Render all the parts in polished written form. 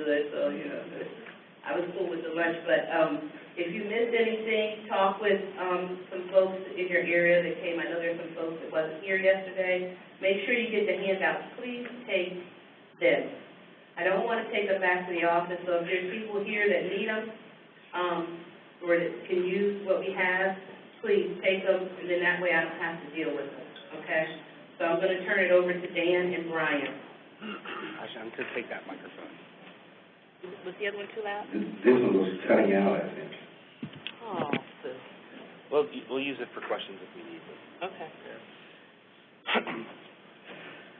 good, so, you know, I was cool with the lunch, but, if you missed anything, talk with, some folks in your area that came. I know there's some folks that wasn't here yesterday. Make sure you get the handouts. Please take them. I don't want to take them back to the office, so if there's people here that need them, or that can use what we have, please take them, and then that way I don't have to deal with them, okay? So I'm going to turn it over to Dan and Brian. Actually, I'm going to take that microphone. Was the other one too loud? This one was cutting out, I think. Oh, We'll use it for questions if we need it. okay. Yeah.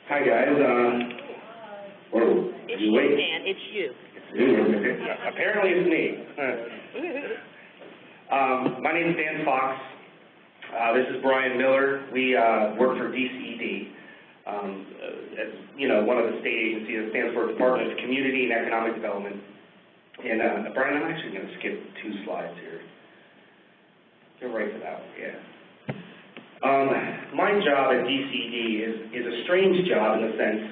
Hi, guys. Whoa, It's you you, wait. Dan. It's you. Apparently it's me. My name is Dan Fox. This is Brian Miller. We work for DCED. As you know, one of the state agencies that stands for Department of Community and Economic Development. And Brian, I'm actually going to skip 2 slides here. Go right to that one, yeah. My job at DCED is a strange job in a sense,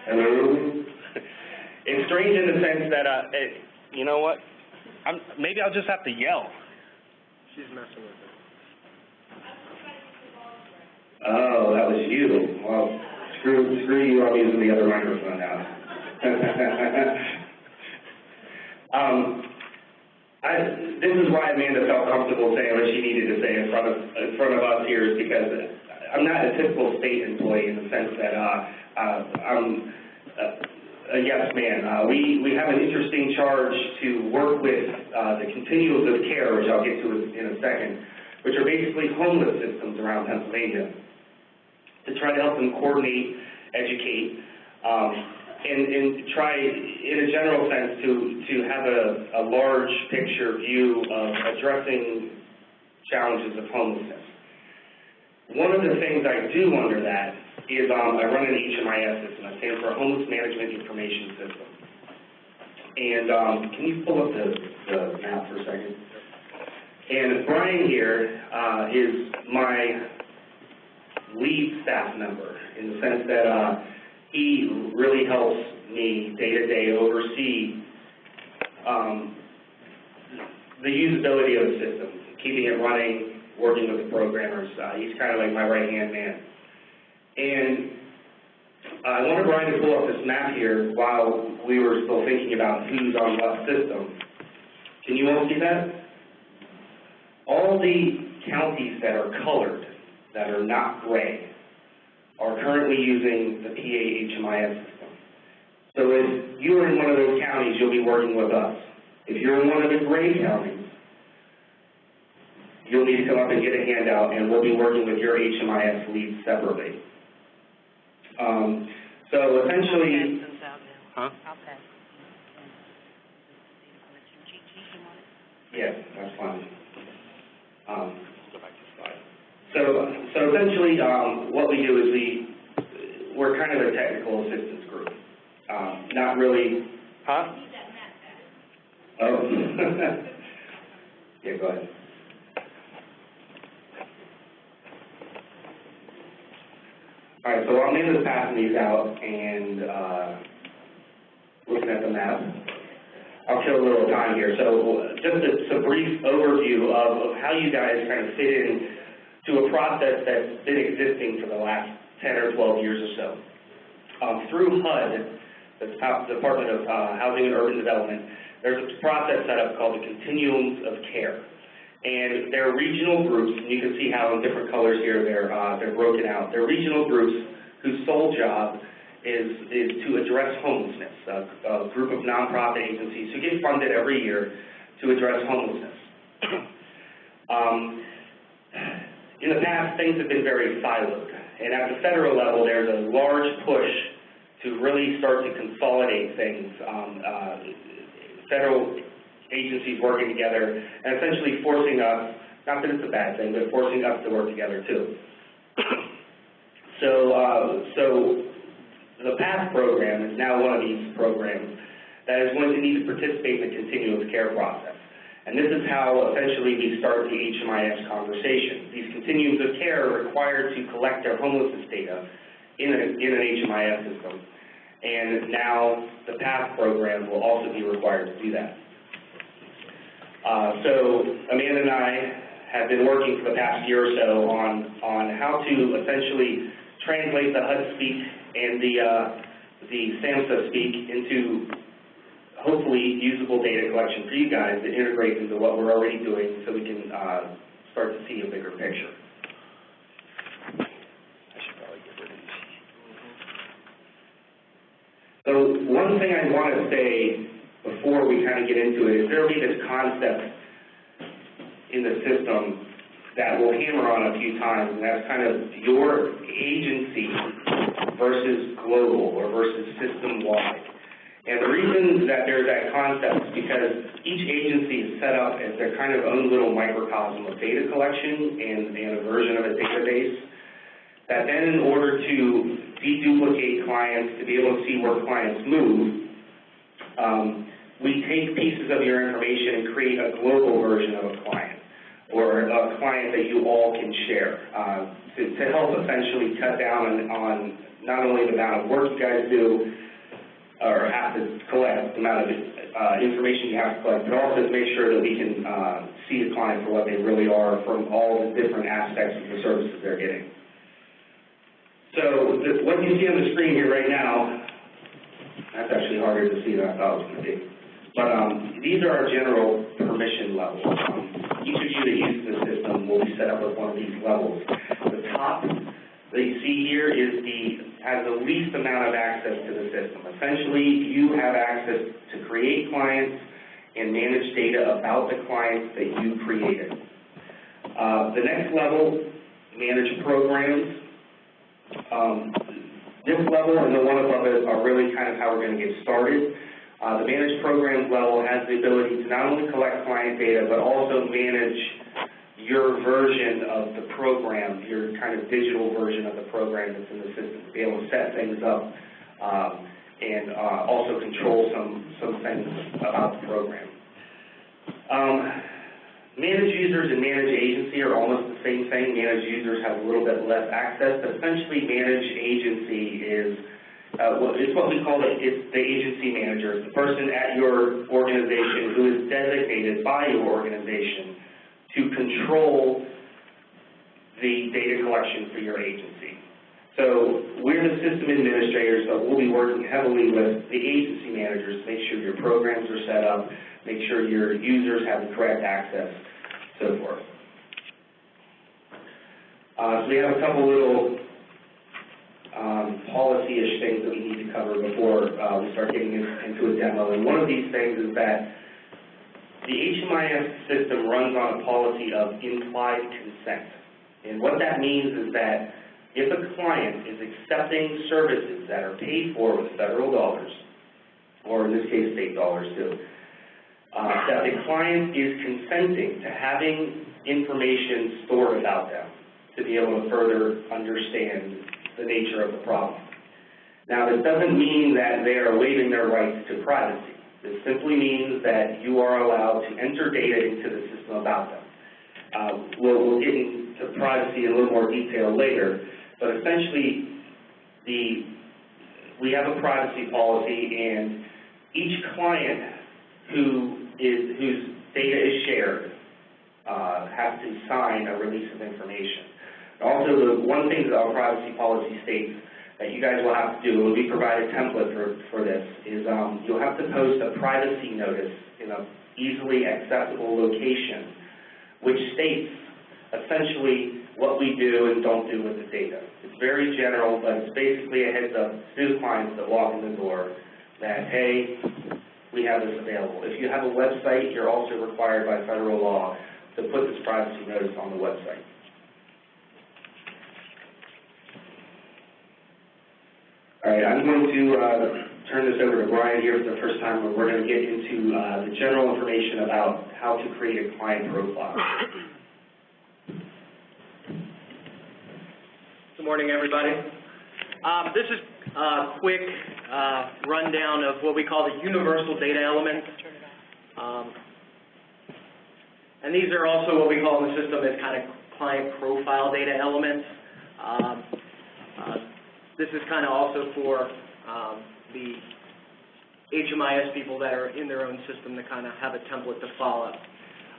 Hello? It's strange in the sense that, you know what? Maybe I'll just have to yell. She's messing with it. Oh, that was you. Well, screw you, I'm using the other microphone now. This is why Amanda felt comfortable saying what she needed to say in front of us here, is because I'm not a typical state employee in the sense that I'm a yes man. We have an interesting charge to work with the continuums of care, which I'll get to in a second, which are basically homeless systems around Pennsylvania, to try to help them coordinate, educate, and try, in a general sense, to have a large picture view of addressing challenges of homelessness. One of the things I do under that is I run an HMIS system. I stand for a Homeless Management Information System. And can you pull up the map for a second? And Brian here is my lead staff member, in the sense that he really helps me day-to-day oversee the usability of the system, keeping it running, working with the programmers. He's kind of like my right-hand man. And I wanted Brian to pull up this map here while we were still thinking about who's on what system. Can you all see that? All the counties that are colored, that are not gray, are currently using the PA HMIS system. So if you're in one of those counties, you'll be working with us. If you're in one of the gray counties, you'll need to come up and get a handout, and we'll be working with your HMIS leads separately. So essentially, huh? Yeah, that's fine. Go back to slide. So essentially, what we do is we're kind of a technical assistance group. Not really. Huh? Oh. Yeah, go ahead. All right, so I'm in the passing these out and looking at the map. I'll kill a little time here. So just a brief overview of how you guys kind of fit in to a process that's been existing for the last 10 or 12 years or so. Through HUD, the Department of Housing and Urban Development, there's a process set up called the Continuums of Care. And they're regional groups, and you can see how in different colors here they're broken out. They're regional groups whose sole job is to address homelessness, a group of nonprofit agencies who get funded every year to address homelessness. In the past, things have been very siloed, and at the federal level, there's a large push to really start to consolidate things. Federal agencies working together and essentially forcing us, not that it's a bad thing, but forcing us to work together too. So the PATH program is now one of these programs that is going to need to participate in the continuum of care process. And this is how essentially we start the HMIS conversation. These continuums of care are required to collect their homelessness data in an HMIS system. And now the PATH program will also be required to do that. So Amanda and I have been working for the past year or so on how to essentially translate the HUD speak and the SAMHSA speak into hopefully usable data collection for you guys that integrates into what we're already doing so we can start to see a bigger picture. So one thing I want to say before we kind of get into it is there will be this concept in the system that we'll hammer on a few times, and that's kind of your agency versus global or versus system-wide. And the reason that there's that concept is because each agency is set up as their kind of own little microcosm of data collection and a version of a database that then in order to deduplicate clients, to be able to see where clients move, we take pieces of your information and create a global version of a client or a client that you all can share to help essentially cut down on not only the amount of work you guys do or have to collect, the amount of information you have to collect, but also to make sure that we can see the client for what they really are from all the different aspects of the services they're getting. So what you see on the screen here right now, that's actually harder to see than I thought it was going to be. But these are our general permission levels. Each of you that uses the system will be set up with one of these levels. The top that you see here has the least amount of access to the system. Essentially, you have access to create clients and manage data about the clients that you created. The next level, manage programs. This level and the one above it are really kind of how we're going to get started. The managed programs level has the ability to not only collect client data, but also manage your version of the program, your kind of digital version of the program that's in the system, to be able to set things up and also control some things about the program. Managed users and managed agency are almost the same thing. Managed users have a little bit less access, but essentially managed agency is it's what we call it's the agency manager. It's the person at your organization who is designated by your organization to control the data collection for your agency. So we're the system administrators, but we'll be working heavily with the agency managers to make sure your programs are set up, make sure your users have the correct access, so forth. So we have a couple little policy-ish things that we need to cover before we start getting into a demo. And one of these things is that the HMIS system runs on a policy of implied consent. And what that means is that if a client is accepting services that are paid for with federal dollars, or in this case state dollars too, that the client is consenting to having information stored about them to be able to further understand the nature of the problem. Now, this doesn't mean that they are waiving their rights to privacy. This simply means that you are allowed to enter data into the system about them. We'll get into privacy in a little more detail later, but essentially we have a privacy policy, and each client whose data is shared has to sign a release of information. Also, the one thing that our privacy policy states that you guys will have to do, and we provide a template for this, is you'll have to post a privacy notice in an easily accessible location, which states essentially what we do and don't do with the data. It's very general, but it's basically a heads up to the clients that walk in the door that, hey, we have this available. If you have a website, you're also required by federal law to put this privacy notice on the website. All right, I'm going to turn this over to Brian here for the first time, where we're going to get into the general information about how to create a client profile. Good morning, everybody. This is a quick rundown of what we call the universal data elements. And these are also what we call in the system as kind of client profile data elements. This is kind of also for the HMIS people that are in their own system to kind of have a template to follow.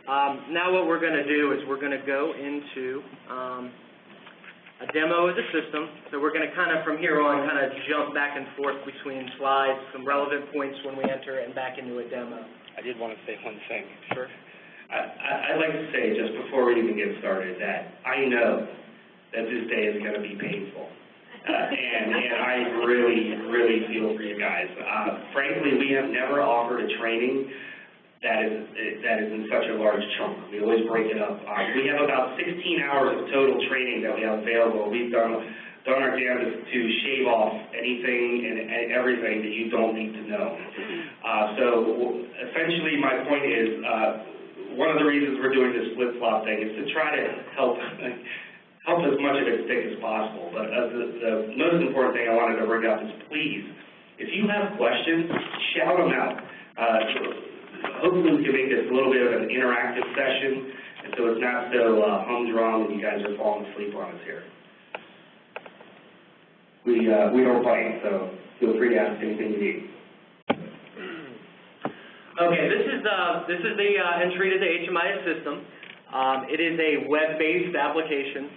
Now what we're going to do is we're going to go into a demo of the system. So we're going to kind of, from here on, kind of jump back and forth between slides, some relevant points when we enter, and back into a demo. I did want to say one thing. Sure. I'd like to say, just before we even get started, that I know that this day is going to be painful. And I really, really feel for you guys. Frankly, we have never offered a training that is in such a large chunk. We always break it up. We have about 16 hours of total training that we have available. We've done our damnedest to shave off anything and everything that you don't need to know. So essentially my point is, one of the reasons we're doing this flip-flop thing is to try to help as much of it stick as possible. But the most important thing I wanted to bring up is, please, if you have questions, shout them out. Hopefully we can make this a little bit of an interactive session, and so it's not so humdrum and you guys are falling asleep on us here. We don't bite, so feel free to ask anything you need. Okay, this is the entry to the HMIS system. It is a web-based application,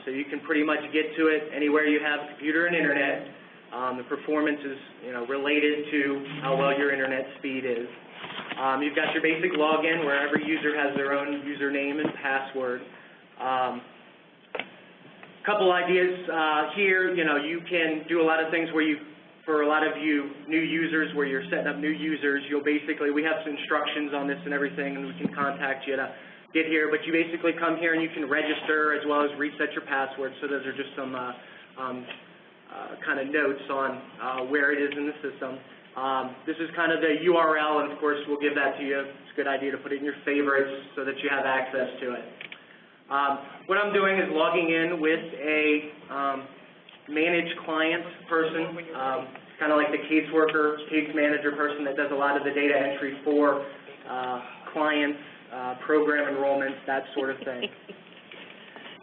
so you can pretty much get to it anywhere you have a computer and internet. The performance is, related to how well your internet speed is. You've got your basic login where every user has their own username and password. Couple ideas here. You can do a lot of things where for a lot of you new users, where you're setting up new users, we have some instructions on this and everything, and we can contact you to get here. But you basically come here and you can register as well as reset your password. So those are just some kind of notes on where it is in the system. This is kind of the URL, and of course we'll give that to you. It's a good idea to put it in your favorites so that you have access to it. What I'm doing is logging in with a managed client person, kind of like the caseworker, case manager person that does a lot of the data entry for clients, program enrollments, that sort of thing.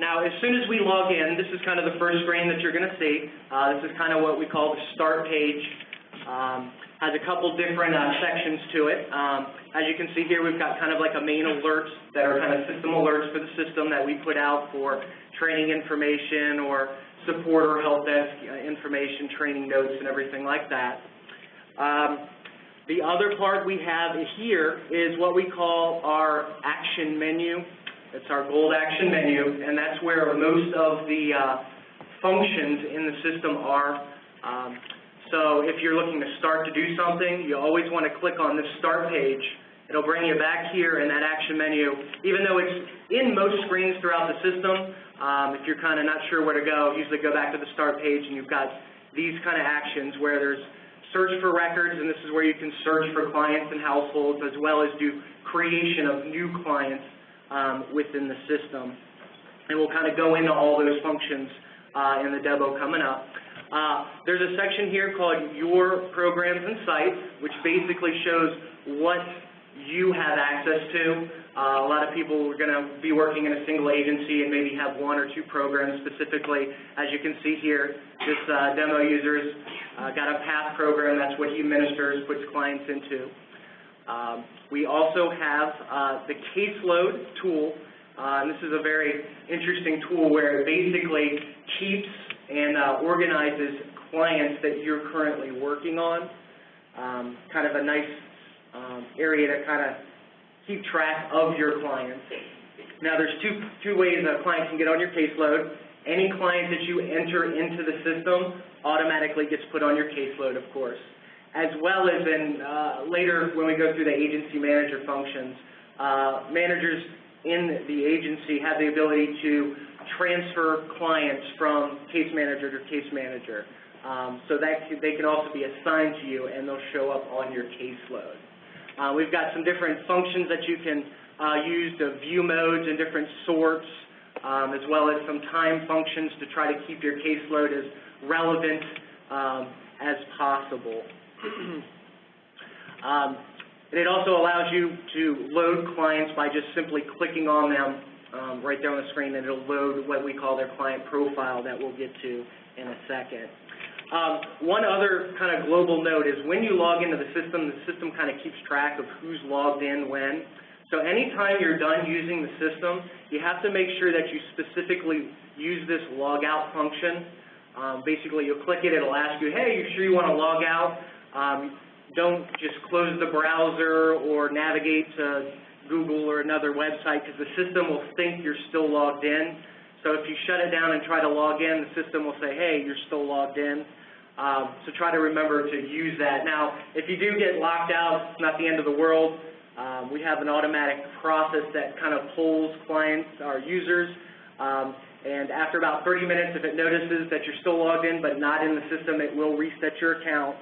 Now, as soon as we log in, this is kind of the first screen that you're going to see. This is kind of what we call the start page. Has a couple different sections to it. As you can see here, we've got kind of like a main alerts that are kind of system alerts for the system that we put out for training information or support or help desk information, training notes, and everything like that. The other part we have here is what we call our action menu. It's our gold action menu, and that's where most of the functions in the system are. So if you're looking to start to do something, you always want to click on this start page. It'll bring you back here in that action menu. Even though it's in most screens throughout the system, if you're kind of not sure where to go, usually go back to the start page and you've got these kind of actions where there's search for records, and this is where you can search for clients and households as well as do creation of new clients within the system. And we'll kind of go into all those functions in the demo coming up. There's a section here called Your Programs and Sites, which basically shows what you have access to. A lot of people are going to be working in a single agency and maybe have one or two programs specifically. As you can see here, this demo user's got a PATH program. That's what he administers, puts clients into. We also have the caseload tool. And this is a very interesting tool where it basically keeps and organizes clients that you're currently working on. Kind of a nice area to kind of keep track of your clients. Now there's two ways a client can get on your caseload. Any client that you enter into the system automatically gets put on your caseload, of course. As well as in later when we go through the agency manager functions, managers in the agency have the ability to transfer clients from case manager to case manager. So that they can also be assigned to you and they'll show up on your caseload. We've got some different functions that you can use to view modes and different sorts, as well as some time functions to try to keep your caseload as relevant as possible. And it also allows you to load clients by just simply clicking on them right there on the screen, and it'll load what we call their client profile that we'll get to in a second. One other kind of global note is when you log into the system kind of keeps track of who's logged in when. So anytime you're done using the system, you have to make sure that you specifically use this log out function. Basically, you'll click it, it'll ask you, hey, you sure you want to log out? Don't just close the browser or navigate to Google or another website, because the system will think you're still logged in. So if you shut it down and try to log in, the system will say, hey, you're still logged in. So try to remember to use that. Now, if you do get locked out, it's not the end of the world. We have an automatic process that kind of pulls clients, our users, and after about 30 minutes, if it notices that you're still logged in but not in the system, it will reset your account.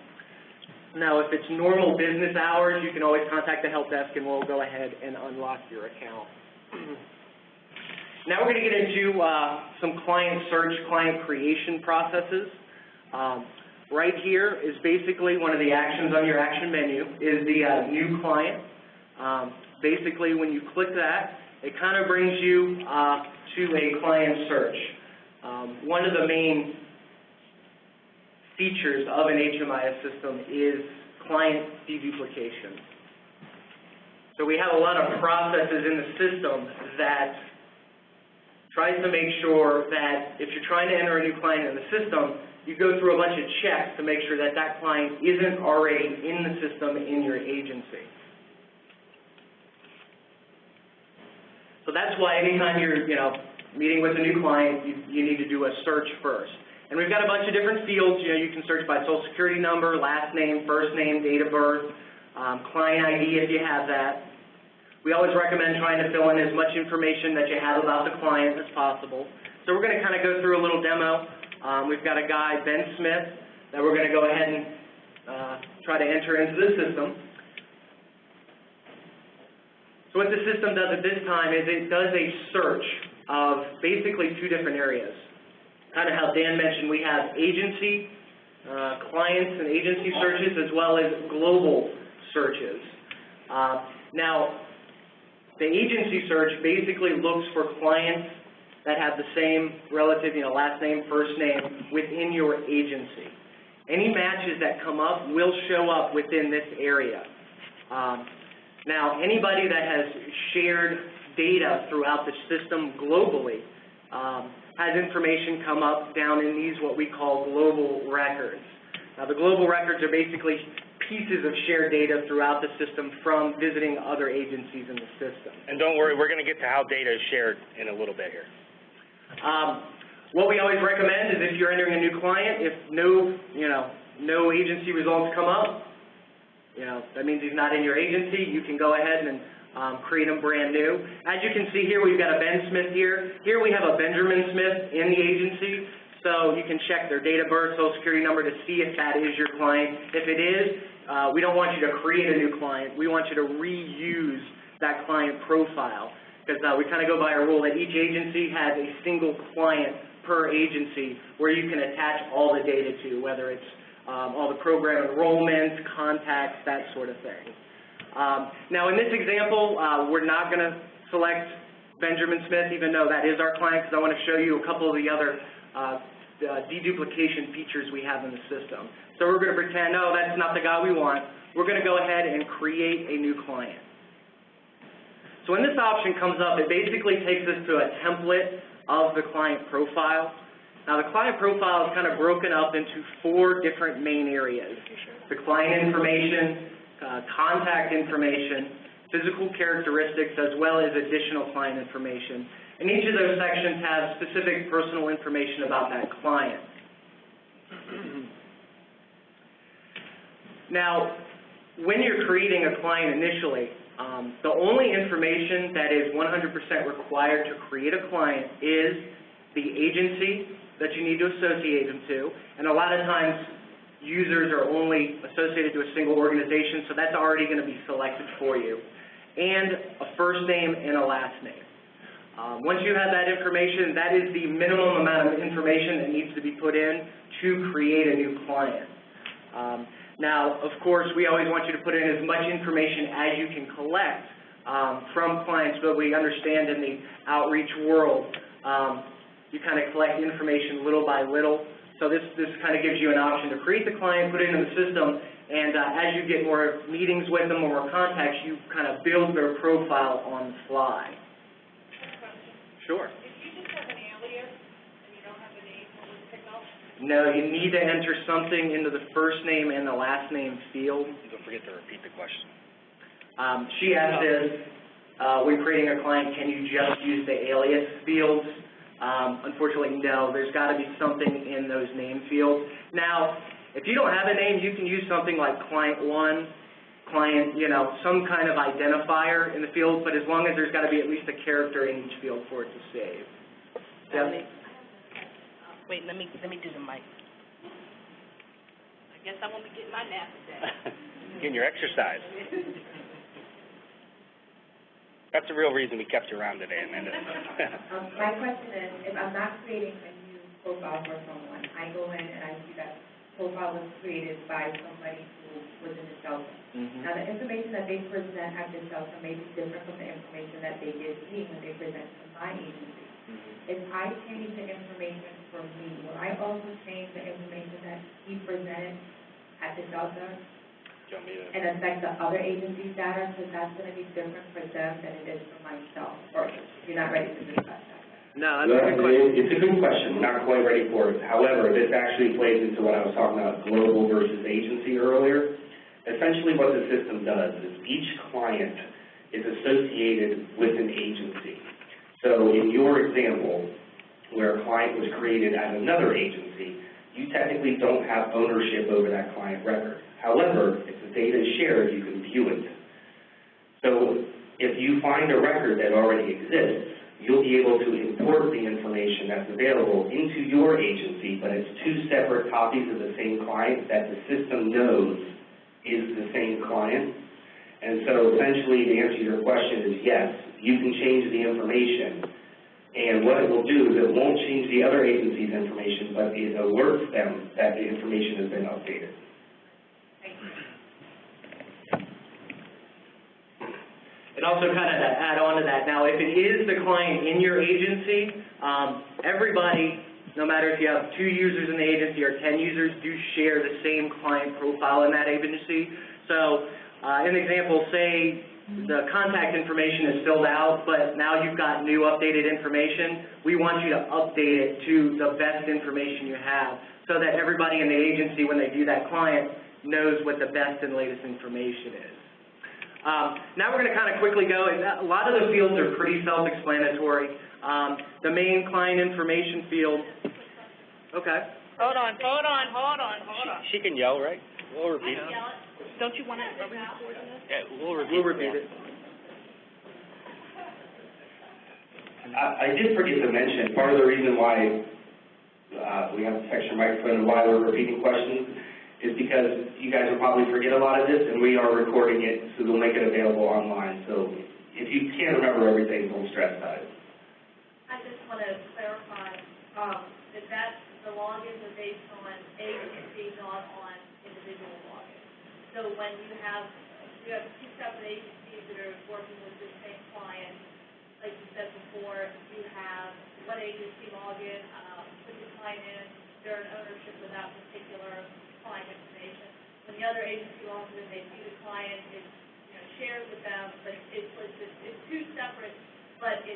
Now, if it's normal business hours, you can always contact the help desk and we'll go ahead and unlock your account. Now we're going to get into some client search, client creation processes. Right here is basically one of the actions on your action menu is the new client. Basically, when you click that, it kind of brings you to a client search. One of the main features of an HMIS system is client deduplication. So we have a lot of processes in the system that tries to make sure that if you're trying to enter a new client in the system, you go through a bunch of checks to make sure that that client isn't already in the system in your agency. So that's why anytime you're, meeting with a new client, you need to do a search first. And we've got a bunch of different fields. You can search by social security number, last name, first name, date of birth, client ID if you have that. We always recommend trying to fill in as much information that you have about the client as possible. So we're going to kind of go through a little demo. We've got a guy, Ben Smith, that we're going to go ahead and try to enter into the system. So what the system does at this time is it does a search of basically two different areas. Kind of how Dan mentioned, we have agency, clients and agency searches, as well as global searches. Now, the agency search basically looks for clients that have the same relative, last name, first name within your agency. Any matches that come up will show up within this area. Now, anybody that has shared data throughout the system globally has information come up down in these what we call global records. Now, the global records are basically pieces of shared data throughout the system from visiting other agencies in the system. And don't worry, we're going to get to how data is shared in a little bit here. What we always recommend is if you're entering a new client, if no agency results come up, that means he's not in your agency, you can go ahead and create them brand new. As you can see here, we've got a Ben Smith here. Here we have a Benjamin Smith in the agency, so you can check their date of birth, social security number to see if that is your client. If it is, we don't want you to create a new client. We want you to reuse that client profile, because we kind of go by a rule that each agency has a single client per agency where you can attach all the data to, whether it's all the program enrollments, contacts, that sort of thing. Now, in this example, we're not going to select Benjamin Smith, even though that is our client, because I want to show you a couple of the other deduplication features we have in the system. So we're going to pretend, no, that's not the guy we want. We're going to go ahead and create a new client. So when this option comes up, it basically takes us to a template of the client profile. Now, the client profile is kind of broken up into 4 different main areas: the client information, contact information, physical characteristics, as well as additional client information. And each of those sections have specific personal information about that client. Now, when you're creating a client initially, the only information that is 100% required to create a client is the agency that you need to associate them to, and a lot of times users are only associated to a single organization, so that's already going to be selected for you, and a first name and a last name. Once you have that information, that is the minimum amount of information that needs to be put in to create a new client. Now, of course, we always want you to put in as much information as you can collect from clients, but we understand in the outreach world, you kind of collect information little by little. So this kind of gives you an option to create the client, put it in the system, and as you get more meetings with them or more contacts, you kind of build their profile on the fly. Sure. If you just have an alias and you don't have a name, will it pick up? No, you need to enter something into the first name and the last name field. Don't forget to repeat the question. She asked this, when creating a client, can you just use the alias fields? Unfortunately, no. There's got to be something in those name fields. Now, if you don't have a name, you can use something like client 1, client, some kind of identifier in the field, but as long as there's got to be at least a character in each field for it to save. Yep. Wait, let me do the mic. I guess I won't be getting my nap today. Getting your exercise. That's the real reason we kept you around today, Amanda. My question is, if I'm not creating a new profile for someone, I go in and I see that profile was created by somebody who was in the shelter. Now, the information that they present at the shelter may be different from the information that they give me when they present to my agency. If I change the information for me, will I also change the information that he presented at the shelter and affect the other agency's data, because that's going to be different for them than it is for myself? Or you're not ready to discuss that? No, that's a good question. It's a good question. We're not quite ready for it. However, this actually plays into what I was talking about, global versus agency earlier. Essentially what the system does is each client is associated with an agency. So in your example, where a client was created at another agency, you technically don't have ownership over that client record. However, if the data is shared, you can view it. So if you find a record that already exists, you'll be able to import the information that's available into your agency, but it's two separate copies of the same client that the system knows is the same client. And so essentially, the answer to your question is yes, you can change the information. And what it will do is it won't change the other agency's information, but it alerts them that the information has been updated. And also kind of to add on to that, now if it is the client in your agency, everybody, no matter if you have 2 users in the agency or 10 users, do share the same client profile in that agency. So in the example, say the contact information is filled out, but now you've got new updated information, we want you to update it to the best information you have so that everybody in the agency, when they do that client, knows what the best and latest information is. Now we're going to kind of quickly go, and a lot of the fields are pretty self-explanatory. The main client information field, okay. Hold on. She can yell, right? We'll repeat it. Don't you want to record this? Yeah, we'll repeat it. I did forget to mention, part of the reason why we have this extra microphone and why we're repeating questions is because you guys will probably forget a lot of this, and we are recording it, so we'll make it available online. So if you can't remember everything, don't stress about it. I just want to clarify that the logins are based on agency, not on individual logins. So when you have 2 separate agencies that are working with the same client, like you said before, you have one agency login, put the client in, they're in ownership of that particular client information. When the other agency logs in, they see the client is shared with them, but it's 2 separate, but the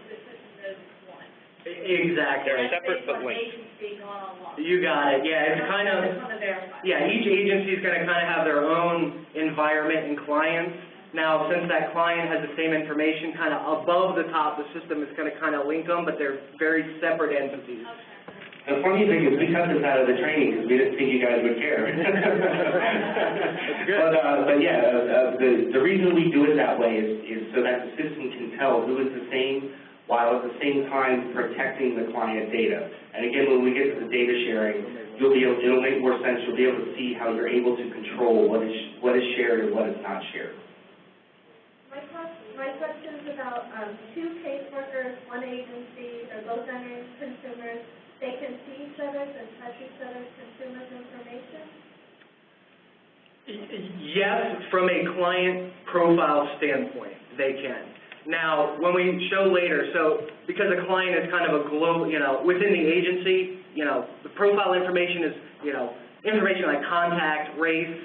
system knows it's one. Exactly. They're separate but linked. Agency, not on one. You got it. Yeah, it's kind of. I just want to verify. Yeah, each agency is going to kind of have their own environment and clients. Now, since that client has the same information kind of above the top, the system is going to kind of link them, but they're very separate entities. Okay. The funny thing is we cut this out of the training because we didn't think you guys would care. But yeah, the reason we do it that way is so that the system can tell who is the same while at the same time protecting the client data. And again, when we get to the data sharing, it'll make more sense. You'll be able to see how you're able to control what is shared and what is not shared. My question is about 2 caseworkers, 1 agency, they're both entering consumers. They can see each other's and touch each other's consumers' information? Yes, from a client profile standpoint, they can. Now, when we show later, so because a client is kind of a global, within the agency, the profile information is, information like contact, race,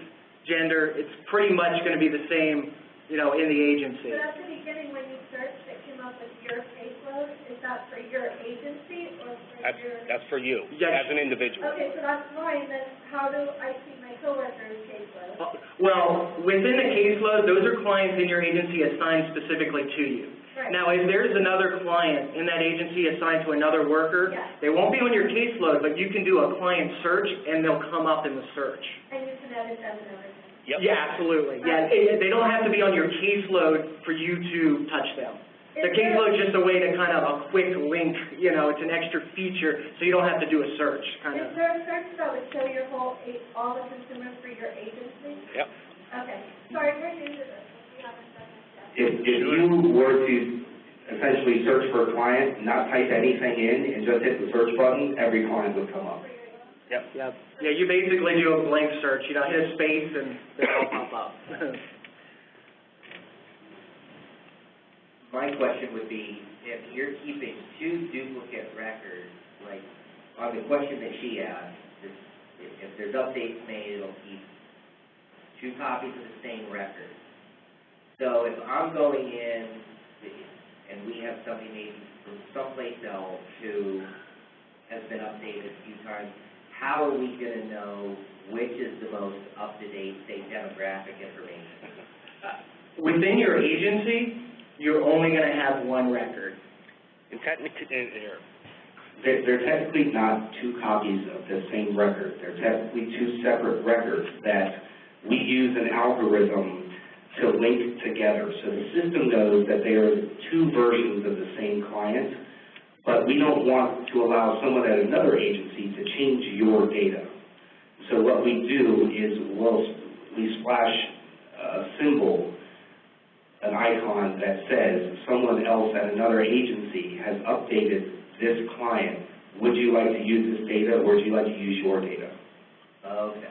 gender, it's pretty much going to be the same, in the agency. But at the beginning, when you searched, it came up with your caseload. Is that for your agency or for your? That's for you, Yes. as an individual. Okay, so that's fine. Then how do I see my coworker's caseload? Well, within the caseload, those are clients in your agency assigned specifically to you. Right. Now, if there's another client in that agency assigned to another worker, Yes. they won't be on your caseload, but you can do a client search, and they'll come up in the search. And you can edit them and everything. Yep. Yeah, absolutely. Yeah, they don't have to be on your caseload for you to touch them. The caseload is just a way to kind of a quick link, it's an extra feature, so you don't have to do a search, kind of. Is there a search that would show your all the consumers for your agency? Yep. Okay. Sorry, we're new to this. We haven't done this yet. If you were to essentially search for a client, not type anything in, and just hit the search button, every client would come up. Yep. Yep. Yeah, you basically do a blank search, hit a space and they'll all pop up. My question would be, if you're keeping two duplicate records, like on the question that she asked, if there's updates made, it'll keep two copies of the same record. So if I'm going in and we have somebody maybe from someplace else who has been updated a few times, how are we going to know which is the most up-to-date, say, demographic information? Within your agency, you're only going to have one record. And technically, They're technically not two copies of the same record. They're technically two separate records that we use an algorithm to link together. So the system knows that there are two versions of the same client, but we don't want to allow someone at another agency to change your data. So what we do is we splash a symbol, an icon that says someone else at another agency has updated this client. Would you like to use this data, or would you like to use your data? Okay.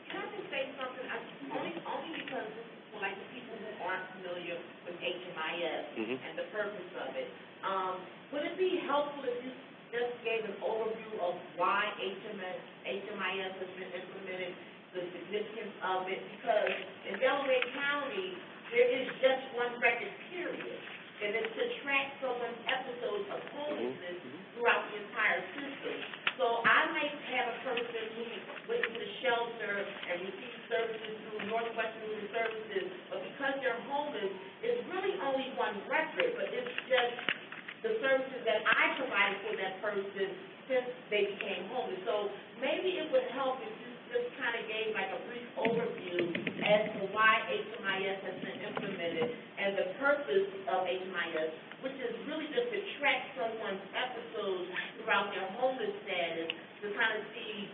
Can I just say something? Only because this is for like the people who aren't familiar with HMIS and the purpose of it. Would it be helpful if you just gave an overview of why HMIS has been implemented, the significance of it? Because in Delaware County, there is just one record period, and it's to track someone's episodes of homelessness throughout the entire system. So I might have a person who went to the shelter and received services through Northwestern Human Services, but because they're homeless, it's really only one record, but it's just the services that I provided for that person since they became homeless. So maybe it would help if you just kind of gave like a brief overview as to why HMIS has been implemented and the purpose of HMIS, which is really just to track someone's episodes throughout their homeless status, to kind of see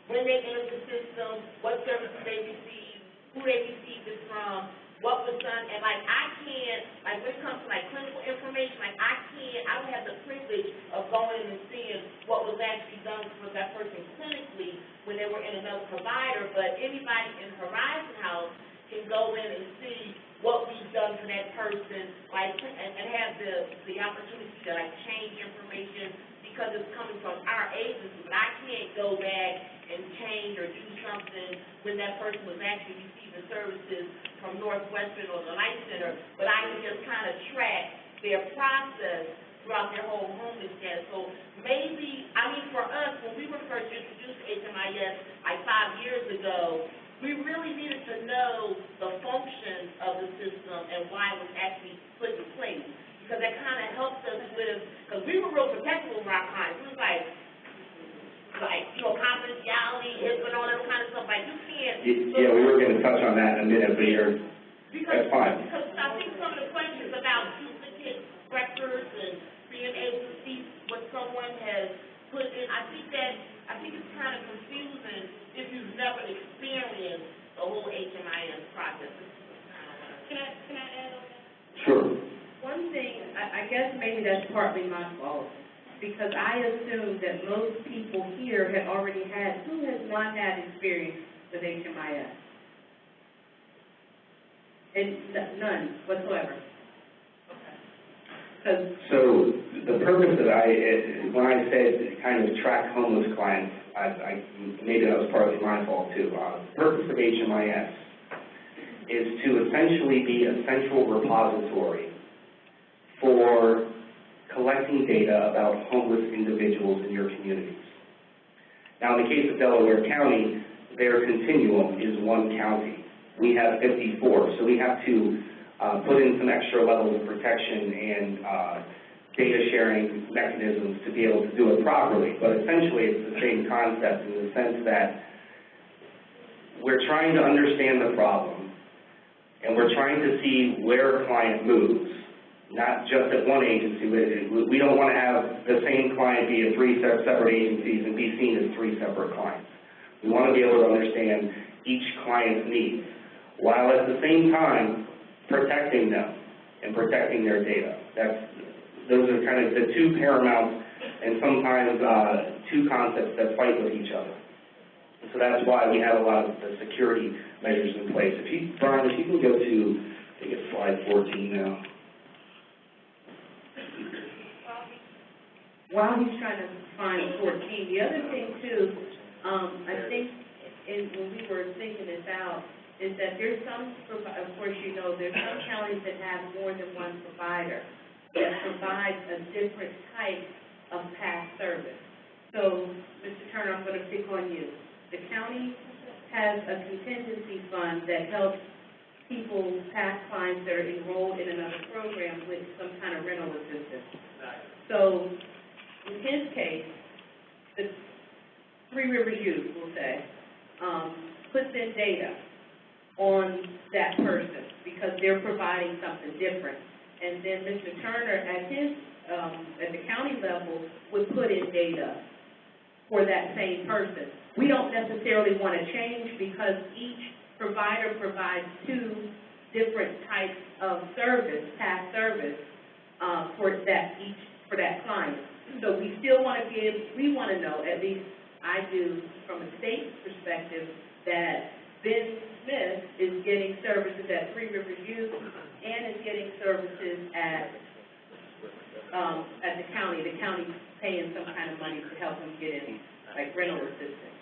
when they entered the system, what services they received, who they received it from, what was done, and like I can't, like when it comes to like clinical information, like I don't have the privilege of going in and seeing what was actually done for that person clinically when they were in another provider, but anybody in Horizon House can go in and see what we've done for that person, like, and have the opportunity to like change information because it's coming from our agency, but I can't go back and change or do something when that person was actually receiving services from Northwestern or the Life Center, but I can just kind of track their process throughout their whole homeless status. So maybe, for us, when we were first introduced to HMIS like 5 years ago, we really needed to know the functions of the system and why it was actually put in place, because that kind of helped us with, because we were real protective of our clients. It was like, confidentiality, HIPAA, and all that kind of stuff. Like, you can't. Yeah, we were going to touch on that in a minute, but that's fine. Because I think some of the questions about duplicate records and being able to see what someone has put in, I think it's kind of confusing if you've never experienced the whole HMIS process. Can I add on that? Sure. One thing, I guess maybe that's partly my fault, because I assume that most people here have already had, who has not had experience with HMIS? None whatsoever. Okay. So the purpose that when I said kind of track homeless clients, maybe that was partly my fault too. The purpose of HMIS is to essentially be a central repository for collecting data about homeless individuals in your communities. Now, in the case of Delaware County, their continuum is one county. We have 54, so we have to put in some extra levels of protection and data sharing mechanisms to be able to do it properly. But essentially, it's the same concept in the sense that we're trying to understand the problem, and we're trying to see where a client moves, not just at one agency. We don't want to have the same client be at three separate agencies and be seen as three separate clients. We want to be able to understand each client's needs, while at the same time protecting them and protecting their data. Those are kind of the two paramount and sometimes two concepts that fight with each other. And so that's why we have a lot of the security measures in place. Brian, if you can go to, I think it's slide 14 now. While he's trying to find 14, the other thing too, I think when we were thinking this out, is that there's some, of course you know, there's some counties that have more than one provider that provides a different type of past service. So, Mr. Turner, I'm going to pick on you. The county has a contingency fund that helps people, past clients that are enrolled in another program with some kind of rental assistance. So, in his case, the Three Rivers Youth, we'll say, puts in data on that person because they're providing something different. And then Mr. Turner, at the county level, would put in data for that same person. We don't necessarily want to change because each provider provides two different types of service, past service, for that client. So we still want to we want to know, at least I do from a state perspective, that Ben Smith is getting services at Three Rivers Youth and is getting services at the county. The county's paying some kind of money to help him get in, like rental assistance.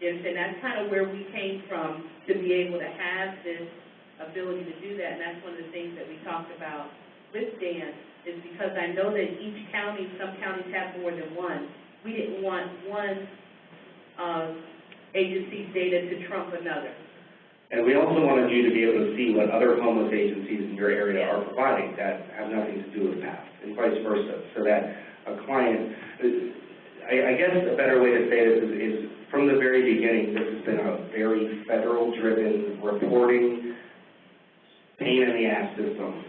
And that's kind of where we came from to be able to have this ability to do that. And that's one of the things that we talked about with Dan, is because I know that each county, some counties have more than one. We didn't want one agency's data to trump another. And we also wanted you to be able to see what other homeless agencies in your area are providing that have nothing to do with PATH, and vice versa, so that a client, I guess a better way to say this is from the very beginning, this has been a very federal-driven reporting pain in the ass system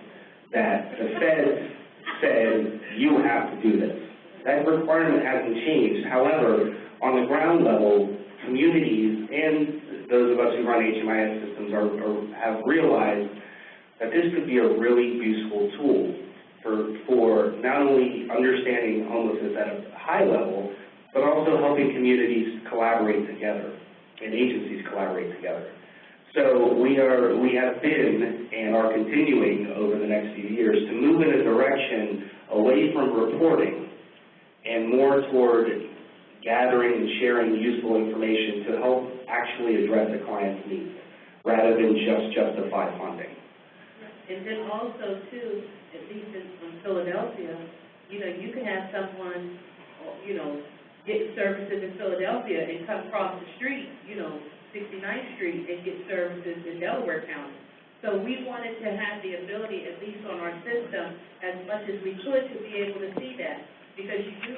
that the feds said, you have to do this. That requirement hasn't changed. However, on the ground level, communities and those of us who run HMIS systems have realized that this could be a really useful tool for not only understanding homelessness at a high level, but also helping communities collaborate together and agencies collaborate together. So we have been and are continuing over the next few years to move in a direction away from reporting and more toward gathering and sharing useful information to help actually address a client's needs, rather than just justify funding. And then also, too, at least in Philadelphia, you can have someone, get services in Philadelphia and come across the street, 69th Street, and get services in Delaware County. So we wanted to have the ability, at least on our system, as much as we could, to be able to see that, because you do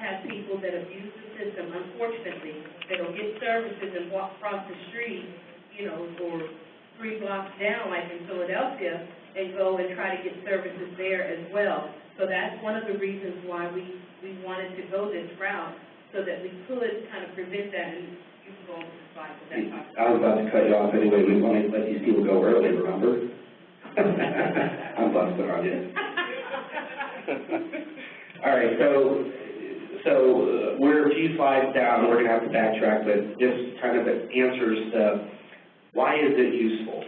have people that abuse the system, unfortunately, that'll get services and walk across the street, or 3 blocks down, like in Philadelphia, and go and try to get services there as well. So that's one of the reasons why we wanted to go this route, so that we could kind of prevent that. And you can go over the slide, but that's not. I was about to cut you off anyway. We want to let these people go early, remember? I'm busting on you. All right, so we're a few slides down. We're going to have to backtrack, but this kind of answers the why is it useful?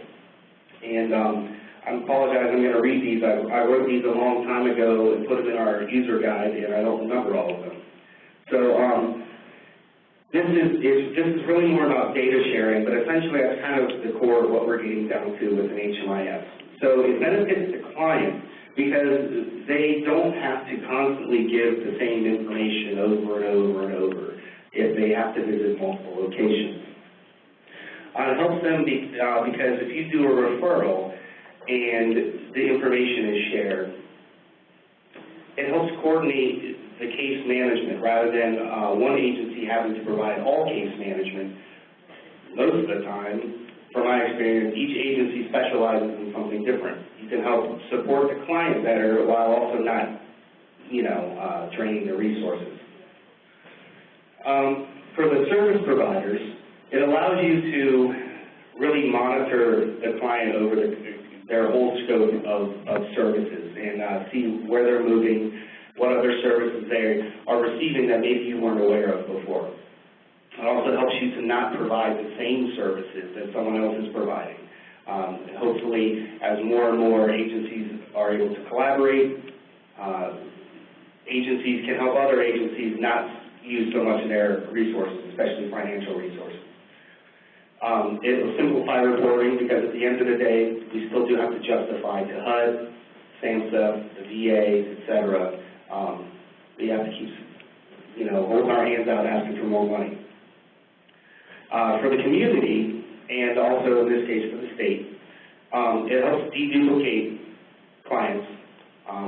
And I apologize, I'm going to read these. I wrote these a long time ago and put them in our user guide, and I don't remember all of them. So this is really more about data sharing, but essentially that's kind of the core of what we're getting down to with an HMIS. So it benefits the client because they don't have to constantly give the same information over and over and over if they have to visit multiple locations. It helps them because if you do a referral and the information is shared, it helps coordinate the case management rather than one agency having to provide all case management. Most of the time, from my experience, each agency specializes in something different. You can help support the client better while also not, draining their resources. For the service providers, it allows you to really monitor the client over their whole scope of services and see where they're moving, what other services they are receiving that maybe you weren't aware of before. It also helps you to not provide the same services that someone else is providing. Hopefully, as more and more agencies are able to collaborate, agencies can help other agencies not use so much of their resources, especially financial resources. It will simplify reporting because at the end of the day, we still do have to justify to HUD, SAMHSA, the VA, etc. We have to keep, holding our hands out asking for more money. For the community, and also in this case for the state, it helps deduplicate clients.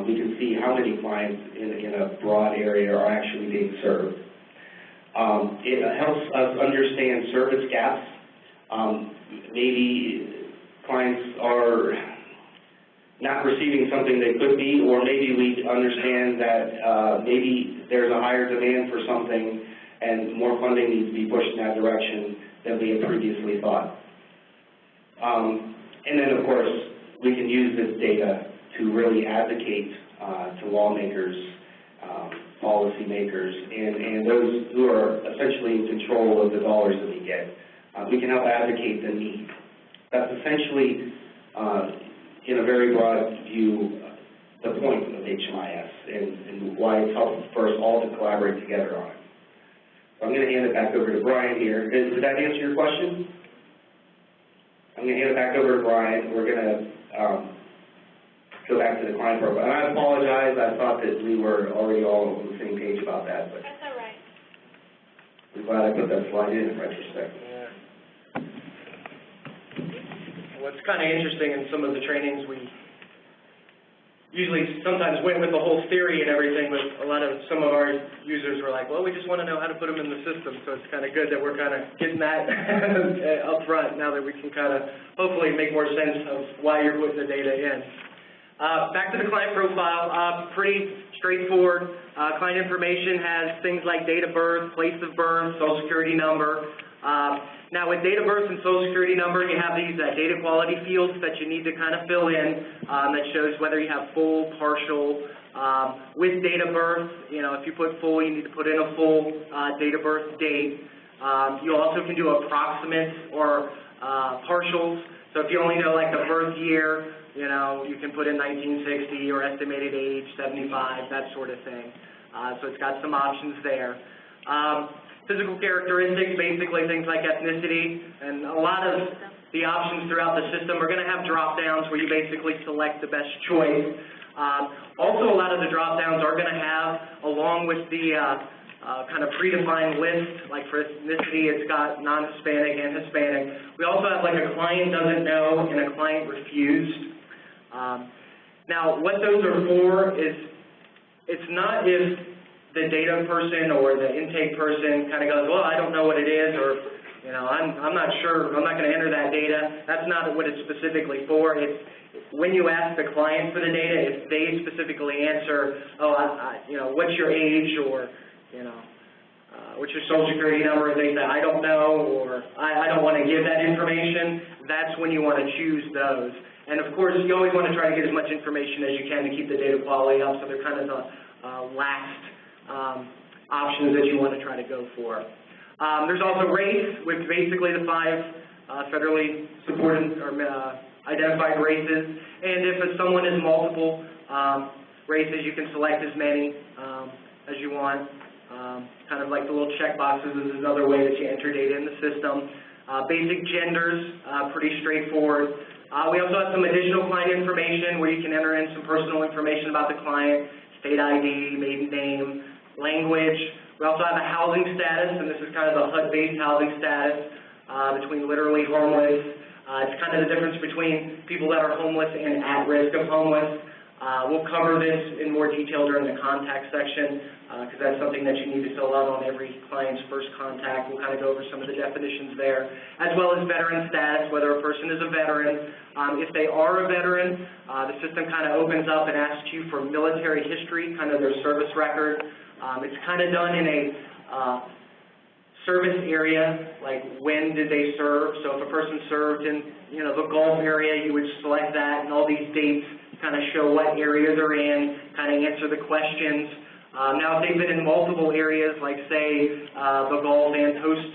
We can see how many clients in a broad area are actually being served. It helps us understand service gaps. Maybe clients are not receiving something they could be, or maybe we understand that maybe there's a higher demand for something and more funding needs to be pushed in that direction than we had previously thought. And then, of course, we can use this data to really advocate to lawmakers, policymakers, and those who are essentially in control of the dollars that we get. We can help advocate the need. That's essentially, in a very broad view, the point of HMIS and why it's helpful for us all to collaborate together on it. So I'm going to hand it back over to Brian here. Did that answer your question? I'm going to hand it back over to Brian. We're going to go back to the client profile. And I apologize. I thought that we were already all on the same page about that. But That's all right. I'm glad I put that slide in retrospect. Yeah. What's kind of interesting in some of the trainings, we usually sometimes went with the whole theory and everything, but some of our users were like, well, we just want to know how to put them in the system, so it's kind of good that we're kind of getting that up front now that we can kind of hopefully make more sense of why you're putting the data in. Back to the client profile, pretty straightforward. Client information has things like date of birth, place of birth, social security number. Now with date of birth and social security number, you have these data quality fields that you need to kind of fill in that shows whether you have full, partial. With date of birth, if you put full, you need to put in a full date of birth date. You also can do approximates or partials. So if you only know like the birth year, you can put in 1960 or estimated age, 75, that sort of thing. So it's got some options there. Physical characteristics, basically things like ethnicity, and a lot of the options throughout the system are going to have drop-downs where you basically select the best choice. Also, a lot of the drop-downs are going to have, along with the kind of predefined list, like for ethnicity, it's got non-Hispanic and Hispanic. We also have like a client doesn't know and a client refused. Now, what those are for is, it's not if the data person or the intake person kind of goes, well, I don't know what it is, or, I'm not sure, I'm not going to enter that data. That's not what it's specifically for. It's when you ask the client for the data, if they specifically answer, what's your age, or, what's your social security number, and they say, I don't know, or I don't want to give that information, that's when you want to choose those. And of course, you always want to try to get as much information as you can to keep the data quality up, so they're kind of the last options that you want to try to go for. There's also race, with basically the 5 federally supported or identified races, and if someone is multiple races, you can select as many as you want. Kind of like the little check boxes is another way that you enter data in the system. Basic genders, pretty straightforward. We also have some additional client information where you can enter in some personal information about the client, state ID, maiden name, language. We also have a housing status, and this is kind of a HUD-based housing status between literally homeless. It's kind of the difference between people that are homeless and at risk of homeless. We'll cover this in more detail during the contact section because that's something that you need to fill out on every client's first contact. We'll kind of go over some of the definitions there, as well as veteran status, whether a person is a veteran. If they are a veteran, the system kind of opens up and asks you for military history, kind of their service record. It's kind of done in a service area, like when did they serve. So if a person served in, the Gulf area, you would select that, and all these dates kind of show what area they're in, kind of answer the questions. Now, if they've been in multiple areas, like say the Gulf and post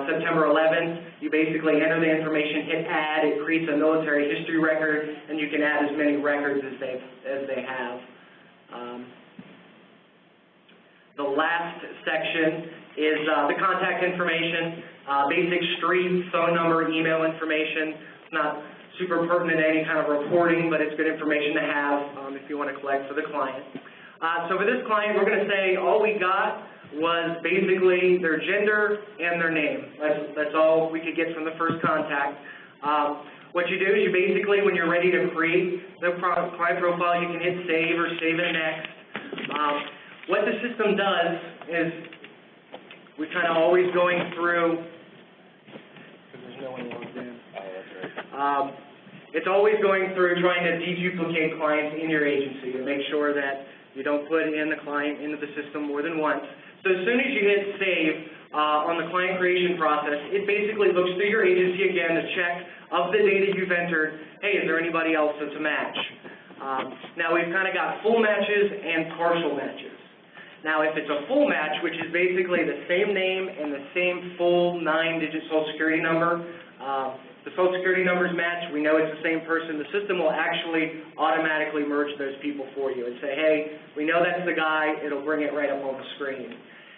September 11th, you basically enter the information, hit add, it creates a military history record, and you can add as many records as they have. The last section is the contact information, basic street, phone number, email information. It's not super pertinent to any kind of reporting, but it's good information to have if you want to collect for the client. So for this client, we're going to say all we got was basically their gender and their name. That's all we could get from the first contact. What you do is you basically, when you're ready to create the client profile, you can hit save or save and next. What the system does is we're kind of always going through, because there's no one logged in. Oh, that's right. It's always going through trying to deduplicate clients in your agency to make sure that you don't put in the client into the system more than once. So as soon as you hit save on the client creation process, it basically looks through your agency again to check of the data you've entered, hey, is there anybody else that's a match? Now we've kind of got full matches and partial matches. Now if it's a full match, which is basically the same name and the same full 9-digit Social Security number, the Social Security numbers match, we know it's the same person, the system will actually automatically merge those people for you and say, hey, we know that's the guy, it'll bring it right up on the screen.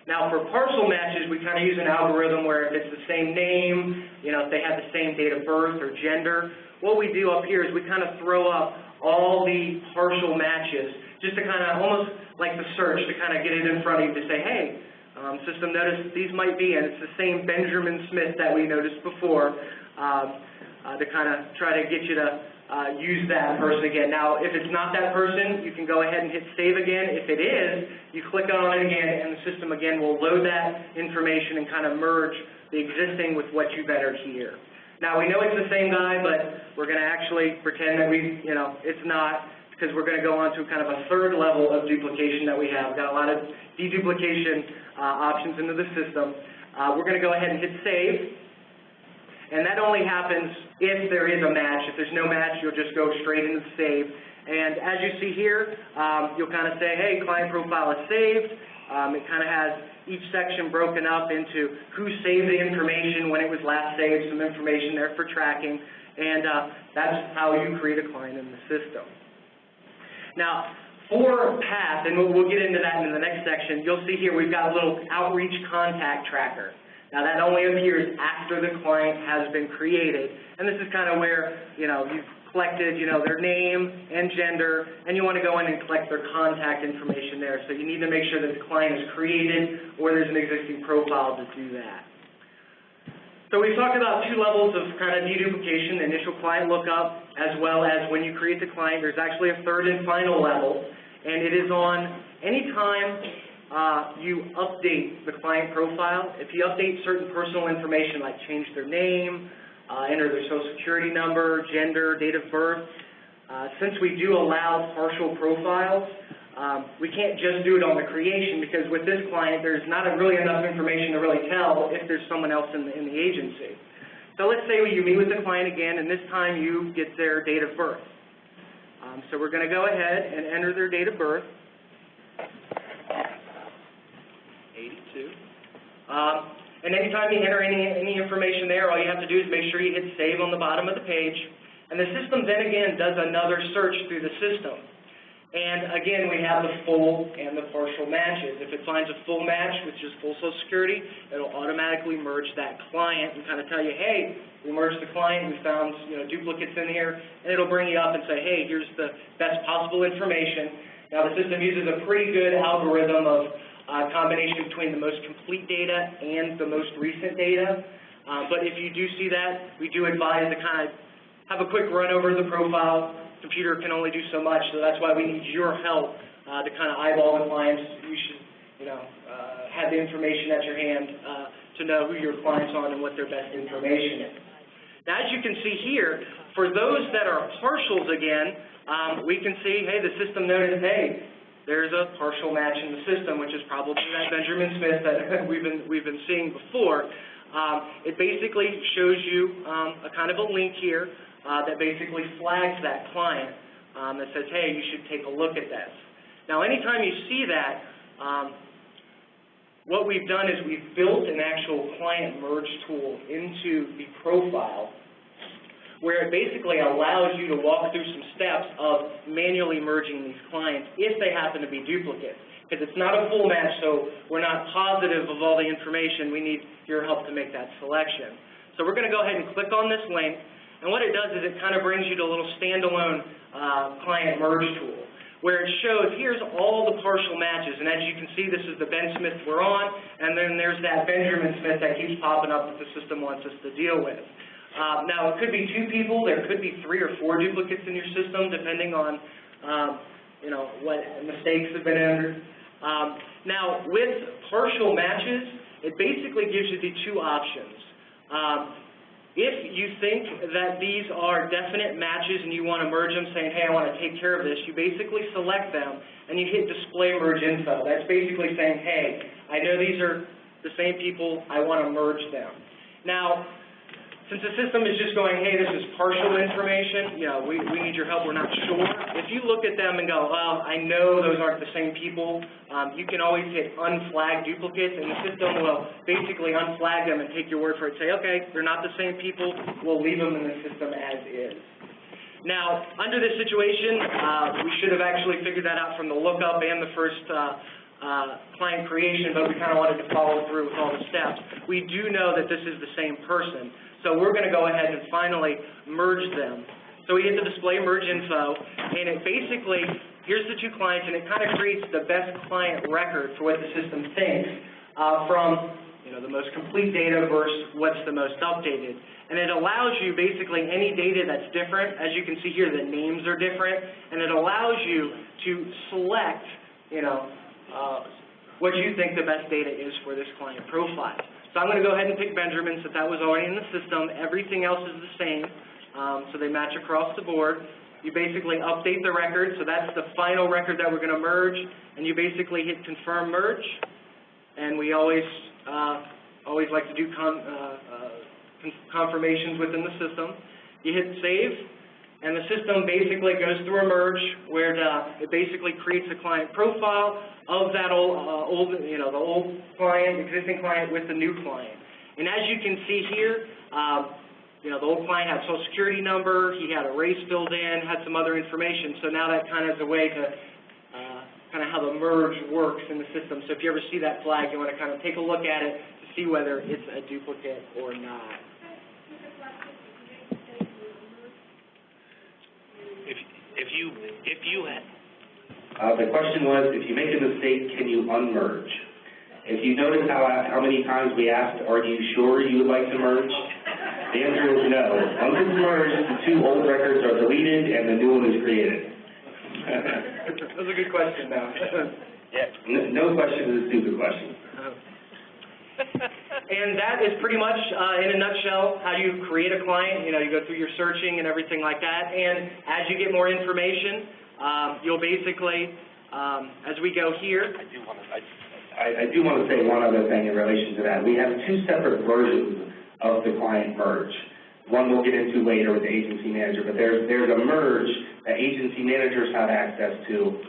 Now for partial matches, we kind of use an algorithm where if it's the same name, if they have the same date of birth or gender, what we do up here is we kind of throw up all the partial matches just to kind of almost like the search to kind of get it in front of you to say, hey, system notice these might be, and it's the same Benjamin Smith that we noticed before, to kind of try to get you to use that person again. Now, if it's not that person, you can go ahead and hit save again. If it is, you click on it again, and the system again will load that information and kind of merge the existing with what you've entered here. Now, we know it's the same guy, but we're going to actually pretend that it's not, because we're going to go on to kind of a third level of duplication that we have. We've got a lot of deduplication options into the system. We're going to go ahead and hit save, and that only happens if there is a match. If there's no match, you'll just go straight into save. And as you see here, you'll kind of say, hey, client profile is saved. It kind of has each section broken up into who saved the information, when it was last saved, some information there for tracking, and that's how you create a client in the system. Now, for path, and we'll get into that in the next section, you'll see here we've got a little outreach contact tracker. Now, that only appears after the client has been created, and this is kind of where, you've collected, their name and gender, and you want to go in and collect their contact information there. So you need to make sure that the client is created or there's an existing profile to do that. So we've talked about two levels of kind of deduplication, the initial client lookup, as well as when you create the client. There's actually a third and final level, and it is on any time you update the client profile. If you update certain personal information, like change their name, enter their Social Security number, gender, date of birth, since we do allow partial profiles, we can't just do it on the creation, because with this client, there's not really enough information to really tell if there's someone else in the agency. So let's say you meet with the client again, and this time you get their date of birth. So we're going to go ahead and enter their date of birth. 82. And anytime you enter any information there, all you have to do is make sure you hit save on the bottom of the page, And the system then again does another search through the system. And again, we have the full and the partial matches. If it finds a full match, which is full Social Security, it'll automatically merge that client and kind of tell you, hey, we merged the client, we found duplicates in here, and it'll bring you up and say, hey, here's the best possible information. Now, the system uses a pretty good algorithm of combination between the most complete data and the most recent data. But if you do see that, we do advise to kind of have a quick run over the profile. Computer can only do so much, so that's why we need your help to kind of eyeball the clients. You should, have the information at your hand to know who your clients are and what their best information is. Now, as you can see here, for those that are partials again, we can see, hey, the system noted, hey, there's a partial match in the system, which is probably that Benjamin Smith that we've been seeing before. It basically shows you a kind of a link here that basically flags that client that says, hey, you should take a look at this. Now, anytime you see that, what we've done is we've built an actual client merge tool into the profile where it basically allows you to walk through some steps of manually merging these clients if they happen to be duplicates. Because it's not a full match, so we're not positive of all the information. We need your help to make that selection. So we're going to go ahead and click on this link. And what it does is it kind of brings you to a little standalone client merge tool where it shows here's all the partial matches. And as you can see, this is the Ben Smith we're on, and then there's that Benjamin Smith that keeps popping up that the system wants us to deal with. Now, it could be 2 people. There could be 3 or 4 duplicates in your system, depending on what mistakes have been entered. Now, with partial matches, it basically gives you the 2 options. If you think that these are definite matches and you want to merge them, saying, hey, I want to take care of this, you basically select them and you hit Display Merge Info. That's basically saying, hey, I know these are the same people, I want to merge them. Now, since the system is just going, hey, this is partial information, we need your help, we're not sure. If you look at them and go, well, I know those aren't the same people, you can always hit unflag duplicates, and the system will basically unflag them and take your word for it. Say, okay, they're not the same people, we'll leave them in the system as is. Now, under this situation, we should have actually figured that out from the lookup and the first client creation, but we kind of wanted to follow through with all the steps. We do know that this is the same person. So we're going to go ahead and finally merge them. So we hit the Display Merge Info, and it basically, here's the 2 clients, and it kind of creates the best client record for what the system thinks from the most complete data versus what's the most updated. And it allows you basically any data that's different. As you can see here, the names are different, and it allows you to select, what you think the best data is for this client profile. So I'm going to go ahead and pick Benjamin, since that was already in the system. Everything else is the same, so they match across the board. You basically update the record, so that's the final record that we're going to merge, and you basically hit Confirm Merge, and we always like to do confirmations within the system. You hit Save, and the system basically goes through a merge where it basically creates a client profile of that the old client, existing client with the new client. And as you can see here, the old client had a Social Security number, he had a race filled in, had some other information. So now that kind of is a way to kind of how the merge works in the system. So if you ever see that flag, you want to kind of take a look at it to see whether it's a duplicate or not. The question was, if you make a mistake, can you unmerge? If you notice how many times we asked, are you sure you would like to merge? The answer is no. Once it's merged, the 2 old records are deleted and the new one is created. That was a good question, though. Yeah. No question is a stupid question. And that is pretty much, in a nutshell, how you create a client. You go through your searching and everything like that. And as you get more information, you'll basically, as we go here. I do want to say one other thing in relation to that. We have 2 separate versions of the client merge. One we'll get into later with the agency manager, but there's a merge that agency managers have access to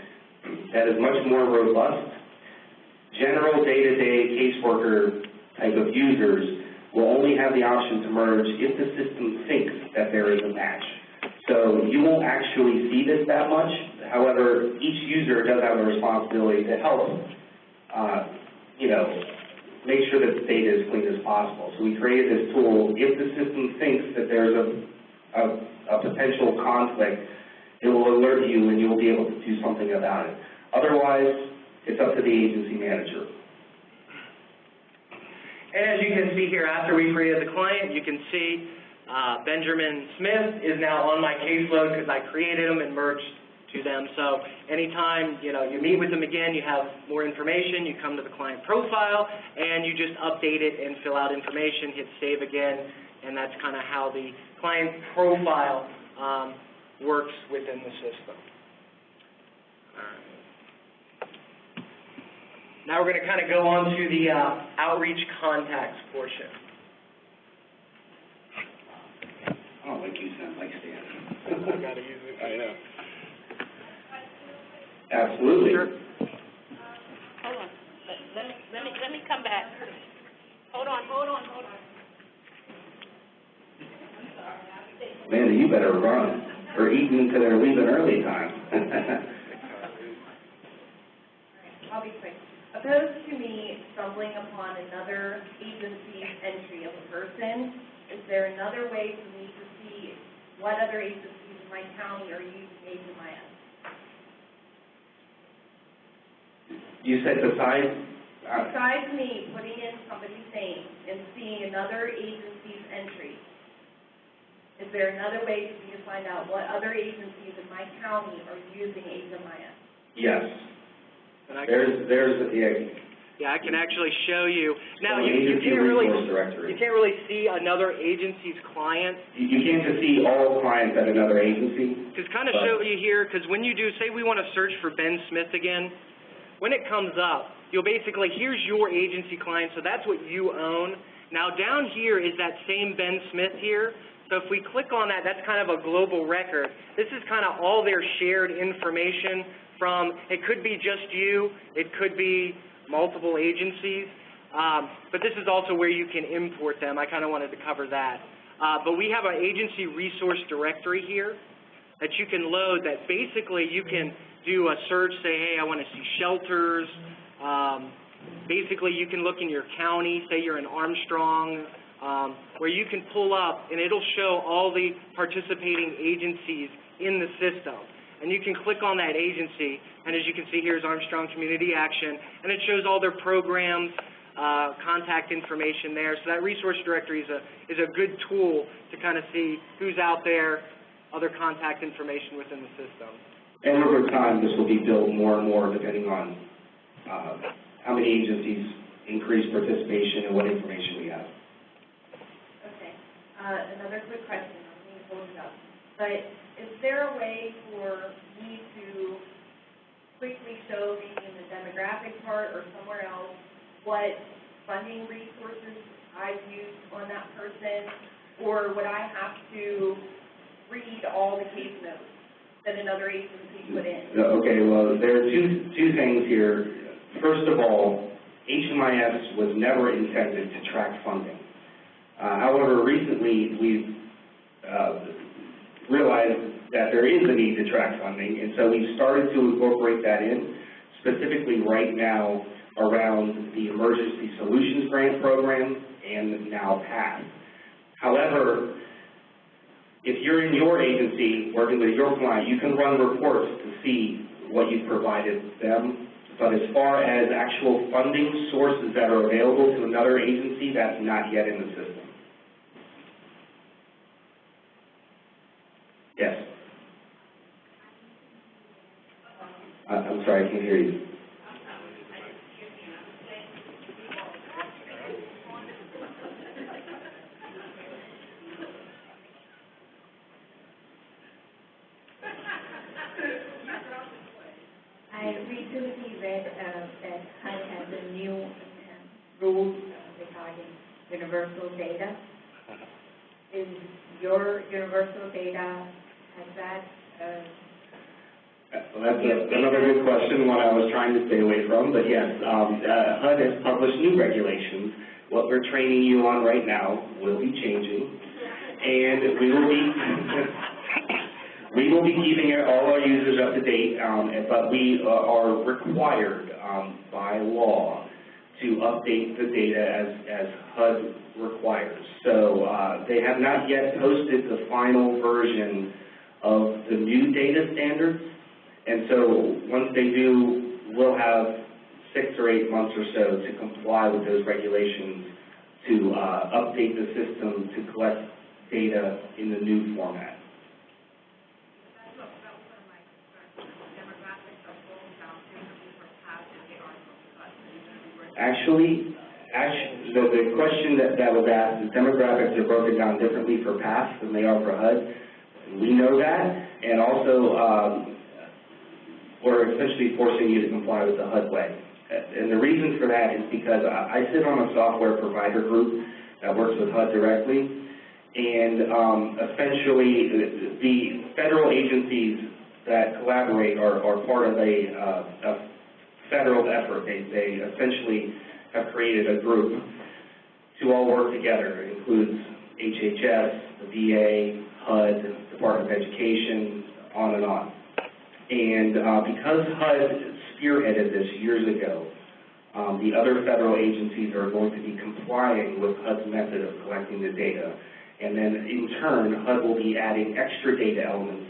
that is much more robust. General day-to-day caseworker type of users will only have the option to merge if the system thinks that there is a match. So you won't actually see this that much. However, each user does have a responsibility to help, make sure that the data is clean as possible. So we created this tool. If the system thinks that there's a potential conflict, it will alert you and you'll be able to do something about it. Otherwise, it's up to the agency manager. And as you can see here, after we created the client, you can see Benjamin Smith is now on my caseload because I created him and merged to them. So anytime, you meet with them again, you have more information, you come to the client profile, and you just update it and fill out information, hit save again, and that's kind of how the client profile works within the system. All right. Now we're going to kind of go on to the outreach contacts portion. I don't like using that mic stand. I gotta use it. I know. Absolutely. Sure. Hold on. Let me come back. Hold on. Amanda, you better run, or eat into their leaving early time. I'll be quick. Opposed to me stumbling upon another agency's entry of a person, is there another way for me to see what other agencies in my county are using HMIS? You said besides? Besides me putting in somebody's name and seeing another agency's entry, is there another way for me to find out what other agencies in my county are using HMIS? Yes. And I can actually show you. Now, you can't really see another agency's client. You can't just see all clients at another agency. Just kind of show you here, because when you do, say we want to search for Ben Smith again, when it comes up, you'll basically, here's your agency client, so that's what you own. Now, down here is that same Ben Smith here. So if we click on that, that's kind of a global record. This is kind of all their shared information from, it could be just you, it could be multiple agencies, but this is also where you can import them. I kind of wanted to cover that. But we have an agency resource directory here that you can load that basically you can do a search, say, hey, I want to see shelters. Basically, you can look in your county, say you're in Armstrong, where you can pull up, and it'll show all the participating agencies in the system. And you can click on that agency, and as you can see, here's Armstrong Community Action, and it shows all their programs, contact information there. So that resource directory is a good tool to kind of see who's out there, other contact information within the system. And over time, this will be built more and more depending on how many agencies increase participation and what information we have. Okay. Another quick question. I'm going to hold it up. But is there a way for me to quickly show, maybe in the demographic part or somewhere else, what funding resources I've used on that person? Or would I have to read all the case notes that another agency put in? Okay, well, there are two things here. First of all, HMIS was never intended to track funding. However, recently we've realized that there is a need to track funding, and so we've started to incorporate that in, specifically right now around the Emergency Solutions Grant Program and now PATH. However, if you're in your agency working with your client, you can run reports to see what you've provided them, but as far as actual funding sources that are available to another agency, that's not yet in the system. Yes. I'm sorry, I can't hear you. I recently read that HUD has a new rule regarding universal data. Is your universal data, has that Well, that's another good question, one I was trying to stay away from, but yes, HUD has published new regulations. What we're training you on right now will be changing, and we will be, We will be keeping all our users up to date, but we are required by law to update the data as HUD requires. So they have not yet posted the final version of the new data standards, and so once they do, we'll have 6 or 8 months or so to comply with those regulations to update the system to collect data in the new format. Actually, the question that was asked is demographics are broken down differently for PATH than they are for HUD. We know that, and also we're essentially forcing you to comply with the HUD way. And the reason for that is because I sit on a software provider group that works with HUD directly, and essentially the federal agencies that collaborate are part of a federal effort. They essentially have created a group to all work together. It includes HHS, the VA, HUD, Department of Education, on and on. And because HUD spearheaded this years ago, the other federal agencies are going to be complying with HUD's method of collecting the data. And then in turn, HUD will be adding extra data elements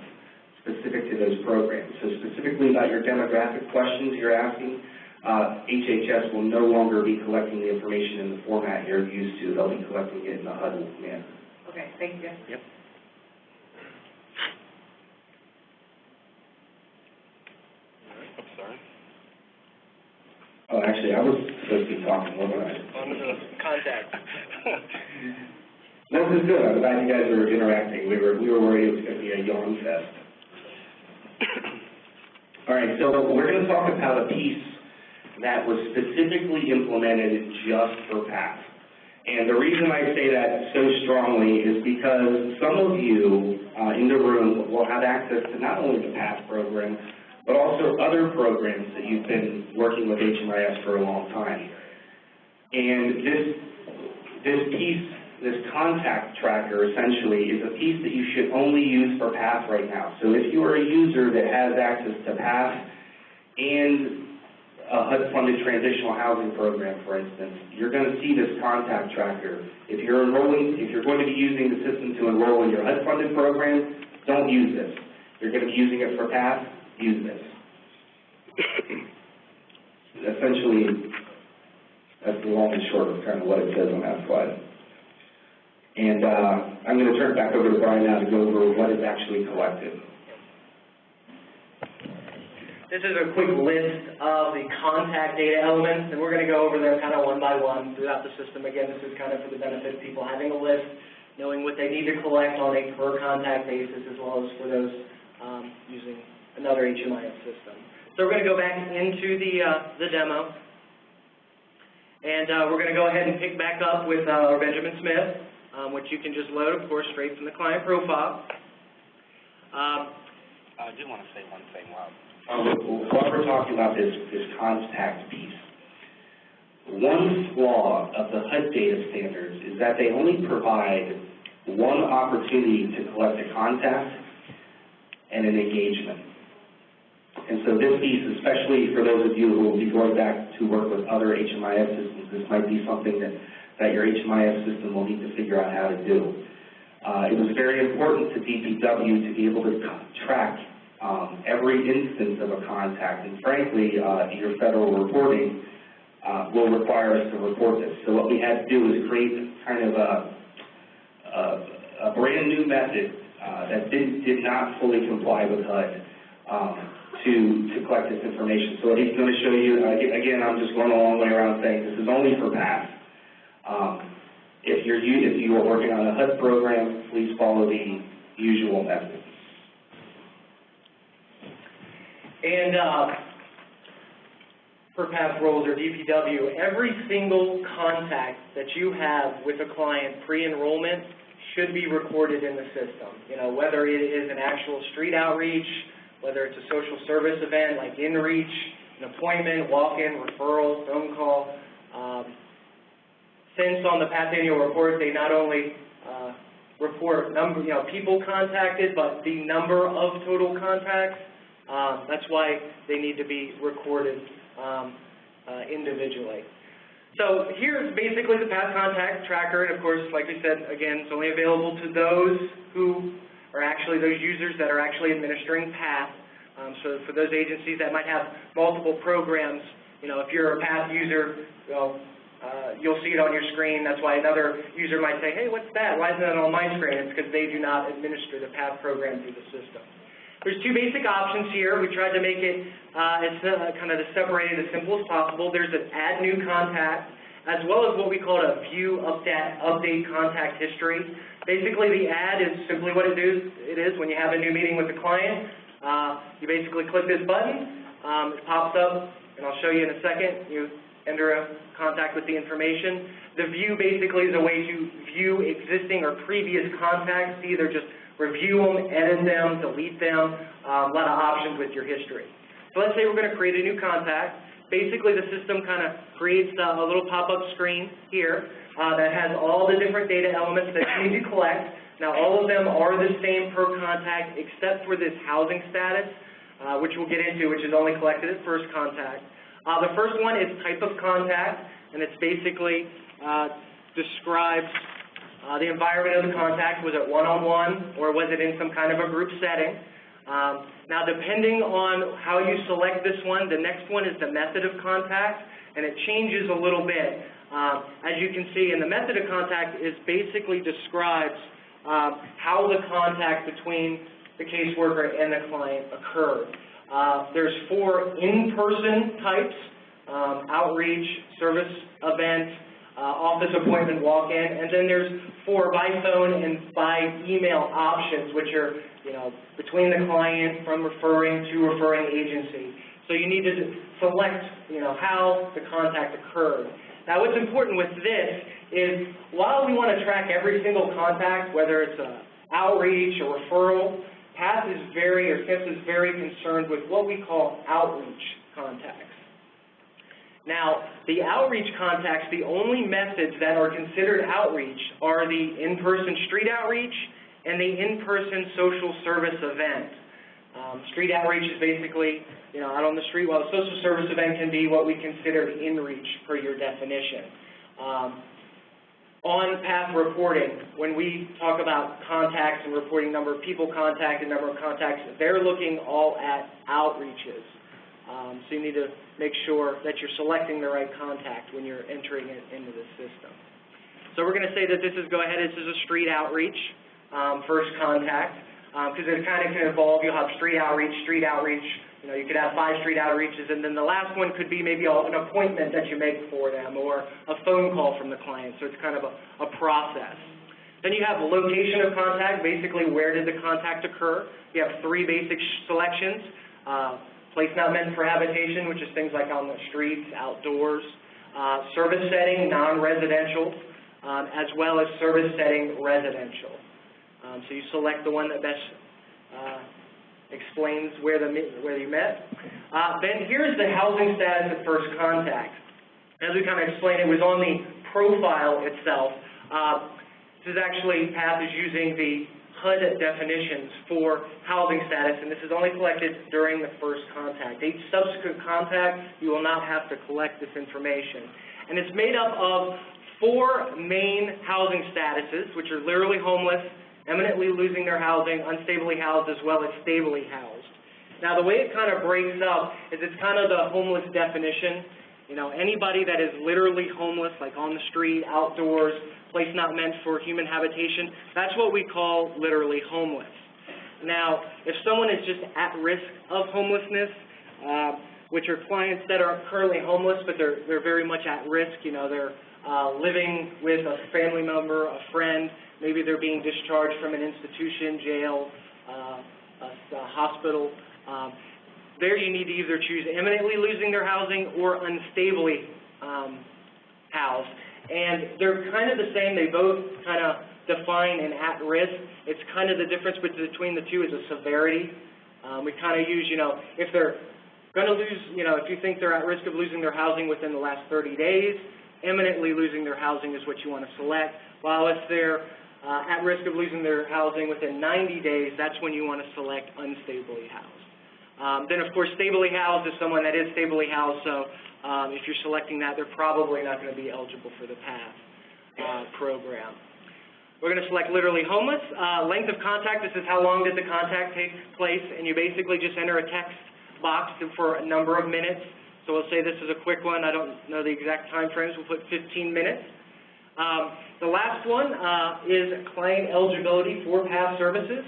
specific to those programs. So specifically about your demographic questions you're asking, HHS will no longer be collecting the information in the format you're used to. They'll be collecting it in the HUD manner. Okay, thank you. Yep. I'm sorry. Oh, actually, I was supposed to be talking, wasn't I? On the contact. This is good. I'm glad you guys are interacting. We were worried it was going to be a yawn fest. All right, so we're going to talk about a piece that was specifically implemented just for PATH. And the reason I say that so strongly is because some of you in the room will have access to not only the PATH program, but also other programs that you've been working with HMIS for a long time. And this piece, this contact tracker, essentially, is a piece that you should only use for PATH right now. So if you are a user that has access to PATH and a HUD-funded transitional housing program, for instance, you're going to see this contact tracker. If you're going to be using the system to enroll in your HUD-funded program, don't use this. You're going to be using it for PATH, use this. Essentially, that's the long and short of kind of what it says on that slide. And I'm going to turn it back over to Brian now to go over what is actually collected. This is a quick list of the contact data elements, and we're going to go over them kind of one by one throughout the system. Again, this is kind of for the benefit of people having a list, knowing what they need to collect on a per contact basis, as well as for those using another HMIS system. So we're going to go back into the demo, and we're going to go ahead and pick back up with Benjamin Smith, which you can just load, of course, straight from the client profile. I do want to say one thing. While we're talking about this contact piece, one flaw of the HUD data standards is that they only provide one opportunity to collect a contact and an engagement. And so this piece, especially for those of you who will be going back to work with other HMIS systems, this might be something that your HMIS system will need to figure out how to do. It was very important to DPW to be able to track every instance of a contact, and frankly, your federal reporting will require us to report this. So what we had to do is create kind of a brand new method that did not fully comply with HUD to collect this information. So what he's going to show you, again, I'm just going a long way around saying this is only for PATH. If you are working on a HUD program, please follow the usual methods. And for PATH roles or DPW, every single contact that you have with a client pre-enrollment should be recorded in the system. You know, whether it is an actual street outreach, whether it's a social service event like InReach, an appointment, walk-in, referral, phone call. Since on the PATH annual report, they not only report people contacted, but the number of total contacts. That's why they need to be recorded individually. So here's basically the past contact tracker, and of course, like we said, again, it's only available to those who are actually those users that are actually administering PATH. So for those agencies that might have multiple programs, if you're a PATH user, you'll see it on your screen. That's why another user might say, hey, what's that? Why isn't that on my screen? It's because they do not administer the PATH program through the system. There's two basic options here. We tried to make it kind of separate it as simple as possible. There's an add new contact, as well as what we call a view update contact history. Basically, the add is simply what it is when you have a new meeting with the client. You basically click this button, it pops up, and I'll show you in a second. You enter a contact with the information. The view basically is a way to view existing or previous contacts, either just review them, edit them, delete them, a lot of options with your history. So let's say we're going to create a new contact. Basically, the system kind of creates a little pop-up screen here that has all the different data elements that you need to collect. Now, all of them are the same per contact except for this housing status, which we'll get into, which is only collected at first contact. The first one is type of contact, and it's basically describes the environment of the contact. Was it one-on-one, or was it in some kind of a group setting? Now, depending on how you select this one, the next one is the method of contact, and it changes a little bit. As you can see, in the method of contact is basically describes how the contact between the caseworker and the client occurred. There's 4 in-person types, outreach, service event, office appointment walk-in, and then there's 4 by phone and by email options, which are, between the client from referring to referring agency. So you need to select, how the contact occurred. Now, what's important with this is, while we want to track every single contact, whether it's an outreach or referral, PATH is CIPS is very concerned with what we call outreach contacts. Now, the outreach contacts, the only methods that are considered outreach are the in-person street outreach and the in-person social service event. Street outreach is basically, out on the street, while a social service event can be what we consider in-reach per your definition. On PATH reporting, when we talk about contacts and reporting number of people contacted, number of contacts, they're looking all at outreaches. So you need to make sure that you're selecting the right contact when you're entering it into the system. So we're going to say that this is a street outreach, first contact, because it kind of can evolve. You'll have street outreach. You could have 5 street outreaches, and then the last one could be maybe an appointment that you make for them or a phone call from the client. So it's kind of a process. Then you have location of contact, basically where did the contact occur. You have 3 basic selections. Place not meant for habitation, which is things like on the streets, outdoors. Service setting, non-residential, as well as service setting, residential. So you select the one that best explains where you met. Then here's the housing status at first contact. As we kind of explained, it was on the profile itself. This is actually, PATH is using the HUD definitions for housing status, and this is only collected during the first contact. Each subsequent contact, you will not have to collect this information. And it's made up of 4 main housing statuses, which are literally homeless, eminently losing their housing, unstably housed, as well as stably housed. Now, the way it kind of breaks up is it's kind of the homeless definition. Anybody that is literally homeless, like on the street, outdoors, place not meant for human habitation, that's what we call literally homeless. Now, if someone is just at risk of homelessness, which are clients that are currently homeless, but they're very much at risk, they're living with a family member, a friend, maybe they're being discharged from an institution, jail, a hospital. There you need to either choose imminently losing their housing or unstably housed. And they're kind of the same. They both kind of define an at-risk. It's kind of the difference between the two is a severity. We kind of use, if they're going to lose, if you think they're at risk of losing their housing within the last 30 days, imminently losing their housing is what you want to select. While if they're at risk of losing their housing within 90 days, that's when you want to select unstably housed. Then, of course, stably housed is someone that is stably housed, so if you're selecting that, they're probably not going to be eligible for the PATH program. We're going to select literally homeless. Length of contact, this is how long did the contact take place, and you basically just enter a text box for a number of minutes. So we'll say this is a quick one. I don't know the exact time frames. We'll put 15 minutes. The last one is client eligibility for PATH services.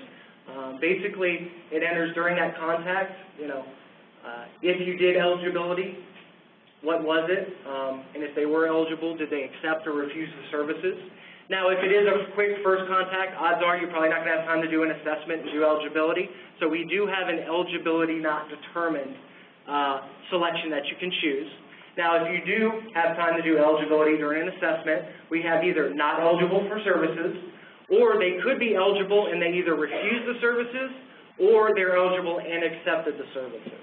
Basically, it enters during that contact, if you did eligibility, what was it? And if they were eligible, did they accept or refuse the services? Now, if it is a quick first contact, odds are you're probably not going to have time to do an assessment and do eligibility. So we do have an eligibility not determined selection that you can choose. Now, if you do have time to do eligibility during an assessment, we have either not eligible for services, or they could be eligible and they either refuse the services, or they're eligible and accepted the services.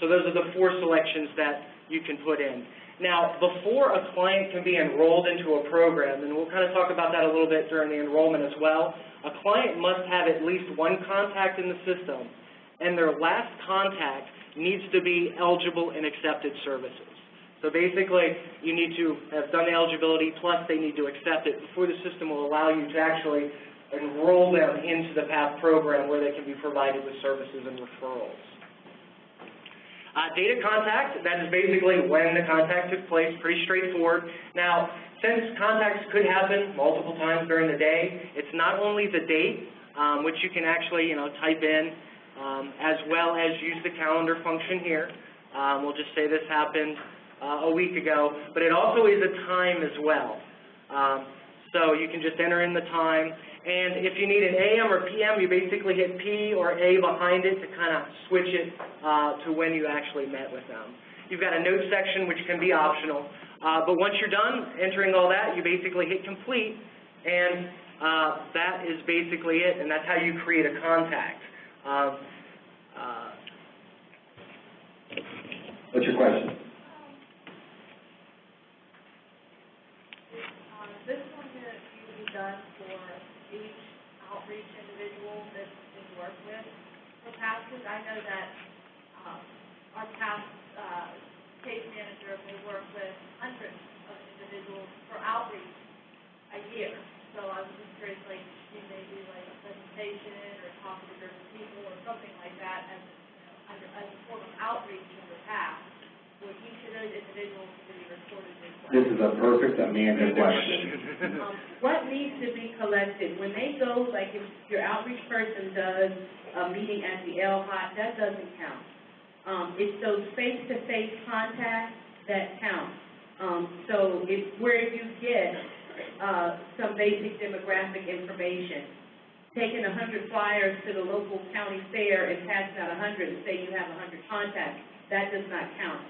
So those are the 4 selections that you can put in. Now, before a client can be enrolled into a program, and we'll kind of talk about that a little bit during the enrollment as well, a client must have at least one contact in the system, and their last contact needs to be eligible and accepted services. So basically, you need to have done the eligibility, plus they need to accept it before the system will allow you to actually enroll them into the PATH program where they can be provided with services and referrals. Date of contact, that is basically when the contact took place, pretty straightforward. Now, since contacts could happen multiple times during the day, it's not only the date, which you can actually, type in, as well as use the calendar function here. We'll just say this happened a week ago, but it also is a time as well. So you can just enter in the time, and if you need an AM or PM, you basically hit P or A behind it to kind of switch it to when you actually met with them. You've got a note section, which can be optional, but once you're done entering all that, you basically hit complete, and that is basically it, and that's how you create a contact. What's your question? This one that you be done for each outreach individual that we work with. For pastors, I know that our past case manager may work with hundreds of individuals for outreach a year. So I was just curious, she may do a presentation or talk to different people or something like that as a form of outreach in the past. Would each of those individuals be recorded as well? This is a perfect Amanda question. What needs to be collected? When they go, like if your outreach person does a meeting at the LHOT, that doesn't count. It's those face-to-face contacts that count. So it's where you get some basic demographic information. Taking 100 flyers to the local county fair and passing out 100 and say you have 100 contacts, that does not count.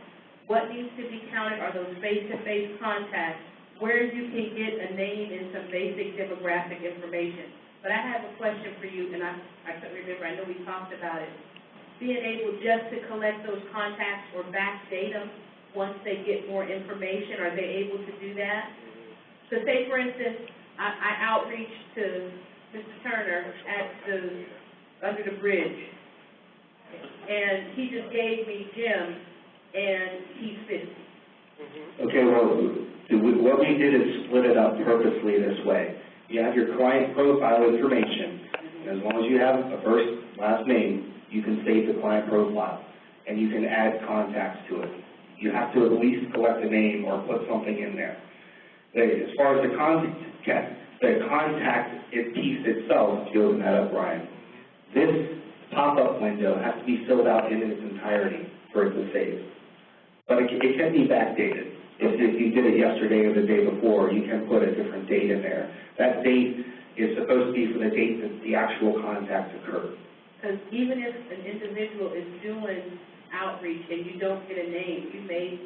What needs to be counted are those face-to-face contacts where you can get a name and some basic demographic information. But I have a question for you, and I couldn't remember, I know we talked about it. Being able just to collect those contacts or backdate them once they get more information, are they able to do that? So say, for instance, I outreach to Mr. Turner under the bridge, and he just gave me Jim, and he's 50. Okay, well, what we did is split it up purposely this way. You have your client profile information, and as long as you have a first, last name, you can save the client profile, and you can add contacts to it. You have to at least collect a name or put something in there. As far as the contact piece itself, if you open that up, Brian, this pop-up window has to be filled out in its entirety for it to save. But it can be backdated. If you did it yesterday or the day before, you can put a different date in there. That date is supposed to be for the date that the actual contact occurred. Because even if an individual is doing outreach and you don't get a name, you may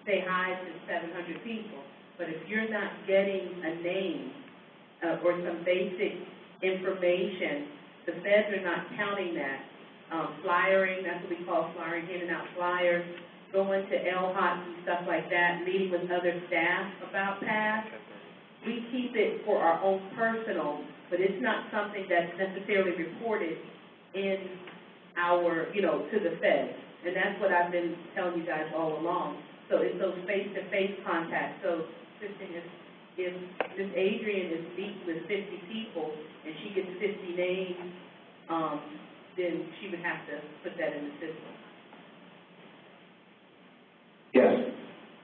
say hi to 700 people. But if you're not getting a name or some basic information, the feds are not counting that. Flyering, that's what we call flyering, handing out flyers, going to LHOT and stuff like that, meeting with other staff about PATH. we keep it for our own personal, but it's not something that's necessarily reported in our, to the feds. And that's what I've been telling you guys all along. So it's those face-to-face contacts. So, Kristen, if Ms. Adrian is speaking with 50 people and she gets 50 names, then she would have to put that in the system. Yes.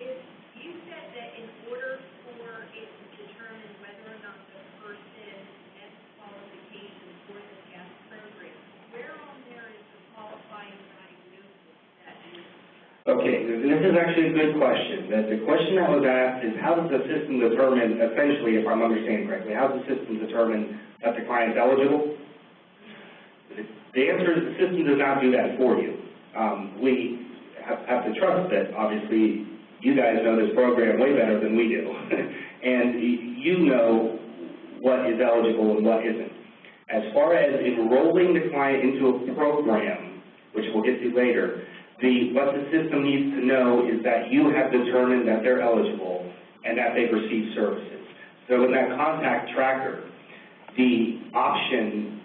You said that in order for it to determine whether or not the person has qualifications for the CAP program, where on there is the qualifying diagnosis that you Okay, this is actually a good question. The question that was asked is, how does the system determine, essentially, if I'm understanding correctly, how does the system determine that the client's eligible? The answer is the system does not do that for you. We have to trust that, obviously, you guys know this program way better than we do. And you know what is eligible and what isn't. As far as enrolling the client into a program, which we'll get to later, what the system needs to know is that you have determined that they're eligible and that they've received services. So in that contact tracker, the option,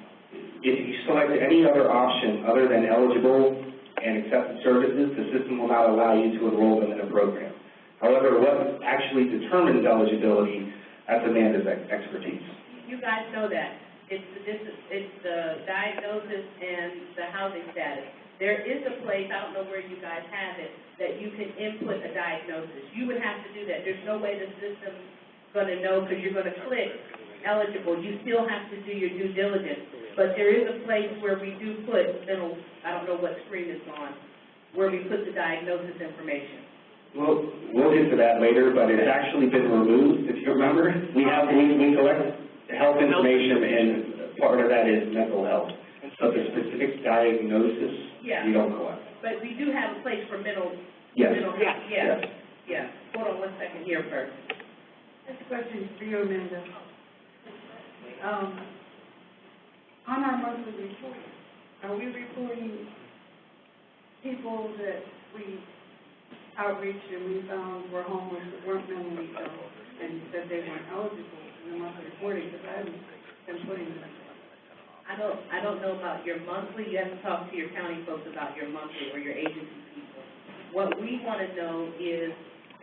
if you select any other option other than eligible and accepted services, the system will not allow you to enroll them in a program. However, what actually determines eligibility, that's Amanda's expertise. You guys know that. It's the diagnosis and the housing status. There is a place, I don't know where you guys have it, that you can input a diagnosis. You would have to do that. There's no way the system's going to know because you're going to click eligible. You still have to do your due diligence. But there is a place where we do put middle, I don't know what screen it's on, where we put the diagnosis information. Well, we'll get to that later, but it's actually been removed, if you remember. We collect health information, and part of that is mental health. But the specific diagnosis, we don't collect. But we do have a place for mental Yes. health. Yeah. Hold on one second here first. This question is for you, Amanda. On our monthly report, are we reporting people that we outreached and we found were homeless, that weren't mentally ill, and that they weren't eligible in the monthly reporting? Because I haven't been putting them. I don't know about your monthly. You have to talk to your county folks about your monthly or your agency people. What we want to know is,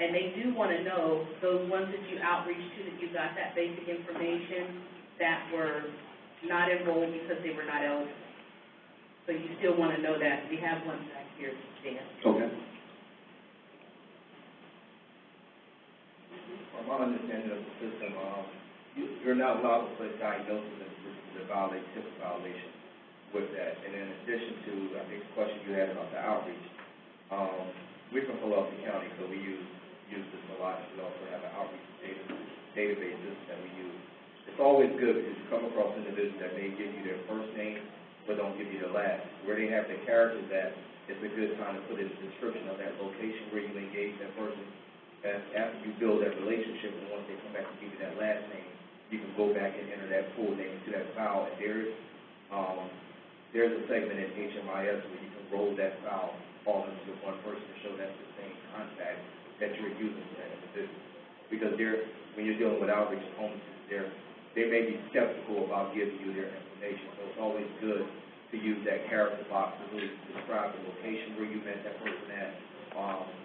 and they do want to know, those ones that you outreach to, that you got that basic information that were not enrolled because they were not eligible. So you still want to know that. We have one back here, Dan. Okay. From my understanding of the system, you're not allowed to put diagnosis in the system to violate HIPAA violation with that. And in addition to, I think the question you had about the outreach, we're from Philadelphia County, so we use this a lot. We also have an outreach database system that we use. It's always good because you come across individuals that may give you their first name but don't give you their last. Where they have their characters at, it's a good time to put in a description of that location where you engage that person. And after you build that relationship, and once they come back and give you that last name, you can go back and enter that full name into that file. And there's a segment in HMIS where you can roll that file all into one person to show that's the same contact that you're using for that individual. Because when you're dealing with outreach and homelessness, they may be skeptical about giving you their information. So it's always good to use that character box to really describe the location where you met that person at.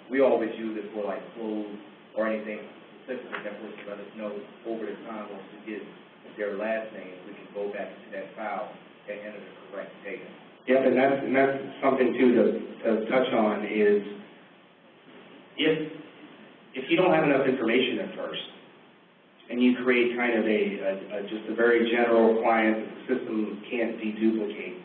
We always use it for like clothes or anything specific that person let us know over the time once we get their last name, we can go back to that file and enter the correct data. Yep, and that's something too to touch on is if you don't have enough information at first, and you create kind of just a very general client that the system can't deduplicate,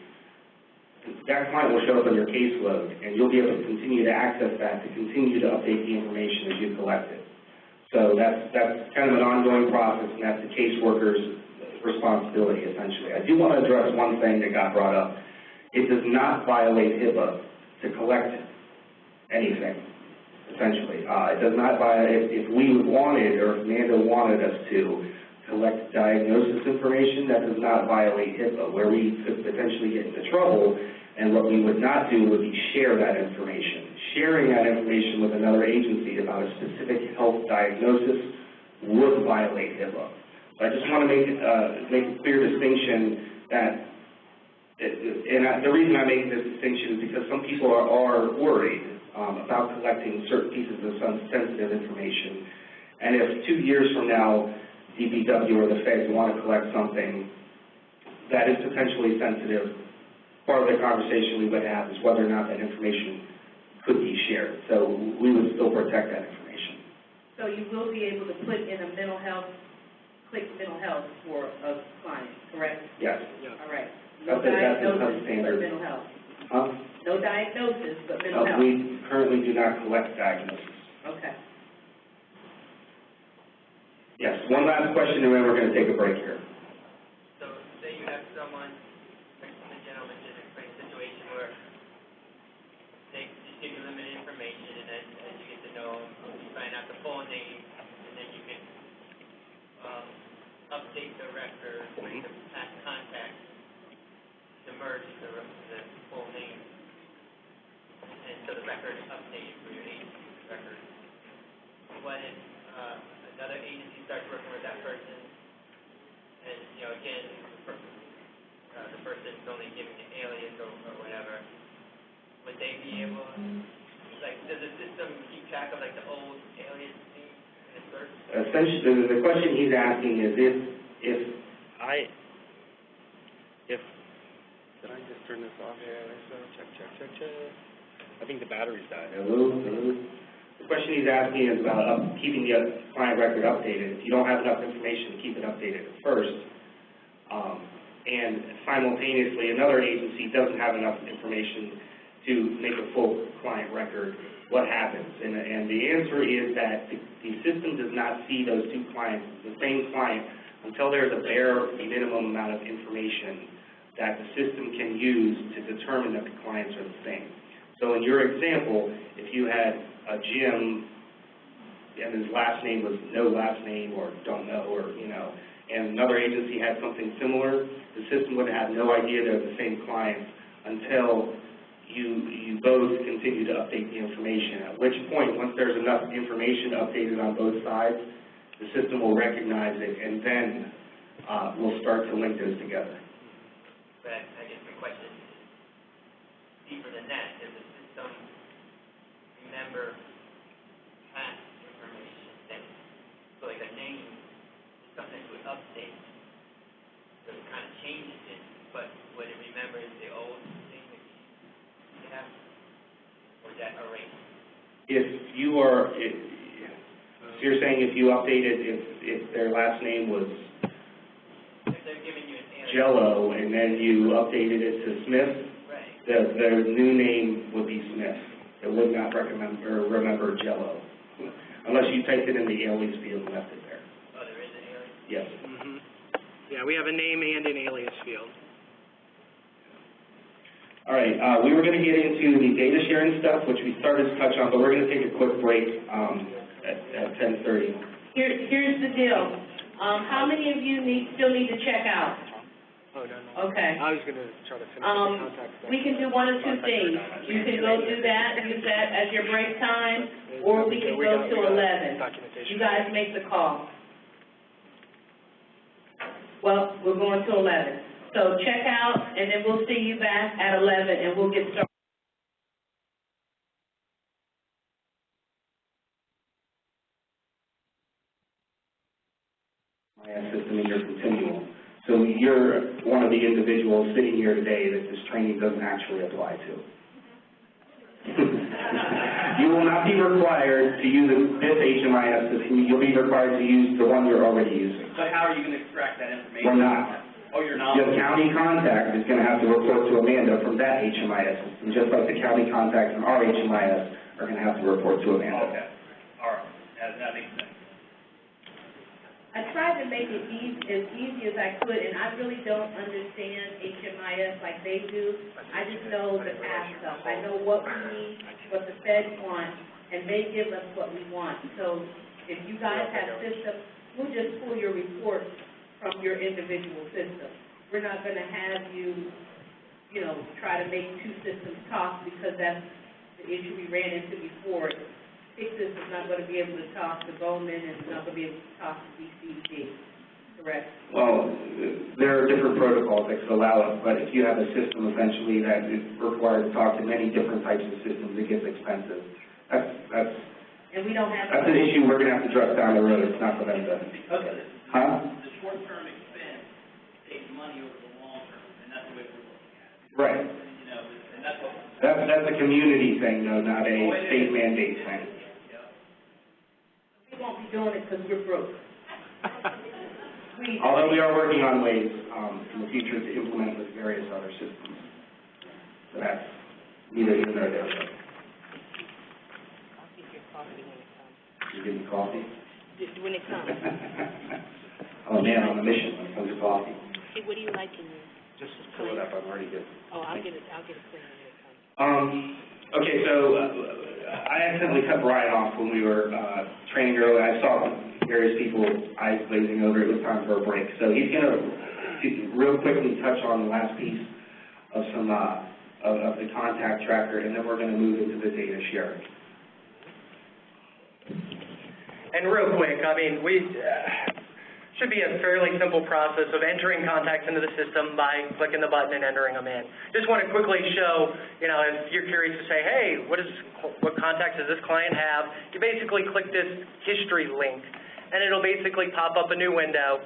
that client will show up on your caseload, and you'll be able to continue to access that to continue to update the information as you collect it. So that's kind of an ongoing process, and that's the caseworker's responsibility, essentially. I do want to address one thing that got brought up. It does not violate HIPAA to collect anything, essentially. It does not violate, if we wanted, or if Amanda wanted us to collect diagnosis information, that does not violate HIPAA. Where we could potentially get into trouble, and what we would not do would be share that information. Sharing that information with another agency about a specific health diagnosis would violate HIPAA. But I just want to make a clear distinction that, the reason I'm making this distinction is because some people are worried about collecting certain pieces of some sensitive information. And if 2 years from now, DPW or the feds want to collect something that is potentially sensitive, part of the conversation we would have is whether or not that information could be shared. So we would still protect that information. So you will be able to put in a mental health, click mental health for a client, correct? Yes. All right. No That's diagnosis, standard. but mental health. Huh? No diagnosis, but mental health. We currently do not collect diagnoses. Okay. Yes, one last question, and then we're going to take a break here. So, say you have someone, like the gentleman just explained a situation where they just give you limited information, and then as you get to know them, you find out the full name, and then you can update the record with the past contact to merge the full name, and so the record is updated for your agency's record. What if another agency starts working with that person, and, again, the person's only giving an alias or whatever, would they be able, does the system keep track of, the old alias name in the search? Essentially, the question he's asking is if did I just turn this off? Yeah, so check. I think the battery's died. Hello? The question he's asking is about keeping the client record updated. If you don't have enough information to keep it updated at first, and simultaneously another agency doesn't have enough information to make a full client record, what happens? And the answer is that the system does not see those two clients as the same client until there's a bare minimum amount of information that the system can use to determine that the clients are the same. So in your example, if you had a Jim and his last name was no last name or don't know or, and another agency had something similar, the system would have no idea they're the same clients until you both continue to update the information, at which point, once there's enough information updated on both sides, the system will recognize it and then we'll start to link those together. But I guess my question is deeper than that. Does the system remember past information? So like a name is something that would update, so it kind of changes it, but what it remembers the old name that you have, or is that erased? If you are, so you're saying if you updated, if their last name was If they're giving you an alias. Jello, and then you updated it to Smith, Right. the new name would be Smith. It would not remember Jello, unless you typed it in the alias field and left it there. Oh, there is an alias? Yes. Mm-hmm. Yeah, we have a name and an alias field. All right, we were going to get into the data sharing stuff, which we started to touch on, but we're going to take a quick break at 10:30. Here's the deal. How many of you still need to check out? Oh, no. Okay. I was going to try to finish the contact stuff. We can do one of two things. You can go do that, use that as your break time, or we can go to 11. You guys make the call. Well, we're going to 11. So check out, and then we'll see you back at 11, and we'll get started. System in your continuum. So you're one of the individuals sitting here today that this training doesn't actually apply to. You will not be required to use this HMIS system. You'll be required to use the one you're already using. But how are you going to extract that information? We're not. Oh, you're not? The county contact is going to have to report to Amanda from that HMIS system, just like the county contact from our HMIS are going to have to report to Amanda. Okay. All right. That makes sense. I tried to make it as easy as I could, and I really don't understand HMIS like they do. I just know the past stuff. I know what we need, what the feds want, and they give us what we want. So if you guys have systems, we'll just pull your reports from your individual system. We're not going to have you, try to make two systems talk, because that's the issue we ran into before. Pixis is not going to be able to talk to Bowman and is not going to be able to talk to BCG, correct? Well, there are different protocols that could allow it, but if you have a system eventually that is required to talk to many different types of systems, it gets expensive. And we don't have. That's an issue we're going to have to address down the road. It's not for them to. Okay. Huh? The short-term expense saves money over the long term, and that's the way we're looking at it. Right. You know, and that's what. That's a community thing, though, not a state mandate thing. We won't be doing it because we're broke. Although we are working on ways in the future to implement with various other systems. So that's neither here nor there. I'll get your coffee when it comes. You give me coffee? When it comes. I'm a man on a mission when it comes to coffee. Hey, what do you like in yours? Just fill it up, I'm already good. Oh, I'll get it clean when it comes. Okay, so I accidentally cut Brian off when we were training earlier. I saw various people eyes glazing over. It was time for a break. So he's going to real quickly touch on the last piece of some of the contact tracker, and then we're going to move into the data sharing. And real quick, I mean, should be a fairly simple process of entering contacts into the system by clicking the button and entering them in. Just want to quickly show, you know, if you're curious to say, hey, what contacts does this client have, you basically click this history link, and it'll basically pop up a new window,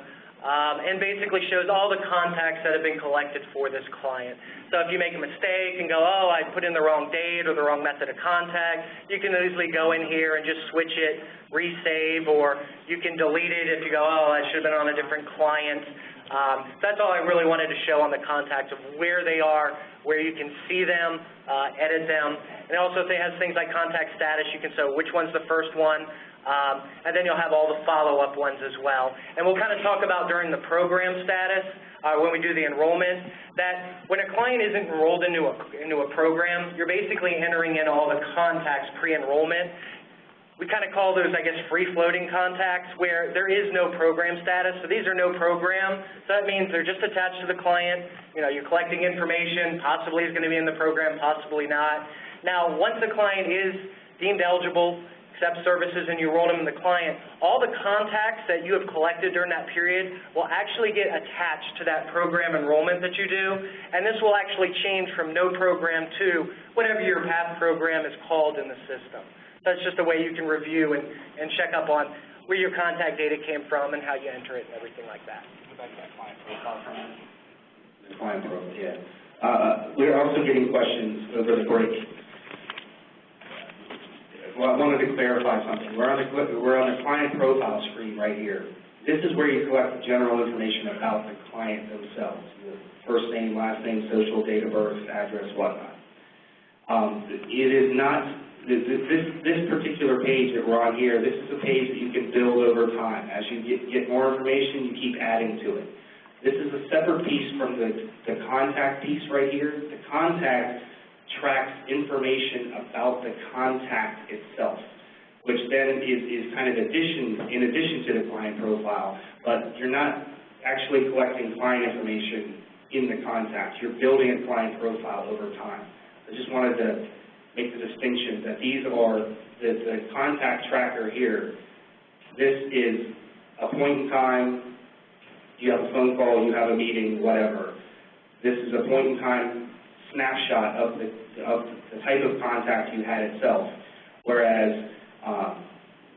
and basically shows all the contacts that have been collected for this client. So if you make a mistake and go, oh, I put in the wrong date or the wrong method of contact, you can easily go in here and just switch it, resave, or you can delete it if you go, oh, I should have been on a different client. That's all I really wanted to show on the contacts of where they are, where you can see them, edit them. And also if it has things like contact status, you can say which one's the first one, and then you'll have all the follow-up ones as well. And we'll kind of talk about during the program status, when we do the enrollment, that when a client isn't enrolled into a program, you're basically entering in all the contacts pre-enrollment. We kind of call those, I guess, free-floating contacts where there is no program status. So these are no program. So that means they're just attached to the client. You know, you're collecting information, possibly is going to be in the program, possibly not. Now, once the client is deemed eligible, accepts services, and you enroll them in the client, all the contacts that you have collected during that period will actually get attached to that program enrollment that you do. And this will actually change from no program to whatever your PATH program is called in the system. That's just a way you can review and check up on where your contact data came from and how you enter it and everything like that. The client profile, yeah. We're also getting questions over the break. Well, I wanted to clarify something. We're on the client profile screen right here. This is where you collect general information about the client themselves, the first name, last name, social, date of birth, address, whatnot. It is not. This particular page that we're on here, this is a page that you can build over time. As you get more information, you keep adding to it. This is a separate piece from the contact piece right here. The contact tracks information about the contact itself, which then is kind of in addition to the client profile, but you're not actually collecting client information in the contact. You're building a client profile over time. I just wanted to make the distinction that these are the contact tracker here. This is a point in time, you have a phone call, you have a meeting, whatever. This is a point in time snapshot of the type of contact you had itself, whereas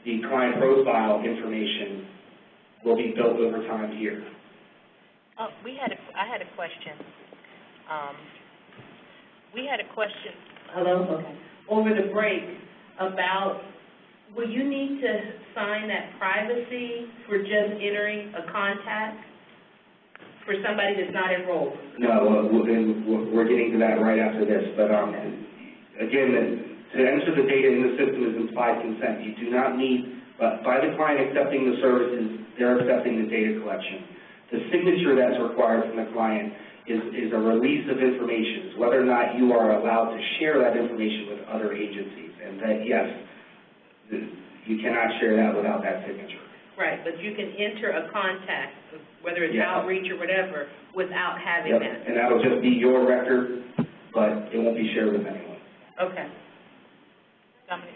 the client profile information will be built over time here. Oh, I had a question. We had a question. Hello? Okay. Over the break about, will you need to sign that privacy for just entering a contact for somebody that's not enrolled? No, we're getting to that right after this. But again, to enter the data in the system is implied consent. You do not need, but by the client accepting the services, they're accepting the data collection. The signature that's required from the client is a release of information, whether or not you are allowed to share that information with other agencies. And that, yes, you cannot share that without that signature. Right, but you can enter a contact, whether it's outreach or whatever, without having that. And that'll just be your record, but it won't be shared with anyone. Okay. Dominic.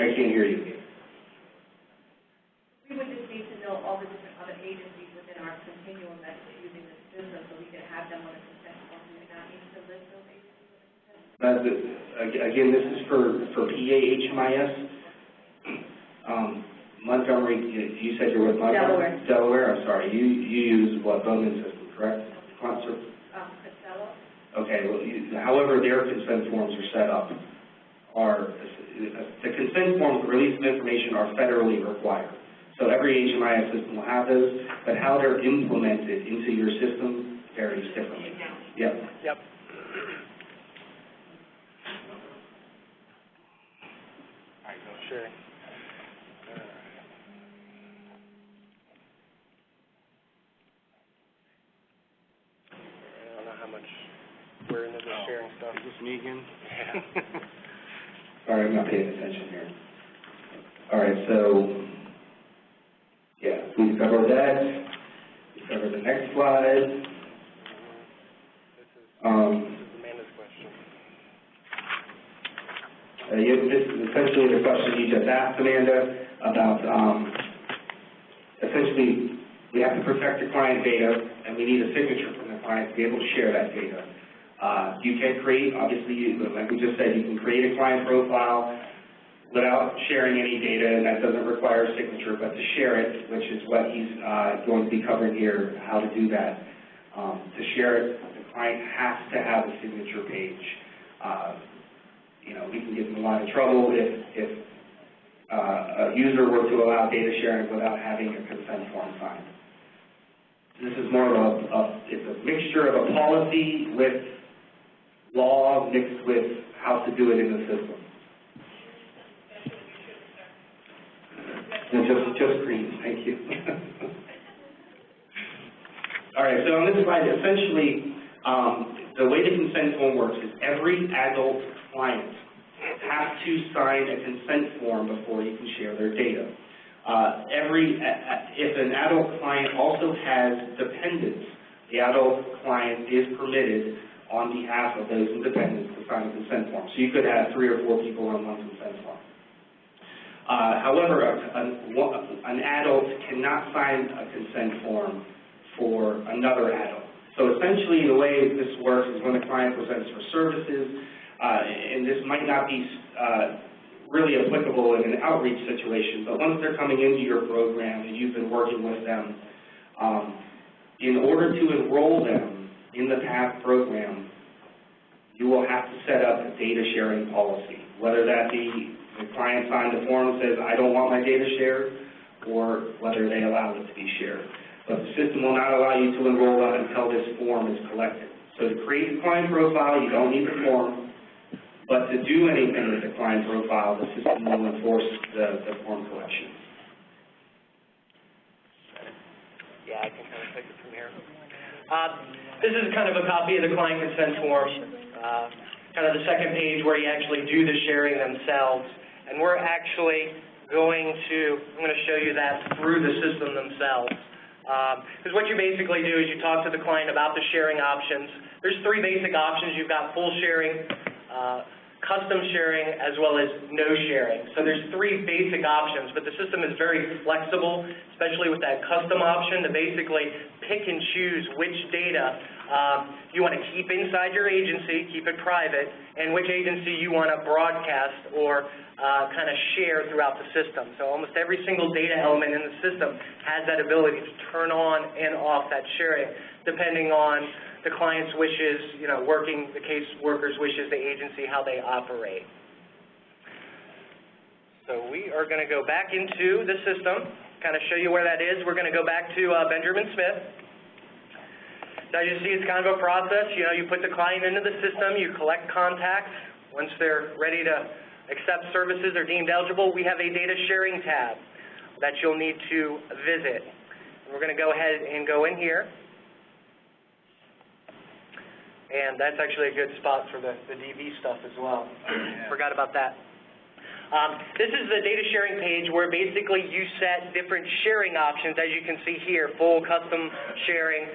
I can't hear you. We would just need to know all the different other agencies within our continuum that are using this system, so we could have them on a consent form. Do we not need to list those agencies on a consent? Again, this is for PA HMIS. Montgomery, you said you're with Montgomery? Delaware, I'm sorry. You use what, Bowman system, correct? Costello. Okay, well, however their consent forms are set up the consent forms for release of information are federally required. So every HMIS system will have those, but how they're implemented into your system varies differently. Yep. Yep. All right, no sharing. I don't know how much we're into this sharing stuff. Is this me again? Yeah. Sorry, I'm not paying attention here. All right, so, yeah, we covered that. We covered the next slide. This is Amanda's question. This is essentially the question you just asked, Amanda, about, essentially, we have to protect the client data, and we need a signature from the client to be able to share that data. You can create, obviously, like we just said, you can create a client profile without sharing any data, and that doesn't require a signature, but to share it, which is what he's going to be covering here, how to do that. To share it, the client has to have a signature page. We can get in a lot of trouble if a user were to allow data sharing without having a consent form signed. This is more of it's a mixture of a policy with law mixed with how to do it in the system. And just green, thank you. All right, so on this slide, essentially, the way the consent form works is every adult client has to sign a consent form before you can share their data. If an adult client also has dependents, the adult client is permitted on behalf of those dependents to sign a consent form. So you could have 3 or 4 people on one consent form. However, an adult cannot sign a consent form for another adult. So essentially the way this works is when the client presents for services, and this might not be really applicable in an outreach situation, but once they're coming into your program and you've been working with them, in order to enroll them in the PATH program, you will have to set up a data sharing policy, whether that be the client signed the form and says, I don't want my data shared, or whether they allow it to be shared. But the system will not allow you to enroll them until this form is collected. So to create a client profile, you don't need the form, but to do anything with the client profile, the system will enforce the form collection. Yeah, I can kind of take it from here. This is kind of a copy of the client consent form, kind of the second page where you actually do the sharing themselves. And we're actually I'm going to show you that through the system themselves. Because what you basically do is you talk to the client about the sharing options. There's 3 basic options. You've got full sharing, custom sharing, as well as no sharing. So there's 3 basic options, but the system is very flexible, especially with that custom option, to basically pick and choose which data you want to keep inside your agency, keep it private, and which agency you want to broadcast or kind of share throughout the system. So almost every single data element in the system has that ability to turn on and off that sharing, depending on the client's wishes, the caseworker's wishes, the agency, how they operate. So we are going to go back into the system, kind of show you where that is. We're going to go back to Benjamin Smith. So as you see, it's kind of a process. You put the client into the system, you collect contacts. Once they're ready to accept services or deemed eligible, we have a data sharing tab that you'll need to visit. We're going to go ahead and go in here. And that's actually a good spot for the DV stuff as well. Forgot about that. This is the data sharing page where basically you set different sharing options, as you can see here, full, custom sharing.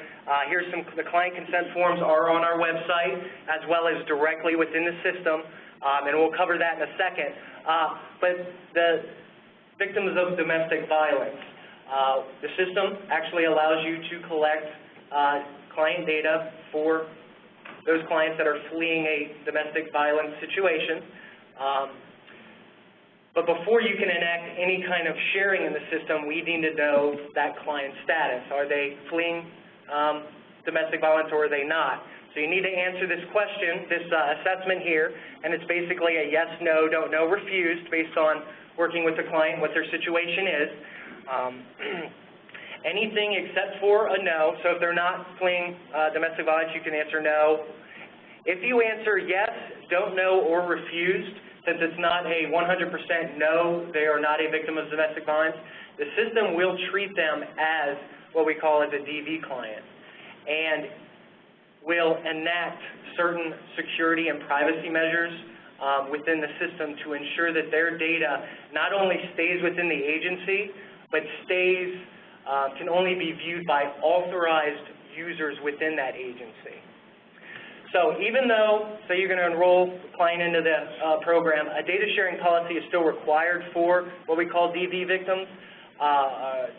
Here's the client consent forms are on our website, as well as directly within the system, and we'll cover that in a second. But the victims of domestic violence, the system actually allows you to collect client data for those clients that are fleeing a domestic violence situation. But before you can enact any kind of sharing in the system, we need to know that client's status. Are they fleeing domestic violence or are they not? So you need to answer this question, this assessment here, and it's basically a yes, no, don't know, refused based on working with the client, what their situation is. Anything except for a no, so if they're not fleeing domestic violence, you can answer no. If you answer yes, don't know, or refused, since it's not a 100% no, they are not a victim of domestic violence, the system will treat them as what we call as a DV client and will enact certain security and privacy measures within the system to ensure that their data not only stays within the agency, but can only be viewed by authorized users within that agency. So even though, say you're going to enroll the client into the program, a data sharing policy is still required for what we call DV victims,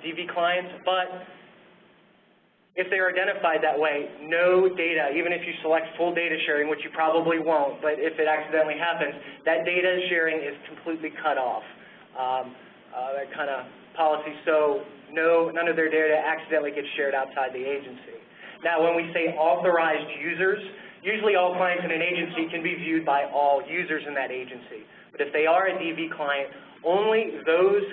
DV clients, but if they're identified that way, no data, even if you select full data sharing, which you probably won't, but if it accidentally happens, that data sharing is completely cut off, that kind of policy, so none of their data accidentally gets shared outside the agency. Now, when we say authorized users, usually all clients in an agency can be viewed by all users in that agency. But if they are a DV client, only those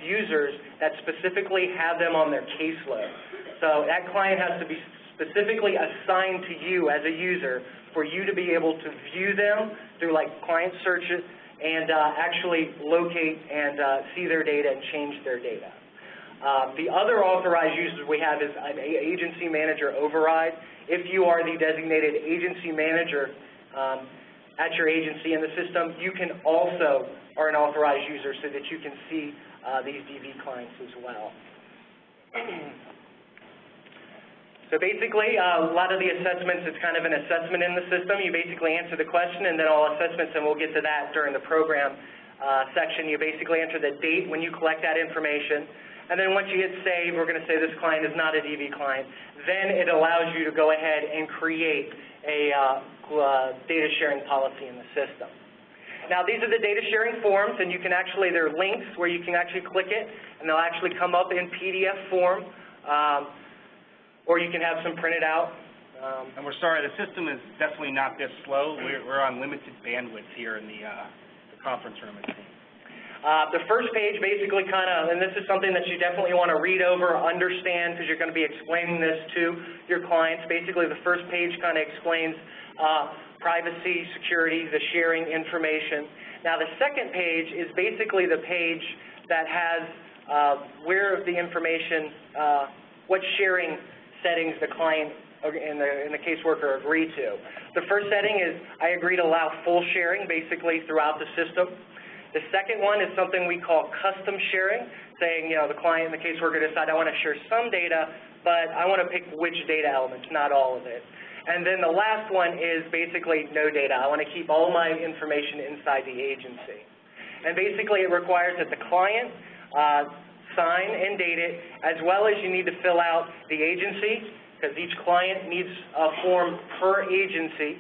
users that specifically have them on their caseload. So that client has to be specifically assigned to you as a user for you to be able to view them through like client searches and actually locate and see their data and change their data. The other authorized users we have is an agency manager override. If you are the designated agency manager at your agency in the system, you can also are an authorized user so that you can see these DV clients as well. So basically, a lot of the assessments, it's kind of an assessment in the system. You basically answer the question and then all assessments, and we'll get to that during the program section. You basically enter the date when you collect that information. And then once you hit save, we're going to say this client is not a DV client. Then it allows you to go ahead and create a data sharing policy in the system. Now, these are the data sharing forms, and you can actually, there are links where you can actually click it, and they'll actually come up in PDF form, or you can have some printed out. And we're sorry, the system is definitely not this slow. We're on limited bandwidth here in the conference room, it seems. The first page basically kind of, and this is something that you definitely want to read over, understand, because you're going to be explaining this to your clients. Basically, the first page kind of explains privacy, security, the sharing information. Now, the second page is basically the page that has where the information, what sharing settings the client and the caseworker agree to. The first setting is I agree to allow full sharing basically throughout the system. The second one is something we call custom sharing, saying, the client and the caseworker decide I want to share some data, but I want to pick which data elements, not all of it. And then the last one is basically no data. I want to keep all my information inside the agency. And basically it requires that the client sign and date it, as well as you need to fill out the agency, because each client needs a form per agency.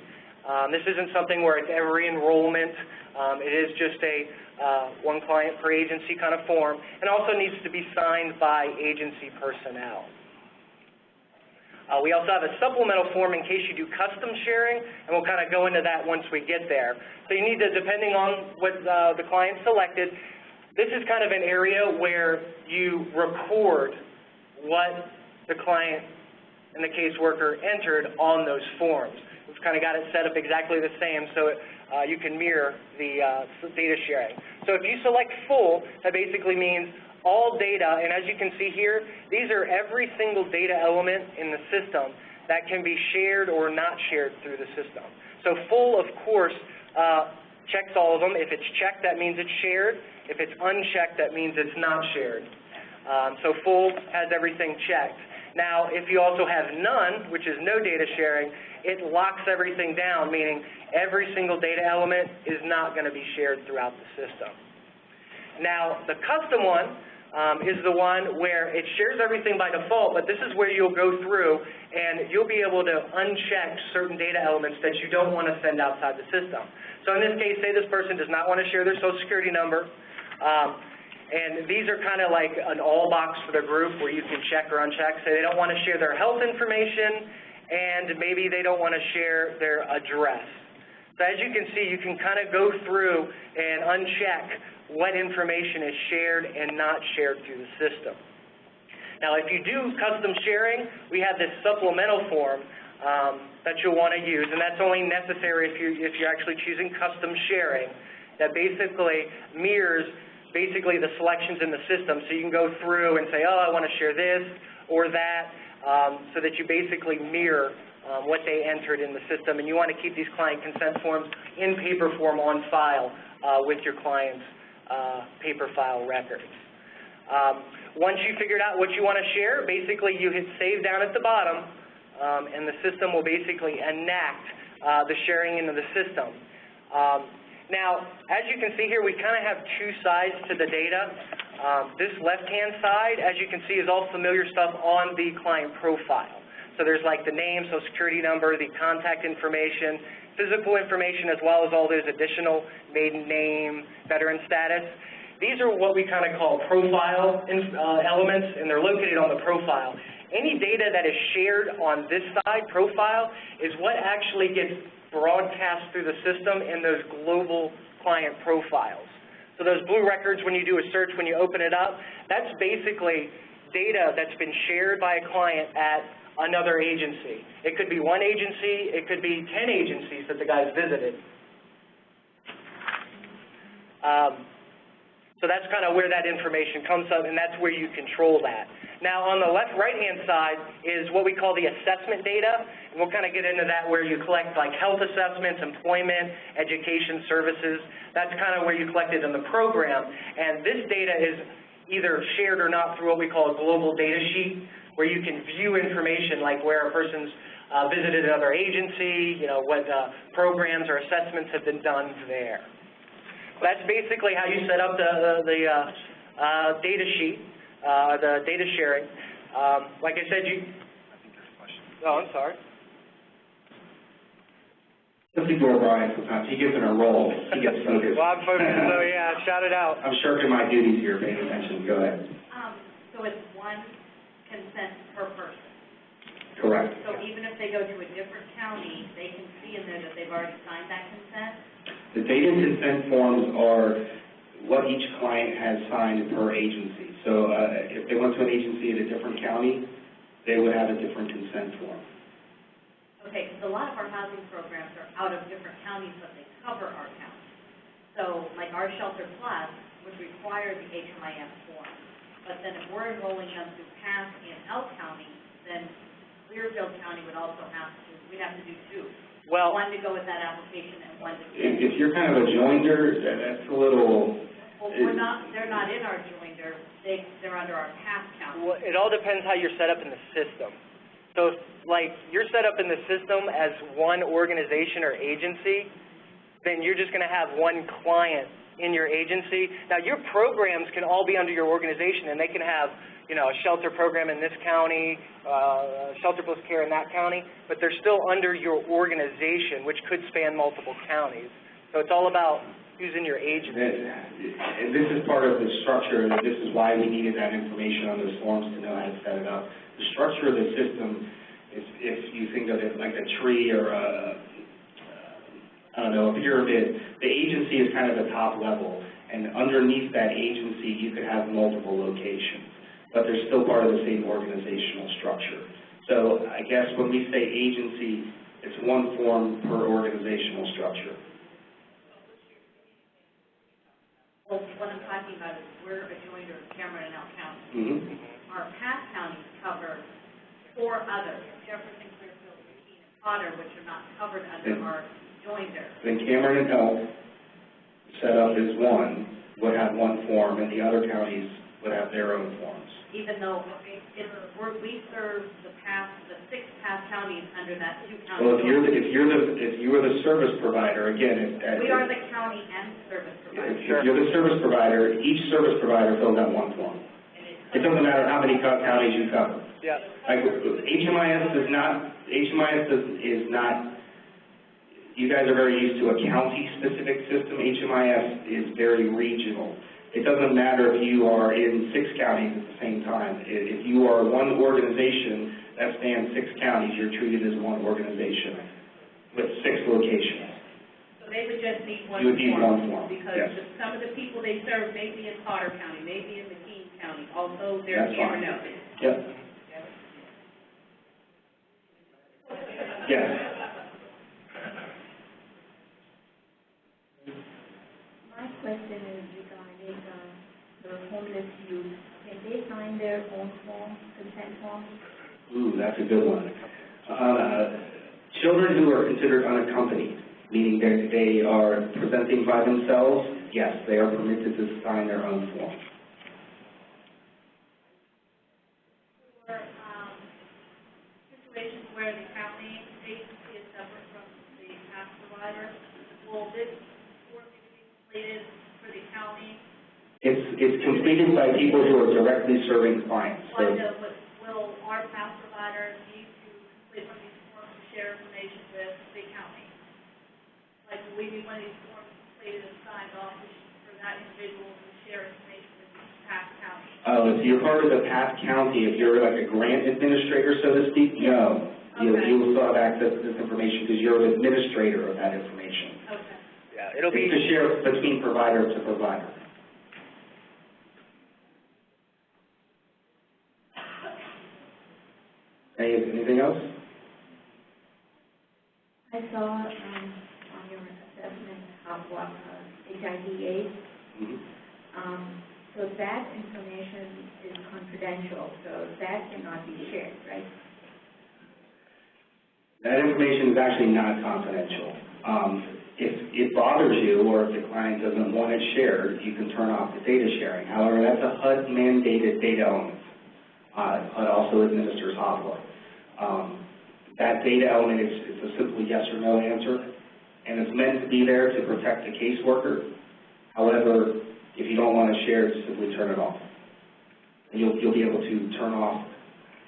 This isn't something where it's every enrollment. It is just a one client per agency kind of form, and also needs to be signed by agency personnel. We also have a supplemental form in case you do custom sharing, and we'll kind of go into that once we get there. So you need to, depending on what the client selected, this is kind of an area where you record what the client and the caseworker entered on those forms. We've kind of got it set up exactly the same so you can mirror the data sharing. So if you select full, that basically means all data, and as you can see here, these are every single data element in the system that can be shared or not shared through the system. So full, of course, checks all of them. If it's checked, that means it's shared. If it's unchecked, that means it's not shared. So full has everything checked. Now, if you also have none, which is no data sharing, it locks everything down, meaning every single data element is not going to be shared throughout the system. Now, the custom one is the one where it shares everything by default, but this is where you'll go through and you'll be able to uncheck certain data elements that you don't want to send outside the system. So in this case, say this person does not want to share their social security number, and these are kind of like an all box for the group where you can check or uncheck. Say they don't want to share their health information, and maybe they don't want to share their address. So as you can see, you can kind of go through and uncheck what information is shared and not shared through the system. Now, if you do custom sharing, we have this supplemental form that you'll want to use, and that's only necessary if you're actually choosing custom sharing, that basically mirrors basically the selections in the system. So you can go through and say, oh, I want to share this or that, so that you basically mirror what they entered in the system. And you want to keep these client consent forms in paper form on file with your client's paper file records. Once you figured out what you want to share, basically you hit save down at the bottom, and the system will basically enact the sharing into the system. Now, as you can see here, we kind of have two sides to the data. This left-hand side, as you can see, is all familiar stuff on the client profile. So there's like the name, social security number, the contact information, physical information, as well as all those additional maiden name, veteran status. These are what we kind of call profile elements, and they're located on the profile. Any data that is shared on this side, profile, is what actually gets broadcast through the system in those global client profiles. So those blue records, when you do a search, when you open it up, that's basically data that's been shared by a client at another agency. It could be one agency, it could be 10 agencies that the guy's visited. So that's kind of where that information comes from, and that's where you control that. Now, on the right-hand side is what we call the assessment data, and we'll kind of get into that where you collect like health assessments, employment, education services. That's kind of where you collect it in the program, and this data is either shared or not through what we call a global data sheet, where you can view information like where a person's visited another agency, what programs or assessments have been done there. That's basically how you set up the data sheet, the data sharing. Like I said, oh, I'm sorry. Let's ignore Brian sometimes. He gets in a role. He gets focused. Well, I'm focused, so yeah, shout it out. I'm shirking my duties here, paying attention. Go ahead. So it's one consent per person. Correct. So even if they go to a different county, they can see in there that they've already signed that consent? The data consent forms are what each client has signed per agency. So if they went to an agency in a different county, they would have a different consent form. Okay, because a lot of our housing programs are out of different counties, but they cover our county. So like our Shelter Plus would require the HMIS form. But then if we're enrolling them through Pass and L County, then Clearfield County would also have to, we'd have to do two. Well, one to go with that application and one to if you're kind of a joinder, that's a little... Well, they're not in our joinder, they're under our Pass County. Well, it all depends how you're set up in the system. So, like, you're set up in the system as one organization or agency, then you're just going to have one client in your agency. Now, your programs can all be under your organization, and they can have, a shelter program in this county, shelter plus care in that county, but they're still under your organization, which could span multiple counties. So it's all about who's in your agency. And this is part of the structure, and this is why we needed that information on those forms to know how to set it up. The structure of the system is, if you think of it like a tree or a pyramid, the agency is kind of the top level, and underneath that agency you could have multiple locations, but they're still part of the same organizational structure. So I guess when we say agency, it's one form per organizational structure. Well, what I'm talking about is we're a joiner of Cameron and L County. Mm-hmm. Our Pass counties cover 4 others, Jefferson, Clearfield, Racine, and Potter, which are not covered under our joinder. Then Cameron and L, set up as one, would have one form, and the other counties would have their own forms. even though we serve the 6 pass counties under that 2 county. Well, if you were the service provider, again, We are the county and service provider. if you're the service provider, each service provider fills out one form. It doesn't matter how many counties you cover. Yeah. Like, HMIS is not, you guys are very used to a county-specific system. HMIS is very regional. It doesn't matter if you are in 6 counties at the same time. If you are one organization that spans 6 counties, you're treated as one organization with 6 locations. So they would just need one form? You would need one form, Because yes. some of the people they serve may be in Potter County, maybe in McKean County, although they're That's here fine. now. Yep. Yes. My question is regarding the homeless youth. Can they sign their own form, consent form? Ooh, that's a good one. Children who are considered unaccompanied, meaning that they are presenting by themselves, yes, they are permitted to sign their own form. For situations where the county agency is separate from the pass provider, will this form need to be completed for the county? It's completed by people who are directly serving clients. So Will our pass provider need to complete one of these forms to share information with the county? Like, will we need one of these forms completed and signed off for that individual to share information with Pass County? Oh, if you're part of the Pass County, if you're like a grant administrator, so to speak, no. You will still have access to this information because you're an administrator of that information. Okay. Yeah, it'll be... It's to share between provider to provider. Anything else? I saw on your assessment of what HIV/AIDS. So that information is confidential, so that cannot be shared, right? That information is actually not confidential. If it bothers you or if the client doesn't want it shared, you can turn off the data sharing. However, that's a HUD mandated data element. HUD also administers HOPLA. That data element is a simple yes or no answer, and it's meant to be there to protect the caseworker. However, if you don't want to share, just simply turn it off. And you'll be able to turn off,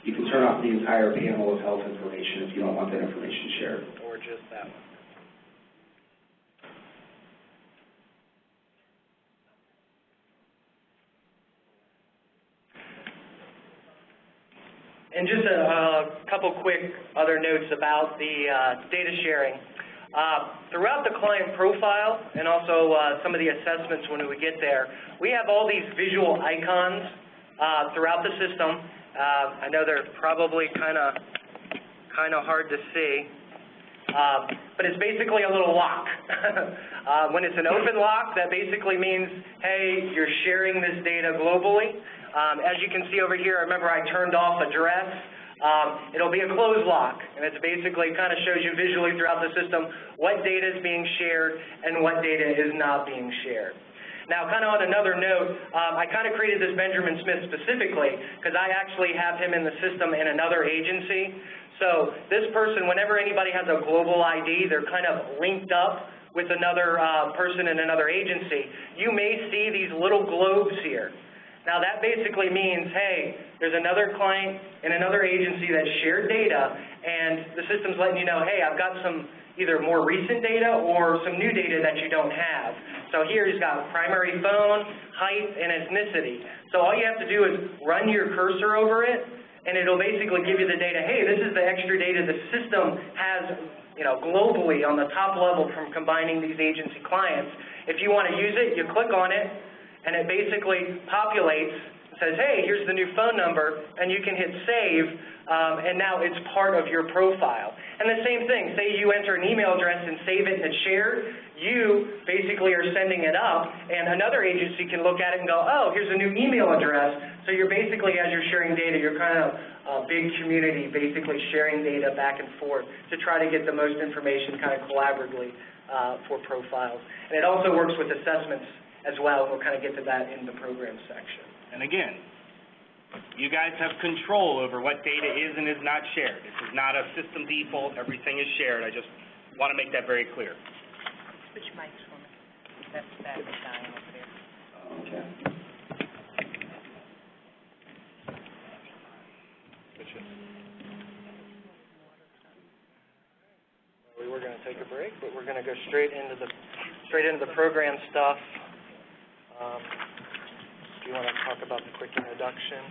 you can turn off the entire panel of health information if you don't want that information shared. Or just that one. And just a couple quick other notes about the data sharing. Throughout the client profile and also some of the assessments when we get there, we have all these visual icons throughout the system. I know they're probably kind of hard to see, but it's basically a little lock. When it's an open lock, that basically means, hey, you're sharing this data globally. As you can see over here, remember I turned off address. It'll be a closed lock, and it's basically kind of shows you visually throughout the system what data is being shared and what data is not being shared. Now, kind of on another note, I kind of created this Benjamin Smith specifically because I actually have him in the system in another agency. So this person, whenever anybody has a global ID, they're kind of linked up with another person in another agency. You may see these little globes here. Now that basically means, hey, there's another client in another agency that shared data, and the system's letting you know, hey, I've got some either more recent data or some new data that you don't have. So here he's got primary phone, height, and ethnicity. So all you have to do is run your cursor over it, and it'll basically give you the data, hey, this is the extra data the system has, globally on the top level from combining these agency clients. If you want to use it, you click on it, and it basically populates, says, hey, here's the new phone number, and you can hit save, and now it's part of your profile. And the same thing, say you enter an email address and save it and it's shared, you basically are sending it up, and another agency can look at it and go, oh, here's a new email address. So you're basically, as you're sharing data, you're kind of a big community basically sharing data back and forth to try to get the most information kind of collaboratively for profiles. And it also works with assessments as well. We'll kind of get to that in the program section. And again, You guys have control over what data is and is not shared. This is not a system default, everything is shared. I just want to make that very clear. Switch mics for me. That's bad, dying up there. Okay. We were going to take a break, but we're going to go straight into the program stuff. Do you want to talk about the quick introduction?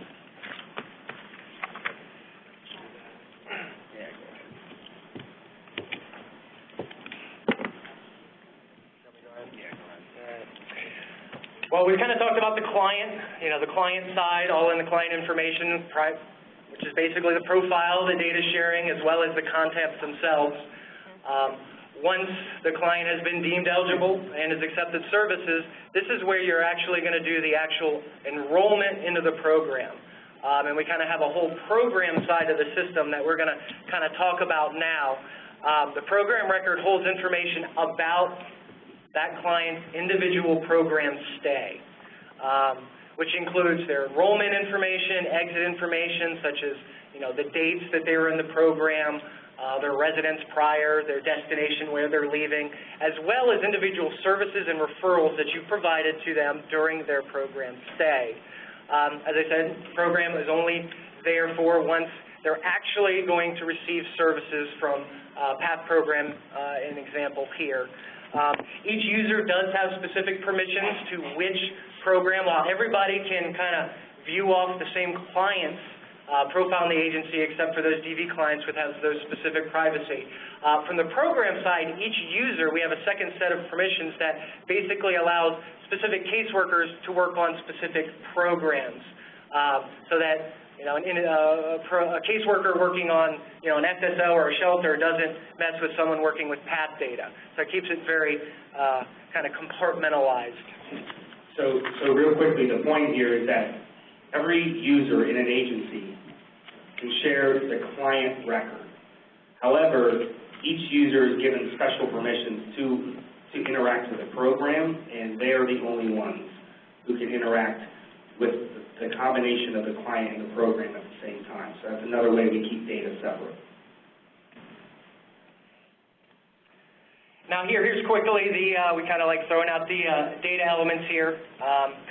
Well, we kind of talked about the client, the client side, all in the client information, which is basically the profile, the data sharing, as well as the contents themselves. Once the client has been deemed eligible and has accepted services, this is where you're actually going to do the actual enrollment into the program. And we kind of have a whole program side of the system that we're going to kind of talk about now. The program record holds information about that client's individual program stay, which includes their enrollment information, exit information, such as the dates that they were in the program, their residence prior, their destination where they're leaving, as well as individual services and referrals that you provided to them during their program stay. As I said, the program is only there for once they're actually going to receive services from PATH program, an example here. Each user does have specific permissions to which program. While everybody can kind of view off the same client's profile in the agency, except for those DV clients which has those specific privacy. From the program side, each user, we have a second set of permissions that basically allows specific caseworkers to work on specific programs, so that a caseworker working on an SSO or a shelter doesn't mess with someone working with PATH data. So it keeps it very kind of compartmentalized. So real quickly, the point here is that every user in an agency can share the client record. However, each user is given special permissions to interact with the program, and they are the only ones who can interact with the combination of the client and the program at the same time. So that's another way we keep data separate. Now here's quickly we kind of like throwing out the data elements here,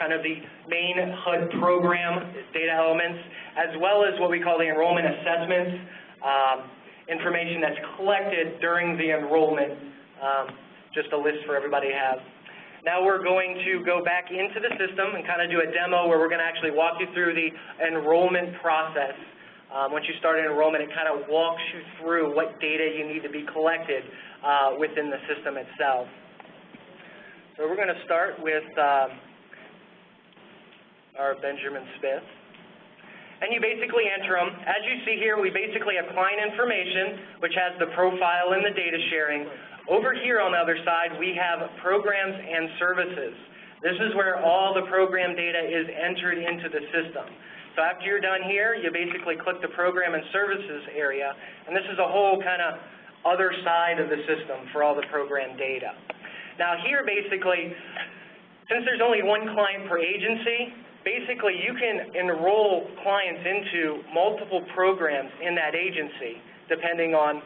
kind of the main HUD program data elements, as well as what we call the enrollment assessments, information that's collected during the enrollment, just a list for everybody to have. Now we're going to go back into the system and kind of do a demo where we're going to actually walk you through the enrollment process. Once you start an enrollment, it kind of walks you through what data you need to be collected within the system itself. So we're going to start with our Benjamin Smith. And you basically enter them. As you see here, we basically have client information, which has the profile and the data sharing. Over here on the other side, we have programs and services. This is where all the program data is entered into the system. So after you're done here, you basically click the program and services area, and this is a whole kind of other side of the system for all the program data. Now here basically, since there's only one client per agency, basically you can enroll clients into multiple programs in that agency, depending on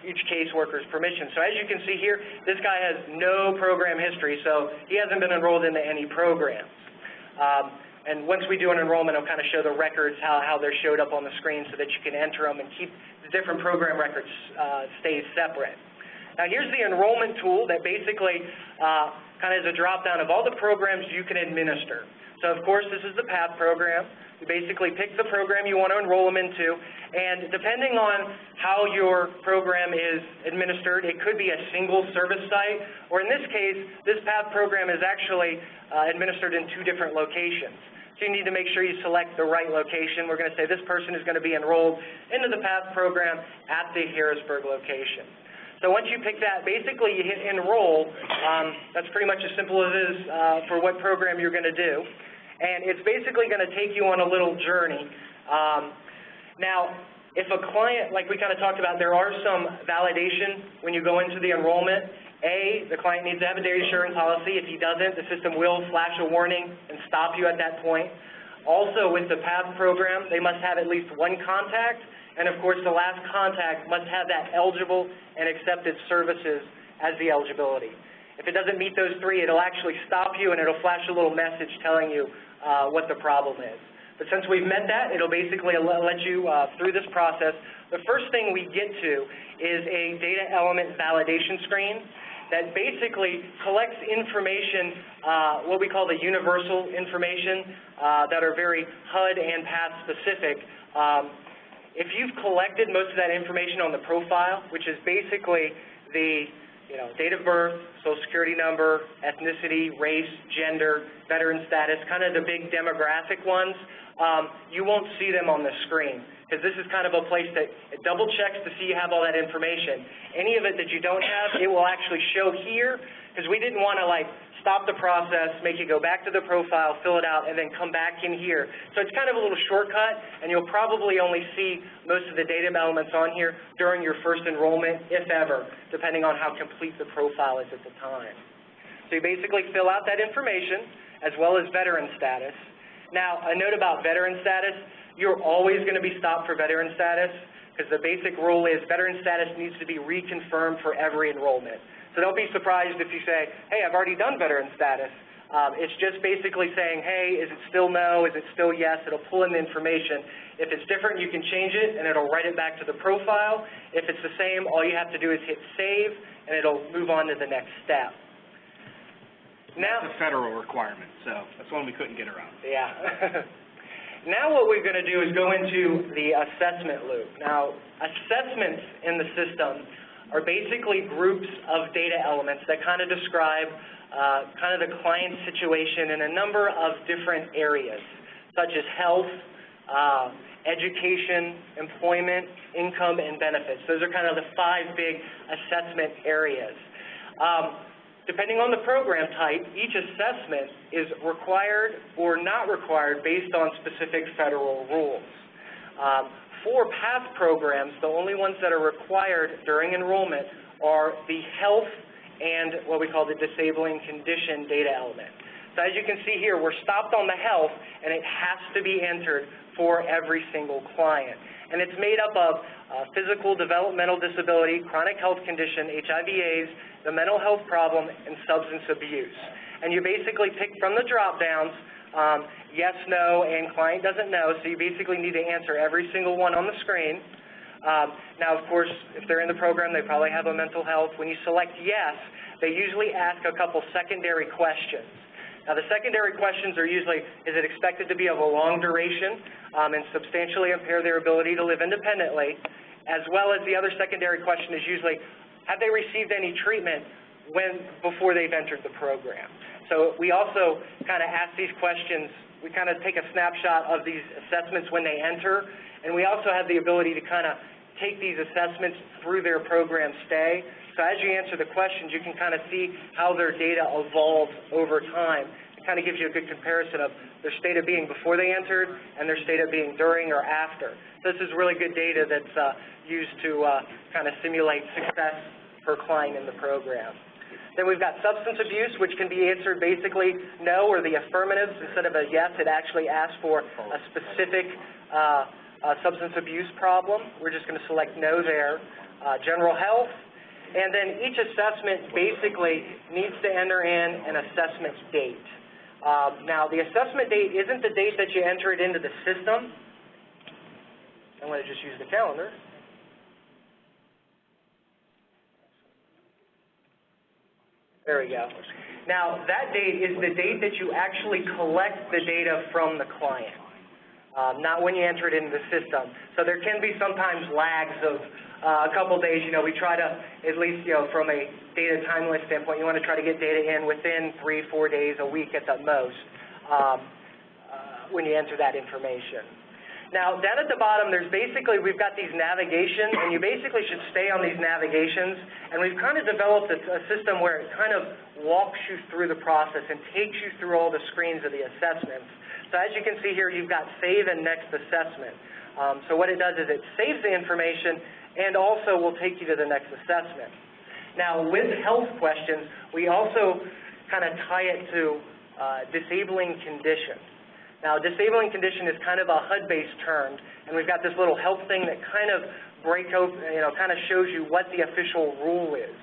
each caseworker's permission. So as you can see here, this guy has no program history, so he hasn't been enrolled into any programs. And once we do an enrollment, I'll kind of show the records, how they're showed up on the screen so that you can enter them and keep the different program records stay separate. Now here's the enrollment tool that basically kind of is a drop-down of all the programs you can administer. So of course, this is the PATH program. You basically pick the program you want to enroll them into, and depending on how your program is administered, it could be a single service site, or in this case, this PATH program is actually administered in 2 different locations. So you need to make sure you select the right location. We're going to say this person is going to be enrolled into the PATH program at the Harrisburg location. So once you pick that, basically you hit enroll. That's pretty much as simple as it is for what program you're going to do. And it's basically going to take you on a little journey. Now, if a client, like we kind of talked about, there are some validation when you go into the enrollment. The client needs to have a data sharing policy. If he doesn't, the system will flash a warning and stop you at that point. Also, with the PATH program, they must have at least one contact, and of course, the last contact must have that eligible and accepted services as the eligibility. If it doesn't meet those three, it'll actually stop you and it'll flash a little message telling you what the problem is. But since we've met that, it'll basically let you through this process. The first thing we get to is a data element validation screen that basically collects information, what we call the universal information, that are very HUD and PATH specific. If you've collected most of that information on the profile, which is basically the date of birth, social security number, ethnicity, race, gender, veteran status, kind of the big demographic ones, you won't see them on the screen, because this is kind of a place that it double checks to see you have all that information. Any of it that you don't have, it will actually show here, because we didn't want to stop the process, make you go back to the profile, fill it out, and then come back in here. So it's kind of a little shortcut, and you'll probably only see most of the data elements on here during your first enrollment, if ever, depending on how complete the profile is at the time. So you basically fill out that information, as well as veteran status. Now, a note about veteran status, you're always going to be stopped for veteran status, because the basic rule is veteran status needs to be reconfirmed for every enrollment. So don't be surprised if you say, hey, I've already done veteran status. It's just basically saying, hey, is it still no, is it still yes? It'll pull in the information. If it's different, you can change it, and it'll write it back to the profile. If it's the same, all you have to do is hit save, and it'll move on to the next step. Now, that's a federal requirement, so that's one we couldn't get around. Yeah. Now what we're going to do is go into the assessment loop. Now, assessments in the system are basically groups of data elements that kind of describe kind of the client situation in a number of different areas, such as health, education, employment, income, and benefits. Those are kind of the 5 big assessment areas. Depending on the program type, each assessment is required or not required based on specific federal rules. For PATH programs, the only ones that are required during enrollment are the health and what we call the disabling condition data element. So as you can see here, we're stopped on the health, and it has to be entered for every single client. And it's made up of physical developmental disability, chronic health condition, HIV/AIDS, the mental health problem, and substance abuse. And you basically pick from the drop-downs yes, no, and client doesn't know, so you basically need to answer every single one on the screen. Now, of course, if they're in the program, they probably have a mental health. When you select yes, they usually ask a couple secondary questions. Now, the secondary questions are usually, is it expected to be of a long duration and substantially impair their ability to live independently, as well as the other secondary question is usually, have they received any treatment before they've entered the program? So we also kind of ask these questions. We kind of take a snapshot of these assessments when they enter, and we also have the ability to kind of take these assessments through their program stay. So as you answer the questions, you can kind of see how their data evolves over time. It kind of gives you a good comparison of their state of being before they entered and their state of being during or after. So this is really good data that's used to kind of simulate success per client in the program. Then we've got substance abuse, which can be answered basically no or the affirmatives. Instead of a yes, it actually asks for a specific substance abuse problem. We're just going to select no there. General health. And then each assessment basically needs to enter in an assessment date. Now, the assessment date isn't the date that you enter it into the system. I'm going to just use the calendar. There we go. Now, that date is the date that you actually collect the data from the client, not when you enter it into the system. So there can be sometimes lags of a couple days. We try to, at least, from a data timeliness standpoint, you want to try to get data in within 3-4 days, a week at the most, when you enter that information. Now, down at the bottom, we've got these navigations, and you basically should stay on these navigations, and we've kind of developed a system where it kind of walks you through the process and takes you through all the screens of the assessments. So as you can see here, you've got save and next assessment. So what it does is it saves the information and also will take you to the next assessment. Now, with health questions, we also kind of tie it to disabling conditions. Now, disabling condition is kind of a HUD-based term, and we've got this little help thing that kind of kind of shows you what the official rule is.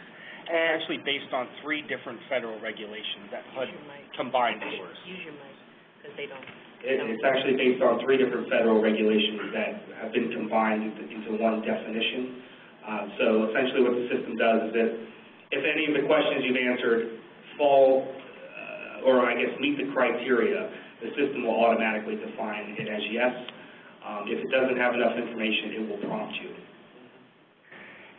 And Actually based on 3 different federal regulations that HUD combined for us. Use your mic, because they don't. It's actually based on 3 different federal regulations that have been combined into one definition. So essentially what the system does is that if any of the questions you've answered fall, or I guess meet the criteria, the system will automatically define it as yes. If it doesn't have enough information, it will prompt you.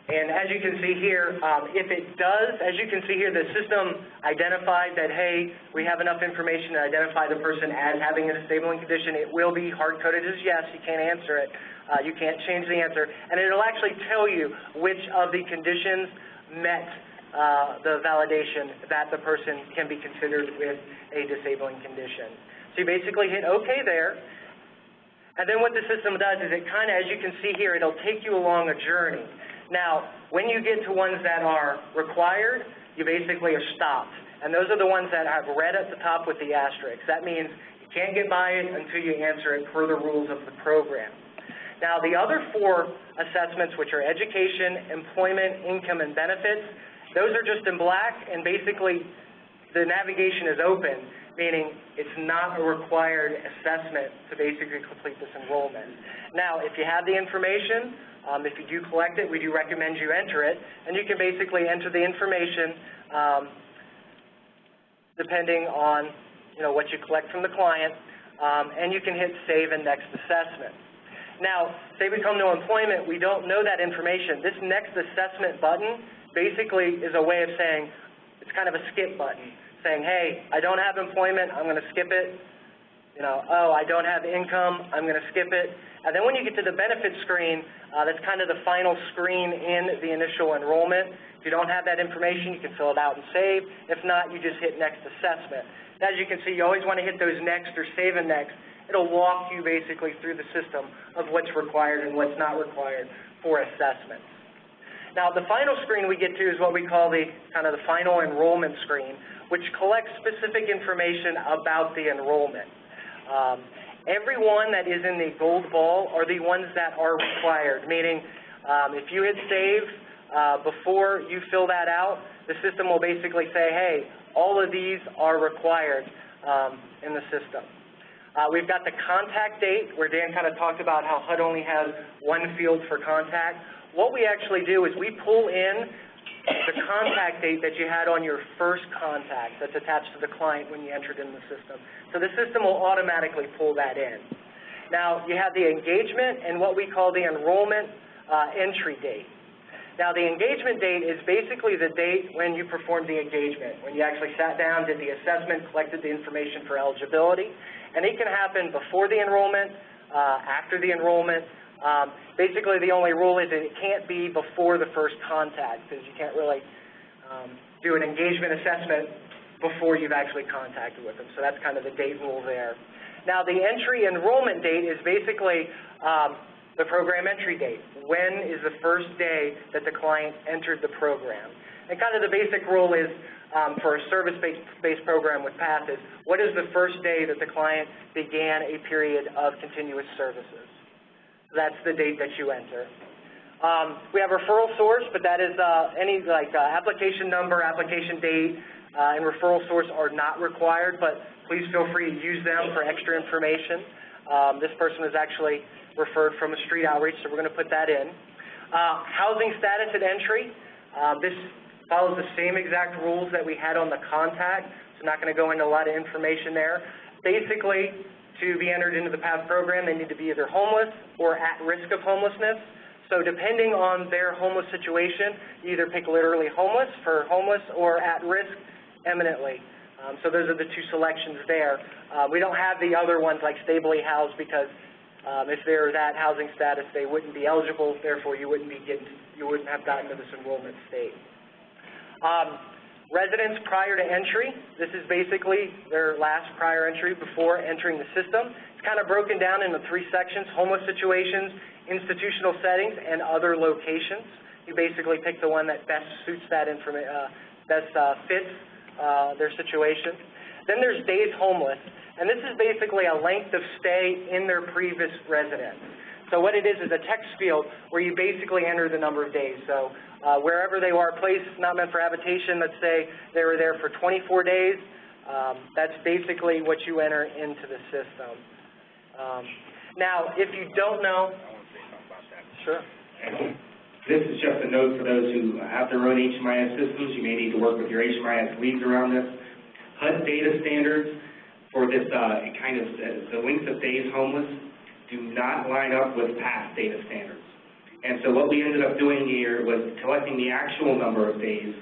And as you can see here, if it does, as you can see here, the system identified that, hey, we have enough information to identify the person as having a disabling condition. It will be hard-coded as yes. You can't answer it. You can't change the answer. And it'll actually tell you which of the conditions met the validation that the person can be considered with a disabling condition. So you basically hit OK there. And then what the system does is it kind of, as you can see here, it'll take you along a journey. Now, when you get to ones that are required, you basically are stopped. And those are the ones that have red at the top with the asterisk. That means you can't get by it until you answer it per the rules of the program. Now, the other 4 assessments, which are education, employment, income, and benefits, those are just in black, and basically the navigation is open, meaning it's not a required assessment to basically complete this enrollment. Now, if you have the information, if you do collect it, we do recommend you enter it, and you can basically enter the information depending on what you collect from the client, and you can hit Save and Next Assessment. Now, say we come to employment, we don't know that information. This Next Assessment button basically is a way of saying, it's kind of a skip button, saying, hey, I don't have employment, I'm going to skip it. Oh, I don't have income, I'm going to skip it. And then when you get to the benefits screen, that's kind of the final screen in the initial enrollment. If you don't have that information, you can fill it out and save. If not, you just hit Next Assessment. As you can see, you always want to hit those Next or Save and Next. It'll walk you basically through the system of what's required and what's not required for assessments. Now, the final screen we get to is what we call the kind of the final enrollment screen, which collects specific information about the enrollment. Everyone that is in the gold ball are the ones that are required, meaning if you hit Save before you fill that out, the system will basically say, hey, all of these are required in the system. We've got the contact date, where Dan kind of talked about how HUD only has 1 field for contact. What we actually do is we pull in the contact date that you had on your first contact that's attached to the client when you entered in the system. So the system will automatically pull that in. Now, you have the engagement and what we call the enrollment entry date. Now, the engagement date is basically the date when you performed the engagement, when you actually sat down, did the assessment, collected the information for eligibility. And it can happen before the enrollment, after the enrollment. Basically, the only rule is that it can't be before the first contact, because you can't really do an engagement assessment before you've actually contacted with them. So that's kind of the date rule there. Now, the entry enrollment date is basically the program entry date. When is the first day that the client entered the program? And kind of the basic rule is for a service-based program with PATH is, what is the first day that the client began a period of continuous services? That's the date that you enter. We have referral source, but that is any application number, application date, and referral source are not required, but please feel free to use them for extra information. This person was actually referred from a street outreach, so we're going to put that in. Housing status at entry. This follows the same exact rules that we had on the contact, so I'm not going to go into a lot of information there. Basically, to be entered into the PATH program, they need to be either homeless or at risk of homelessness. So depending on their homeless situation, you either pick literally homeless for homeless or at risk eminently. So those are the 2 selections there. We don't have the other ones like stably housed because if they're that housing status, they wouldn't be eligible. Therefore, you wouldn't have gotten to this enrollment state. Residents prior to entry, this is basically their last prior entry before entering the system. It's kind of broken down into 3 sections: homeless situations, institutional settings, and other locations. You basically pick the one that best suits that fits their situation. Then there's days homeless, And this is basically a length of stay in their previous residence. So what it is a text field where you basically enter the number of days. So wherever they are placed, not meant for habitation, let's say they were there for 24 days, that's basically what you enter into the system. Now, if you don't know... I want to say something about that. Sure. This is just a note for those who have their own HMIS systems. You may need to work with your HMIS leads around this. HUD data standards for this kind of the length of days homeless do not line up with past data standards. And so what we ended up doing here was collecting the actual number of days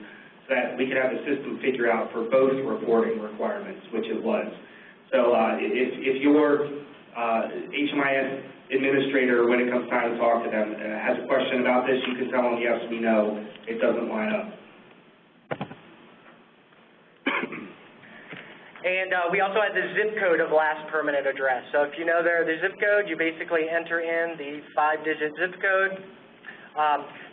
so that we could have the system figure out for both reporting requirements, which it was. So if your HMIS administrator, when it comes time to talk to them, has a question about this, you can tell them, yes, we know, it doesn't line up. And we also had the zip code of last permanent address. So if you know the zip code, you basically enter in the 5-digit zip code.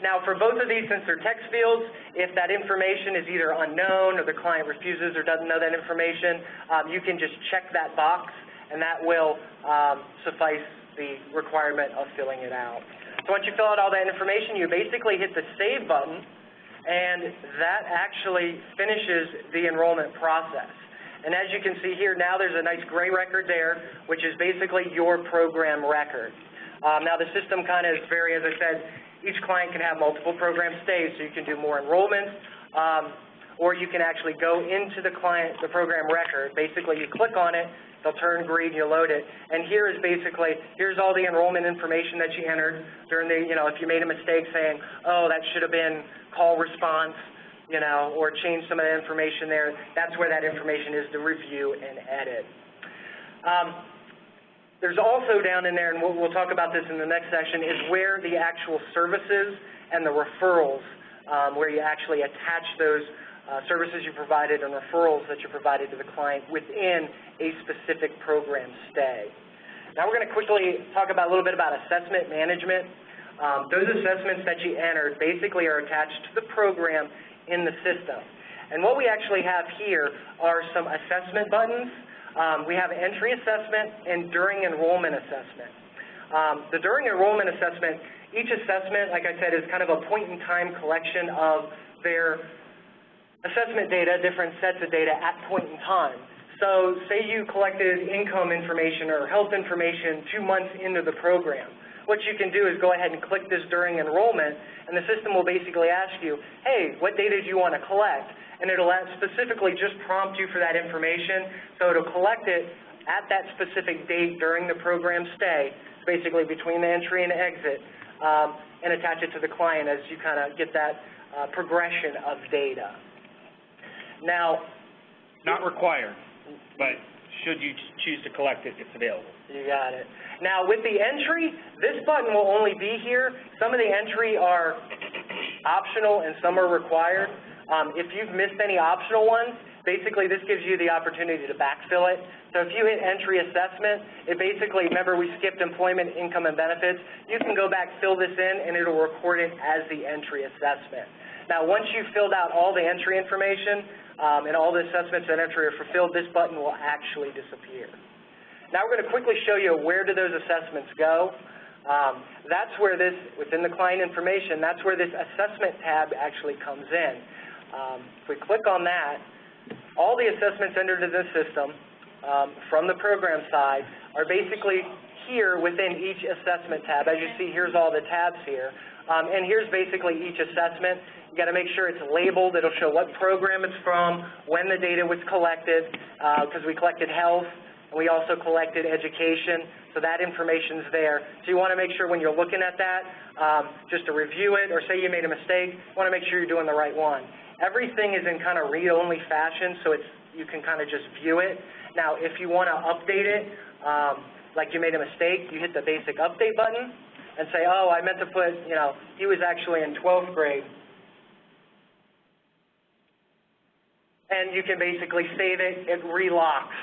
Now, for both of these, since they're text fields, if that information is either unknown or the client refuses or doesn't know that information, you can just check that box, and that will suffice the requirement of filling it out. So once you fill out all that information, you basically hit the Save button, and that actually finishes the enrollment process. And as you can see here, now there's a nice gray record there, which is basically your program record. Now the system kind of is very, as I said, each client can have multiple program stays, so you can do more enrollments, or you can actually go into the program record. Basically, you click on it, they'll turn green, you load it, and here is basically, here's all the enrollment information that you entered during the, if you made a mistake saying, oh, that should have been call response, or change some of the information there, that's where that information is to review and edit. There's also down in there, and we'll talk about this in the next section, is where the actual services and the referrals, where you actually attach those services you provided and referrals that you provided to the client within a specific program stay. Now we're going to quickly talk about a little bit about assessment management. Those assessments that you entered basically are attached to the program in the system. And what we actually have here are some assessment buttons. We have entry assessment and during enrollment assessment. The during enrollment assessment, each assessment, like I said, is kind of a point-in-time collection of their assessment data, different sets of data at point in time. So say you collected income information or health information 2 months into the program. What you can do is go ahead and click this during enrollment, and the system will basically ask you, hey, what data do you want to collect? And it'll specifically just prompt you for that information, so it'll collect it at that specific date during the program stay, basically between the entry and exit, and attach it to the client as you kind of get that progression of data. Now, not required, but should you choose to collect it, it's available. You got it. Now, with the entry, this button will only be here. Some of the entry are optional and some are required. If you've missed any optional ones, basically this gives you the opportunity to backfill it. So if you hit entry assessment, it basically, remember we skipped employment, income, and benefits. You can go back, fill this in, and it'll record it as the entry assessment. Now, once you've filled out all the entry information and all the assessments and entry are fulfilled, this button will actually disappear. Now we're going to quickly show you where do those assessments go. That's where this, within the client information, that's where this assessment tab actually comes in. If we click on that, all the assessments entered into the system from the program side are basically here within each assessment tab. As you see, here's all the tabs here. And here's basically each assessment. You got to make sure it's labeled. It'll show what program it's from, when the data was collected, because we collected health, and we also collected education, so that information's there. So you want to make sure when you're looking at that, just to review it, or say you made a mistake, you want to make sure you're doing the right one. Everything is in kind of read-only fashion, so you can kind of just view it. Now, if you want to update it, like you made a mistake, you hit the basic update button and say, oh, I meant to put, he was actually in 12th grade. And you can basically save it. It relocks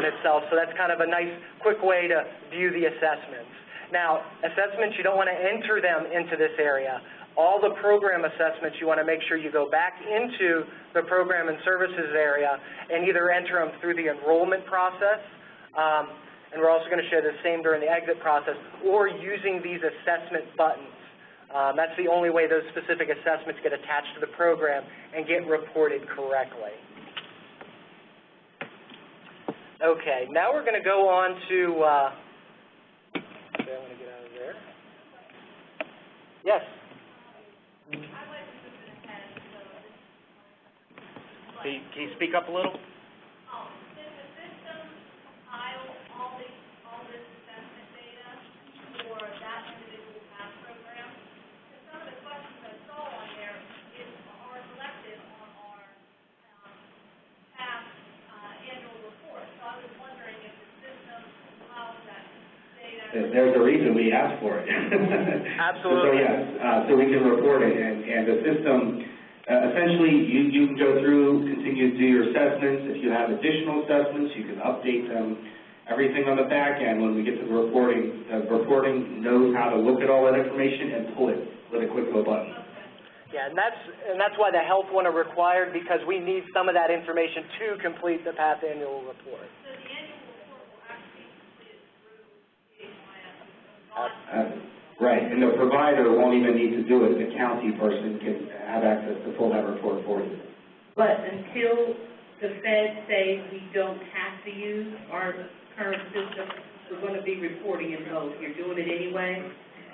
itself. So that's kind of a nice, quick way to view the assessments. Now, assessments, you don't want to enter them into this area. All the program assessments, you want to make sure you go back into the program and services area and either enter them through the enrollment process And we're also going to share the same during the exit process, or using these assessment buttons. That's the only way those specific assessments get attached to the program and get reported correctly. Okay, now we're going to go on to, I want to get out of there. Yes? Can you speak up a little? Does the system compile all this assessment data for that individual PASS program? Because some of the questions I saw on there are collected on our PASS annual report. So I was wondering if the system compiles that data. There's a reason we asked for it. Absolutely. So yes, so we can report it, and the system, essentially, you can go through, continue to do your assessments. If you have additional assessments, you can update them. Everything on the back end, when we get to the reporting knows how to look at all that information and pull it with a quick go button. Yeah, and that's why the health one are required, because we need some of that information to complete the PASS annual report. So the annual report will actually be completed through HMIS. Right, and the provider won't even need to do it. The county person can have access to pull that report for you. But until the feds say we don't have to use our current system, we're going to be reporting in both. You're doing it anyway,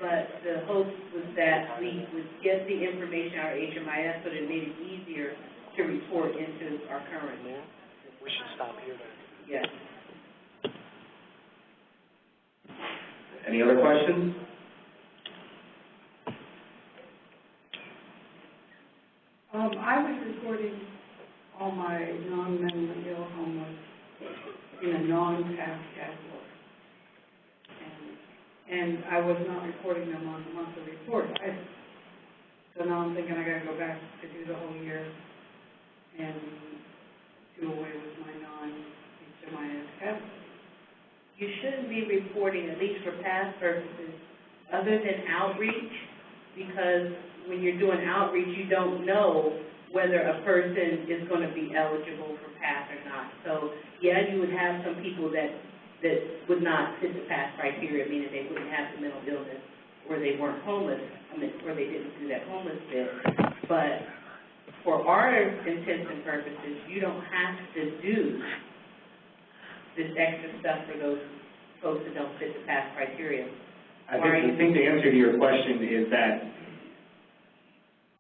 but the hope was that we would get the information out of HMIS so that it made it easier to report into our current. We should stop here then. Yes. Any other questions? I was reporting all my non-mentally ill homeless in a non-PASS category. And I was not reporting them on the monthly report. So now I'm thinking I got to go back to do the whole year and do away with my non-HMIS category. You shouldn't be reporting, at least for past purposes, other than outreach, because when you're doing outreach, you don't know whether a person is going to be eligible for PASS or not. So, yeah, you would have some people that would not fit the PASS criteria, meaning they wouldn't have the mental illness, or they weren't homeless, or they didn't do that homeless bit. But for our intents and purposes, you don't have to do this extra stuff for those folks that don't fit the PASS criteria. I think the answer to your question is that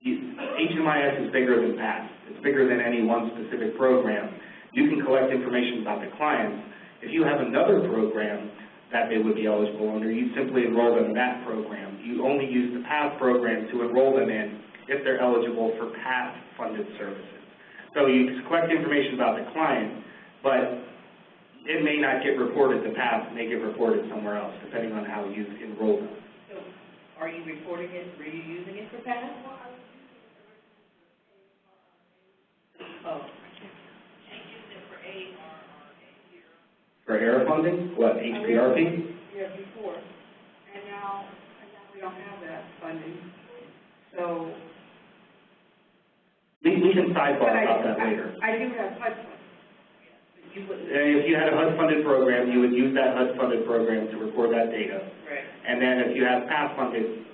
HMIS is bigger than PASS. It's bigger than any one specific program. You can collect information about the clients. If you have another program that they would be eligible under, you simply enroll them in that program. You only use the PASS program to enroll them in if they're eligible for PASS-funded services. So you collect information about the client, but it may not get reported to PASS, it may get reported somewhere else, depending on how you enroll them. So are you reporting it, were you using it for PASS? Oh. For AIR funding? What, HPRP? Yeah, before. And now we don't have that funding. So. We can sidebar about that later. I do have HUD funding. If you had a HUD-funded program, you would use that HUD-funded program to record that data. Right. And then if you have PASS-funded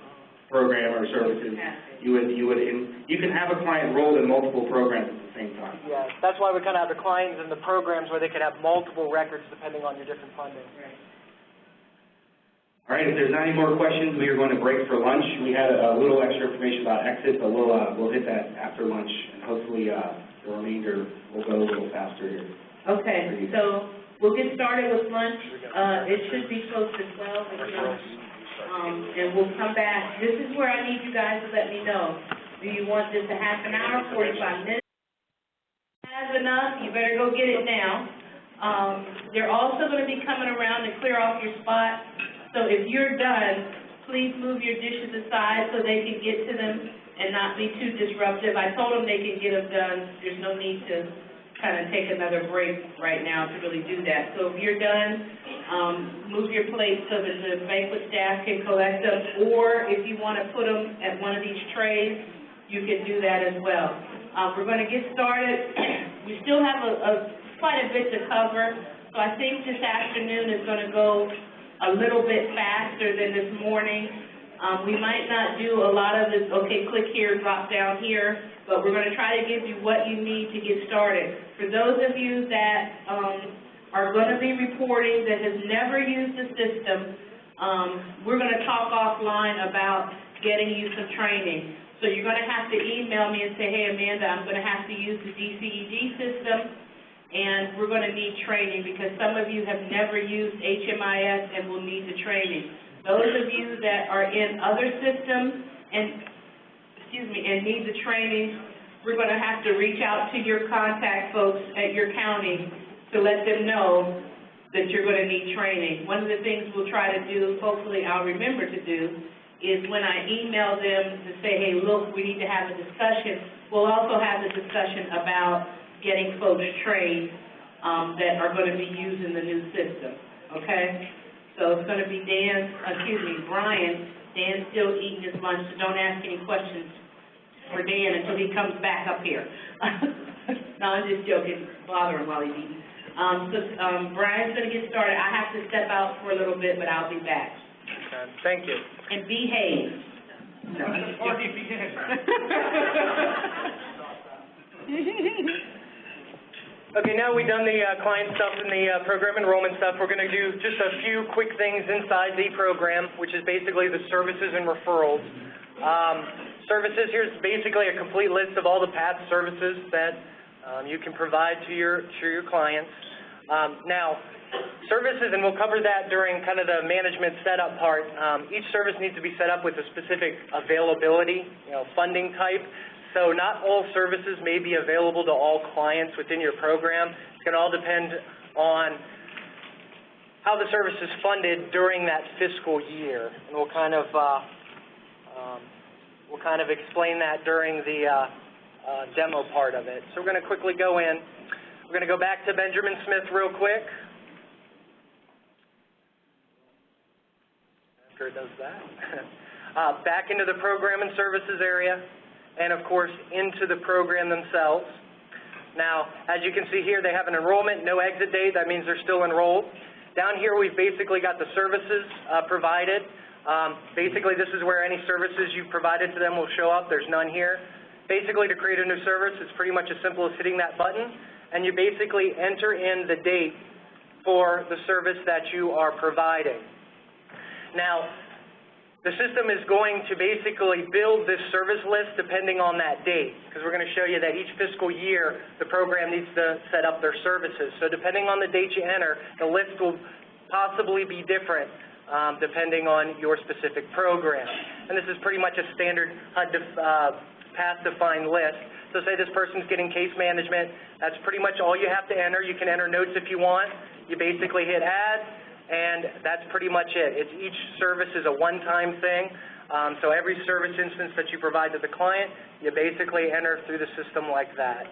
program or services, you can have a client enrolled in multiple programs at the same time. Yeah, that's why we kind of have the clients and the programs where they could have multiple records depending on your different funding. Right. All right, if there's not any more questions, we are going to break for lunch. We had a little extra information about exit, but we'll hit that after lunch, and hopefully the remainder will go a little faster here. Okay, so we'll get started with lunch. It should be close to 12, and we'll come back. This is where I need you guys to let me know. Do you want this a half an hour, 45 minutes? Has enough, you better go get it now. They're also going to be coming around to clear off your spot. So if you're done, please move your dishes aside so they can get to them and not be too disruptive. I told them they can get them done. There's no need to kind of take another break right now to really do that. So if you're done, move your plates so that the banquet staff can collect them, or if you want to put them at one of these trays, you can do that as well. We're going to get started. We still have quite a bit to cover. So I think this afternoon is going to go a little bit faster than this morning. We might not do a lot of this, okay, click here, drop down here, but we're going to try to give you what you need to get started. For those of you that are going to be reporting that has never used the system, we're going to talk offline about getting you some training. So you're going to have to email me and say, hey, Amanda, I'm going to have to use the DCEG system, and we're going to need training because some of you have never used HMIS and will need the training. Those of you that are in other systems and need the training, we're going to have to reach out to your contact folks at your county to let them know that you're going to need training. One of the things we'll try to do, hopefully I'll remember to do, is when I email them to say, hey, look, we need to have a discussion, we'll also have a discussion about getting folks trained that are going to be using the new system, okay? So it's going to be Brian. Dan's still eating his lunch, so don't ask any questions for Dan until he comes back up here. No, I'm just joking. Bother him while he's eating. Brian's going to get started. I have to step out for a little bit, but I'll be back. Thank you. And behave. No, I'm just Okay, now we've done the client stuff and the program enrollment stuff. We're going to do just a few quick things inside the program, which is basically the services and referrals. Services, here's basically a complete list of all the past services that you can provide to your clients. Now, services, and we'll cover that during kind of the management setup part, each service needs to be set up with a specific availability, funding type. So not all services may be available to all clients within your program. It's going to all depend on how the service is funded during that fiscal year. And we'll kind of explain that during the demo part of it. So we're going to quickly go in. We're going to go back to Benjamin Smith real quick. After it does that. Back into the program and services area, and of course into the program themselves. Now, as you can see here, they have an enrollment, no exit date. That means they're still enrolled. Down here, we've basically got the services provided. Basically, this is where any services you've provided to them will show up. There's none here. Basically, to create a new service, it's pretty much as simple as hitting that button, and you basically enter in the date for the service that you are providing. Now, the system is going to basically build this service list depending on that date, because we're going to show you that each fiscal year the program needs to set up their services. So depending on the date you enter, the list will possibly be different depending on your specific program. And this is pretty much a standard path-defined list. So say this person's getting case management, that's pretty much all you have to enter. You can enter notes if you want. You basically hit add, and that's pretty much it. Each service is a one-time thing. So every service instance that you provide to the client, you basically enter through the system like that.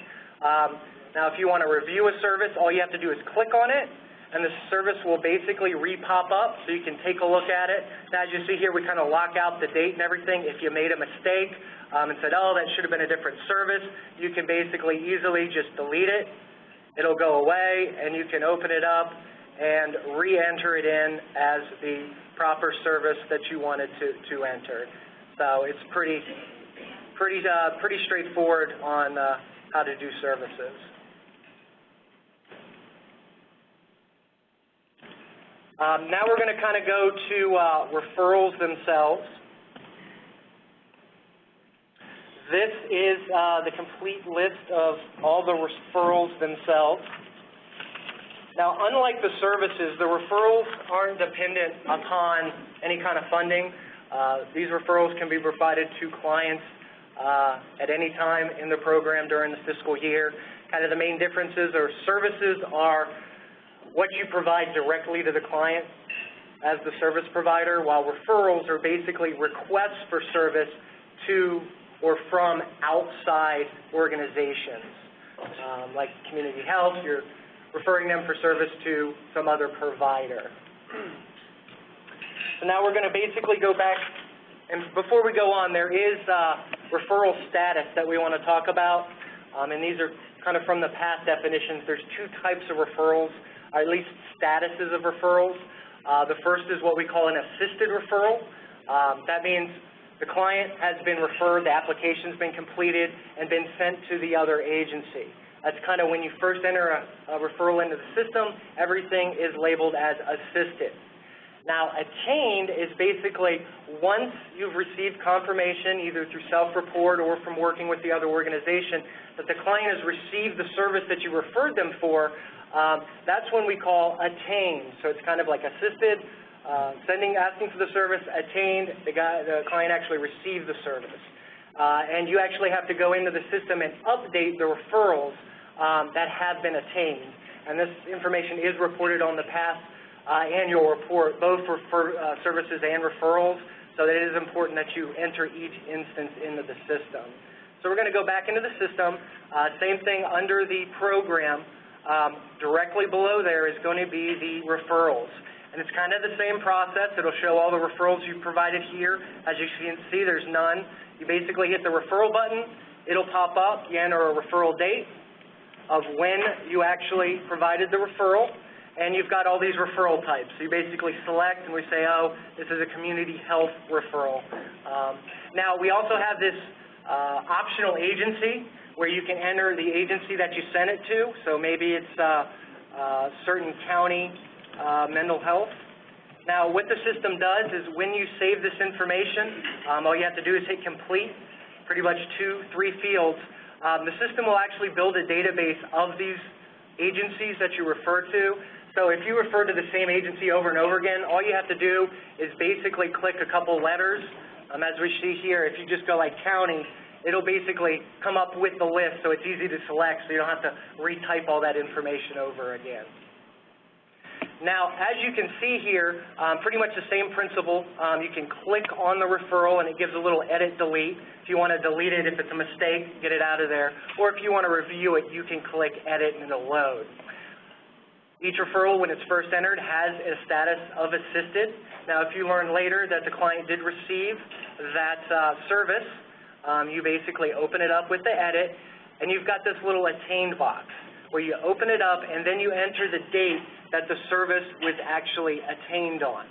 Now, if you want to review a service, all you have to do is click on it, and the service will basically re-pop up so you can take a look at it. Now, as you see here, we kind of lock out the date and everything. If you made a mistake and said, oh, that should have been a different service, you can basically easily just delete it. It'll go away, and you can open it up and re-enter it in as the proper service that you wanted to enter. So it's pretty straightforward on how to do services. Now we're going to kind of go to referrals themselves. This is the complete list of all the referrals themselves. Now, unlike the services, the referrals aren't dependent upon any kind of funding. These referrals can be provided to clients at any time in the program during the fiscal year. Kind of the main differences are services are what you provide directly to the client as the service provider, while referrals are basically requests for service to or from outside organizations. Like community health, you're referring them for service to some other provider. So now we're going to basically go back, and before we go on, there is referral status that we want to talk about, and these are kind of from the past definitions. There's two types of referrals. or at least statuses of referrals. The first is what we call an assisted referral. That means the client has been referred, the application's been completed, and been sent to the other agency. That's kind of when you first enter a referral into the system, everything is labeled as assisted. Now, attained is basically once you've received confirmation, either through self-report or from working with the other organization, that the client has received the service that you referred them for, that's when we call attained. So it's kind of like assisted, asking for the service, attained, the client actually received the service. And you actually have to go into the system and update the referrals that have been attained. And this information is reported on the past annual report, both for services and referrals, so that it is important that you enter each instance into the system. So we're going to go back into the system. Same thing under the program. Directly below there is going to be the referrals. And it's kind of the same process. It'll show all the referrals you've provided here. As you can see, there's none. You basically hit the referral button. It'll pop up. You enter a referral date of when you actually provided the referral. And you've got all these referral types. So you basically select, and we say, oh, this is a community health referral. Now, we also have this optional agency where you can enter the agency that you sent it to. So maybe it's a certain county mental health. Now, what the system does is when you save this information, all you have to do is hit complete, pretty much 2-3 fields. The system will actually build a database of these agencies that you refer to. So if you refer to the same agency over and over again, all you have to do is basically click a couple letters. As we see here, if you just go like county, it'll basically come up with the list, so it's easy to select, so you don't have to retype all that information over again. Now, as you can see here, pretty much the same principle. You can click on the referral, and it gives a little edit delete. If you want to delete it, if it's a mistake, get it out of there. Or if you want to review it, you can click edit, and it'll load. Each referral, when it's first entered, has a status of assisted. Now, if you learn later that the client did receive that service, you basically open it up with the edit, and you've got this little attained box where you open it up, and then you enter the date that the service was actually attained on.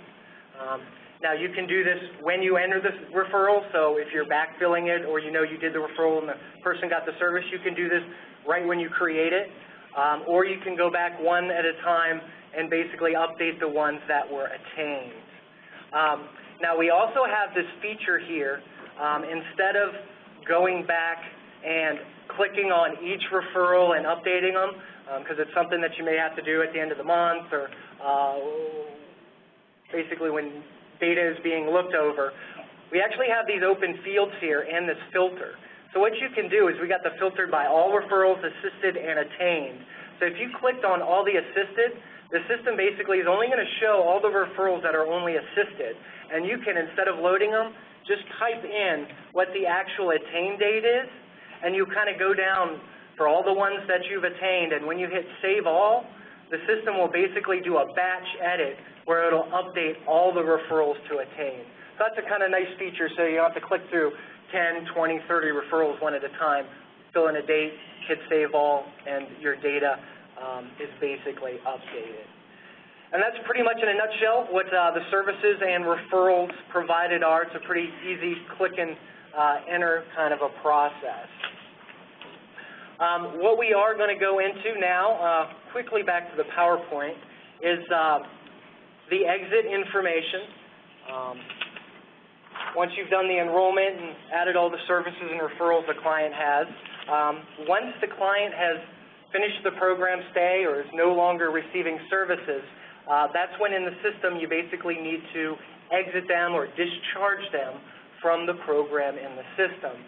Now, you can do this when you enter the referral, so if you're backfilling it or you know you did the referral and the person got the service, you can do this right when you create it. Or you can go back one at a time and basically update the ones that were attained. Now, we also have this feature here. Instead of going back and clicking on each referral and updating them, because it's something that you may have to do at the end of the month or basically when data is being looked over, we actually have these open fields here and this filter. So what you can do is we got the filtered by all referrals, assisted, and attained. So if you clicked on all the assisted, the system basically is only going to show all the referrals that are only assisted. And you can, instead of loading them, just type in what the actual attained date is, and you kind of go down for all the ones that you've attained. And when you hit Save All, the system will basically do a batch edit where it'll update all the referrals to attain. So that's a kind of nice feature, so you don't have to click through 10, 20, 30 referrals one at a time, fill in a date, hit Save All, and your data is basically updated. And that's pretty much in a nutshell what the services and referrals provided are. It's a pretty easy click and enter kind of a process. What we are going to go into now, quickly back to the PowerPoint, is the exit information. Once you've done the enrollment and added all the services and referrals the client has, once the client has finished the program stay or is no longer receiving services, that's when in the system you basically need to exit them or discharge them from the program in the system.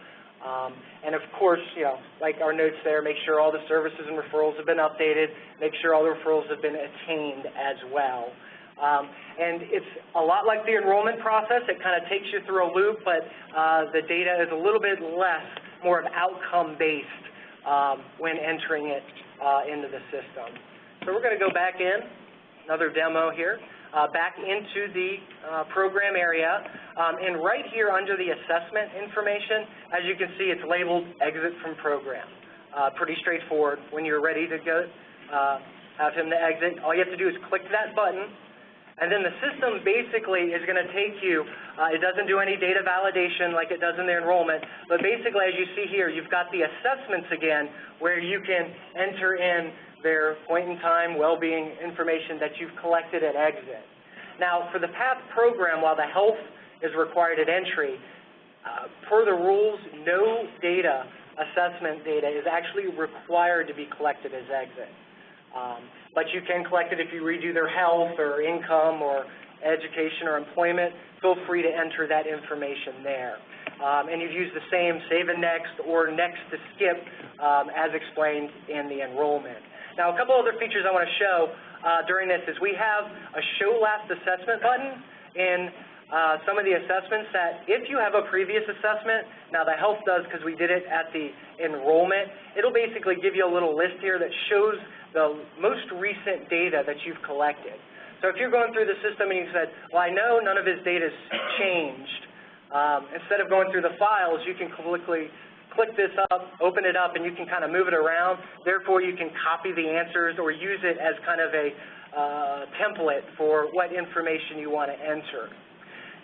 And of course, you know, like our notes there, make sure all the services and referrals have been updated, make sure all the referrals have been attained as well. And it's a lot like the enrollment process. It kind of takes you through a loop, but the data is a little bit less, more of outcome-based when entering it into the system. So we're going to go back in, another demo here, back into the program area. And right here under the assessment information, as you can see, it's labeled Exit from Program. Pretty straightforward. When you're ready to go, have him to exit, all you have to do is click that button, and then the system basically is going to take you, it doesn't do any data validation like it does in the enrollment, but basically as you see here, you've got the assessments again where you can enter in their point in time well-being information that you've collected at exit. Now, for the PATH program, while the health is required at entry, per the rules, no data, assessment data, is actually required to be collected as exit. But you can collect it if you redo their health or income or education or employment. Feel free to enter that information there. And you've used the same save and next or next to skip as explained in the enrollment. Now, a couple other features I want to show during this is we have a show last assessment button in some of the assessments that if you have a previous assessment, now the health does because we did it at the enrollment, it'll basically give you a little list here that shows the most recent data that you've collected. So if you're going through the system and you said, well, I know none of his data's changed, instead of going through the files, you can click this up, open it up, and you can kind of move it around. Therefore, you can copy the answers or use it as kind of a template for what information you want to enter.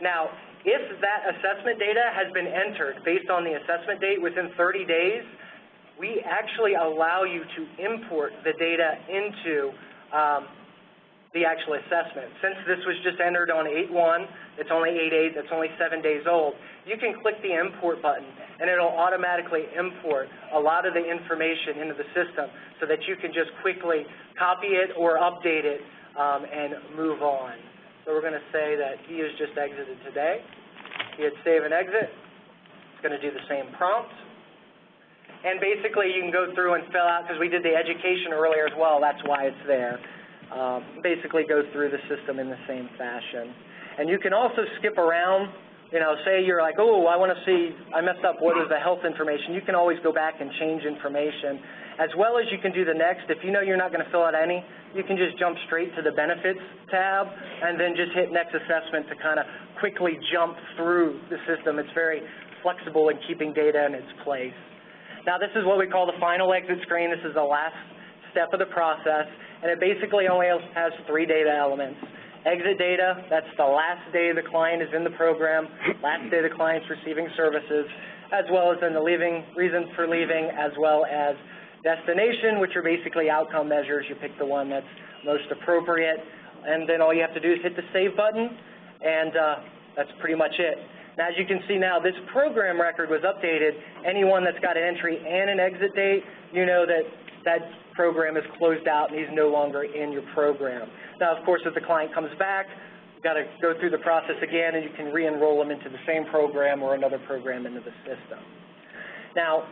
Now, if that assessment data has been entered based on the assessment date within 30 days, we actually allow you to import the data into the actual assessment. Since this was just entered on 8/1, it's only 8/8, it's only 7 days old, you can click the import button and it'll automatically import a lot of the information into the system so that you can just quickly copy it or update it and move on. So we're going to say that he has just exited today. He had save and exit. It's going to do the same prompt. And basically you can go through and fill out, because we did the education earlier as well, that's why it's there. Basically go through the system in the same fashion. And you can also skip around, you know, say you're like, oh, I want to see, I messed up, what is the health information? You can always go back and change information. As well as you can do the next, if you know you're not going to fill out any, you can just jump straight to the benefits tab and then just hit next assessment to kind of quickly jump through the system. It's very flexible in keeping data in its place. Now this is what we call the final exit screen. This is the last step of the process, and it basically only has 3 data elements. Exit data, that's the last day the client is in the program, last day the client's receiving services, as well as then the reason for leaving, as well as destination, which are basically outcome measures. You pick the one that's most appropriate, and then all you have to do is hit the save button, and that's pretty much it. Now, as you can see now, this program record was updated. Anyone that's got an entry and an exit date, you know that that program is closed out and he's no longer in your program. Now, of course, if the client comes back, you've got to go through the process again, and you can re-enroll them into the same program or another program into the system. Now,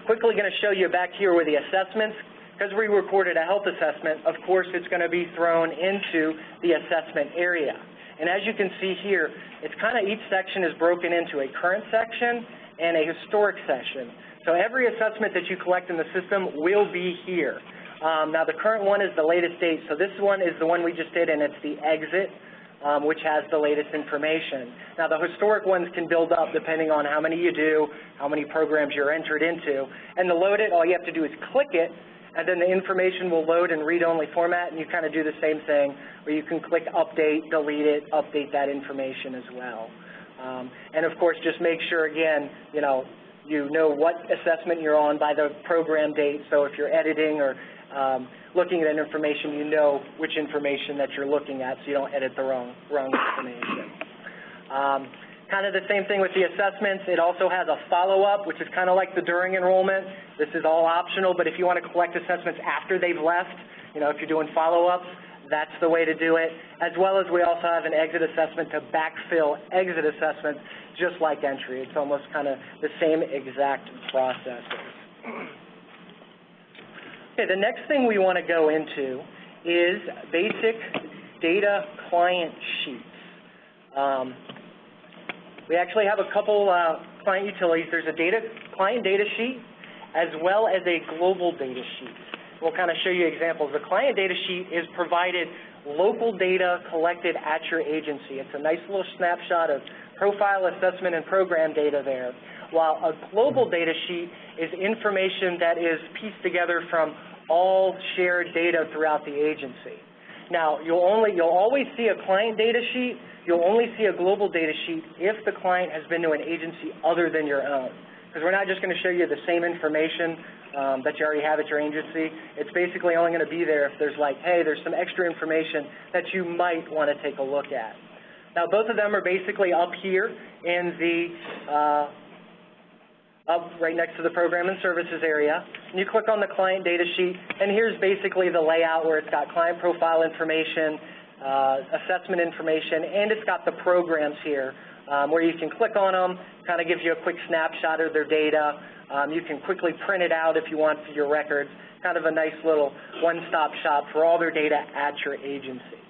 quickly going to show you back here with the assessments. Because we recorded a health assessment, of course, it's going to be thrown into the assessment area. And as you can see here, it's kind of each section is broken into a current section and a historic section. So every assessment that you collect in the system will be here. Now the current one is the latest date. So this one is the one we just did, and it's the exit, which has the latest information. Now the historic ones can build up depending on how many you do, how many programs you're entered into. And to load it, all you have to do is click it, and then the information will load in read-only format, and you kind of do the same thing where you can click update, delete it, update that information as well. And of course, just make sure, again, you know what assessment you're on by the program date. So if you're editing or looking at information, you know which information that you're looking at, so you don't edit the wrong information. Kind of the same thing with the assessments. It also has a follow-up, which is kind of like the during enrollment. This is all optional, but if you want to collect assessments after they've left, you know, if you're doing follow-ups, that's the way to do it. As well as we also have an exit assessment to backfill exit assessments, just like entry. It's almost kind of the same exact processes. Okay, the next thing we want to go into is basic data client sheets. We actually have a couple client utilities. There's a client data sheet as well as a global data sheet. We'll kind of show you examples. The client data sheet is provided local data collected at your agency. It's a nice little snapshot of profile assessment and program data there, while a global data sheet is information that is pieced together from all shared data throughout the agency. Now, you'll always see a client data sheet. You'll only see a global data sheet if the client has been to an agency other than your own. Because we're not just going to show you the same information that you already have at your agency. It's basically only going to be there if there's like, hey, there's some extra information that you might want to take a look at. Now, both of them are basically up here in the up right next to the program and services area. And you click on the client data sheet, and here's basically the layout where it's got client profile information, assessment information, and it's got the programs here where you can click on them, kind of gives you a quick snapshot of their data. You can quickly print it out if you want for your records, kind of a nice little one-stop shop for all their data at your agency.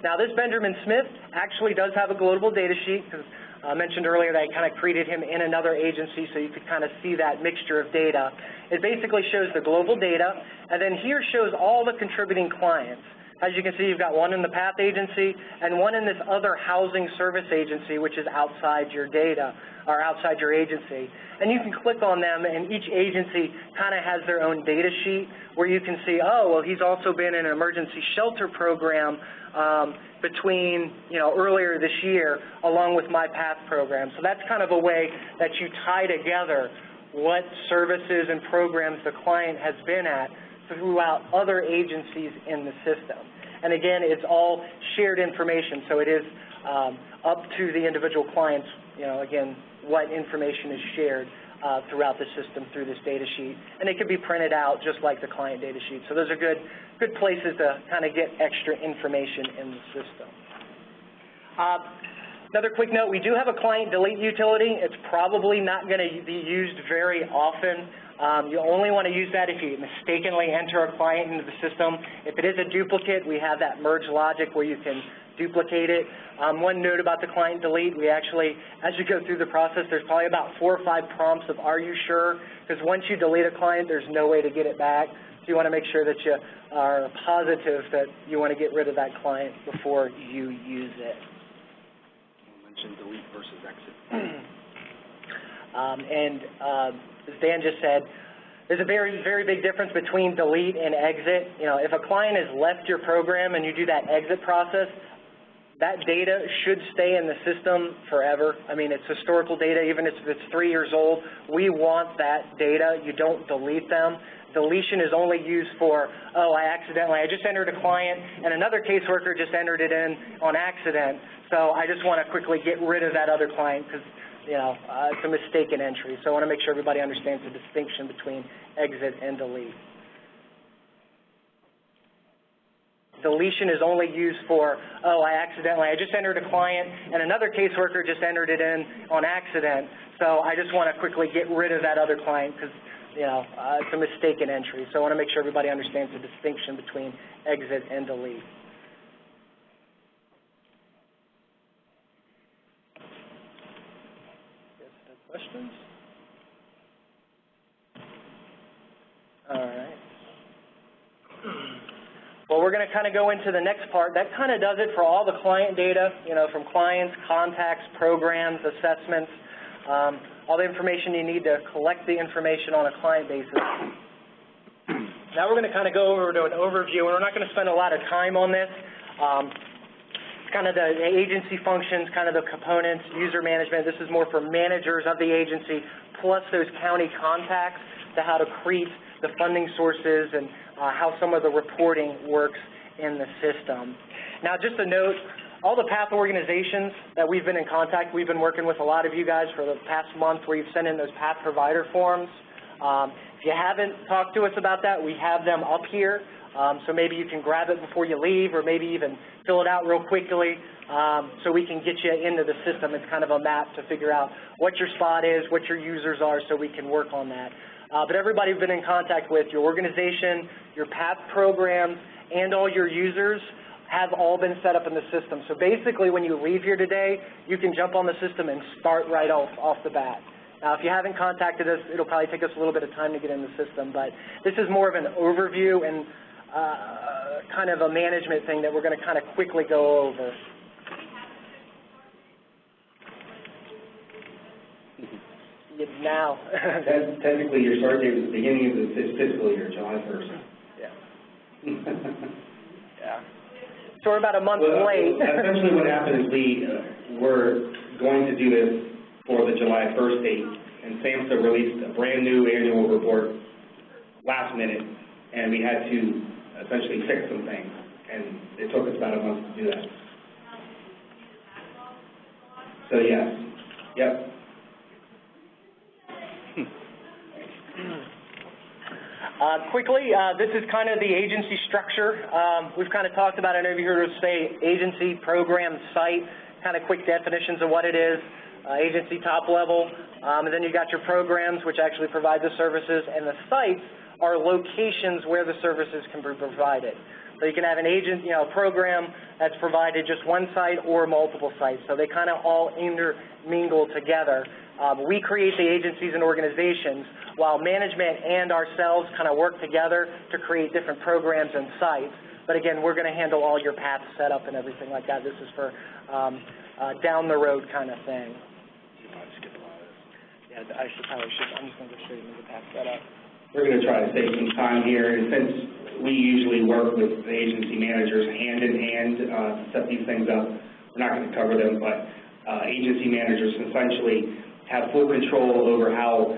Now, this Benjamin Smith actually does have a global data sheet, because I mentioned earlier that I kind of created him in another agency so you could kind of see that mixture of data. It basically shows the global data, and then here shows all the contributing clients. As you can see, you've got one in the PATH agency and one in this other housing service agency, which is outside your data, or outside your agency. And you can click on them, and each agency kind of has their own data sheet where you can see, oh, well, he's also been in an emergency shelter program between, earlier this year, along with my PATH program. So that's kind of a way that you tie together what services and programs the client has been at throughout other agencies in the system. And again, it's all shared information, so it is up to the individual clients, again, what information is shared throughout the system through this data sheet. And it can be printed out just like the client data sheet. So those are good places to kind of get extra information in the system. Another quick note, we do have a client delete utility. It's probably not going to be used very often. You only want to use that if you mistakenly enter a client into the system. If it is a duplicate, we have that merge logic where you can duplicate it. One note about the client delete, we actually, as you go through the process, there's probably about 4 or 5 prompts of are you sure? Because once you delete a client, there's no way to get it back. So you want to make sure that you are positive that you want to get rid of that client before you use it. You mentioned delete versus exit. As Dan just said, there's a very, very big difference between delete and exit. If a client has left your program and you do that exit process, that data should stay in the system forever. I mean, it's historical data, even if it's 3 years old. We want that data. You don't delete them. Deletion is only used for, oh, I just entered a client, and another caseworker just entered it in on accident, so I just want to quickly get rid of that other client because it's a mistaken entry. So I want to make sure everybody understands the distinction between exit and delete. Deletion is only used for, oh, I just entered a client, and another caseworker just entered it in on accident, so I just want to quickly get rid of that other client because it's a mistaken entry. So I want to make sure everybody understands the distinction between exit and delete. Questions? All right. Well, we're going to kind of go into the next part. That kind of does it for all the client data, from clients, contacts, programs, assessments, all the information you need to collect the information on a client basis. Now we're going to kind of go over to an overview, and we're not going to spend a lot of time on this. Kind of the agency functions, kind of the components, user management. This is more for managers of the agency, plus those county contacts to how to create the funding sources and how some of the reporting works in the system. Now, just a note, all the PATH organizations that we've been in contact, we've been working with a lot of you guys for the past month where you've sent in those PATH provider forms. If you haven't talked to us about that, we have them up here. So maybe you can grab it before you leave, or maybe even fill it out real quickly so we can get you into the system. It's kind of a map to figure out what your spot is, what your users are, so we can work on that. But everybody you've been in contact with, your organization, your PATH programs, and all your users have all been set up in the system. So basically, when you leave here today, you can jump on the system and start right off the bat. Now, if you haven't contacted us, it'll probably take us a little bit of time to get in the system, but this is more of an overview and kind of a management thing that we're going to kind of quickly go over. Now. Technically, your start date was the beginning of the fiscal year, July 1st. Yeah. So we're about a month Well, late. essentially what happened is we were going to do this for the July 1st date, and SAMHSA released a brand new annual report last minute, and we had to essentially fix some things, and it took us about a month to do that. So yes, yep. Quickly, this is kind of the agency structure. We've kind of talked about it over here to say agency, program, site, kind of quick definitions of what it is, agency top level, and then you got your programs, which actually provide the services, and the sites are locations where the services can be provided. So you can have an agent, program that's provided just one site or multiple sites. So they kind of all intermingle together. We create the agencies and organizations while management and ourselves kind of work together to create different programs and sites. But again, we're going to handle all your path setup and everything like that. This is for down the road kind of thing. Yeah, I'm just going to go straight into the path setup. We're going to try to save some time here, and since we usually work with the agency managers hand in hand to set these things up, we're not going to cover them, but agency managers essentially have full control over how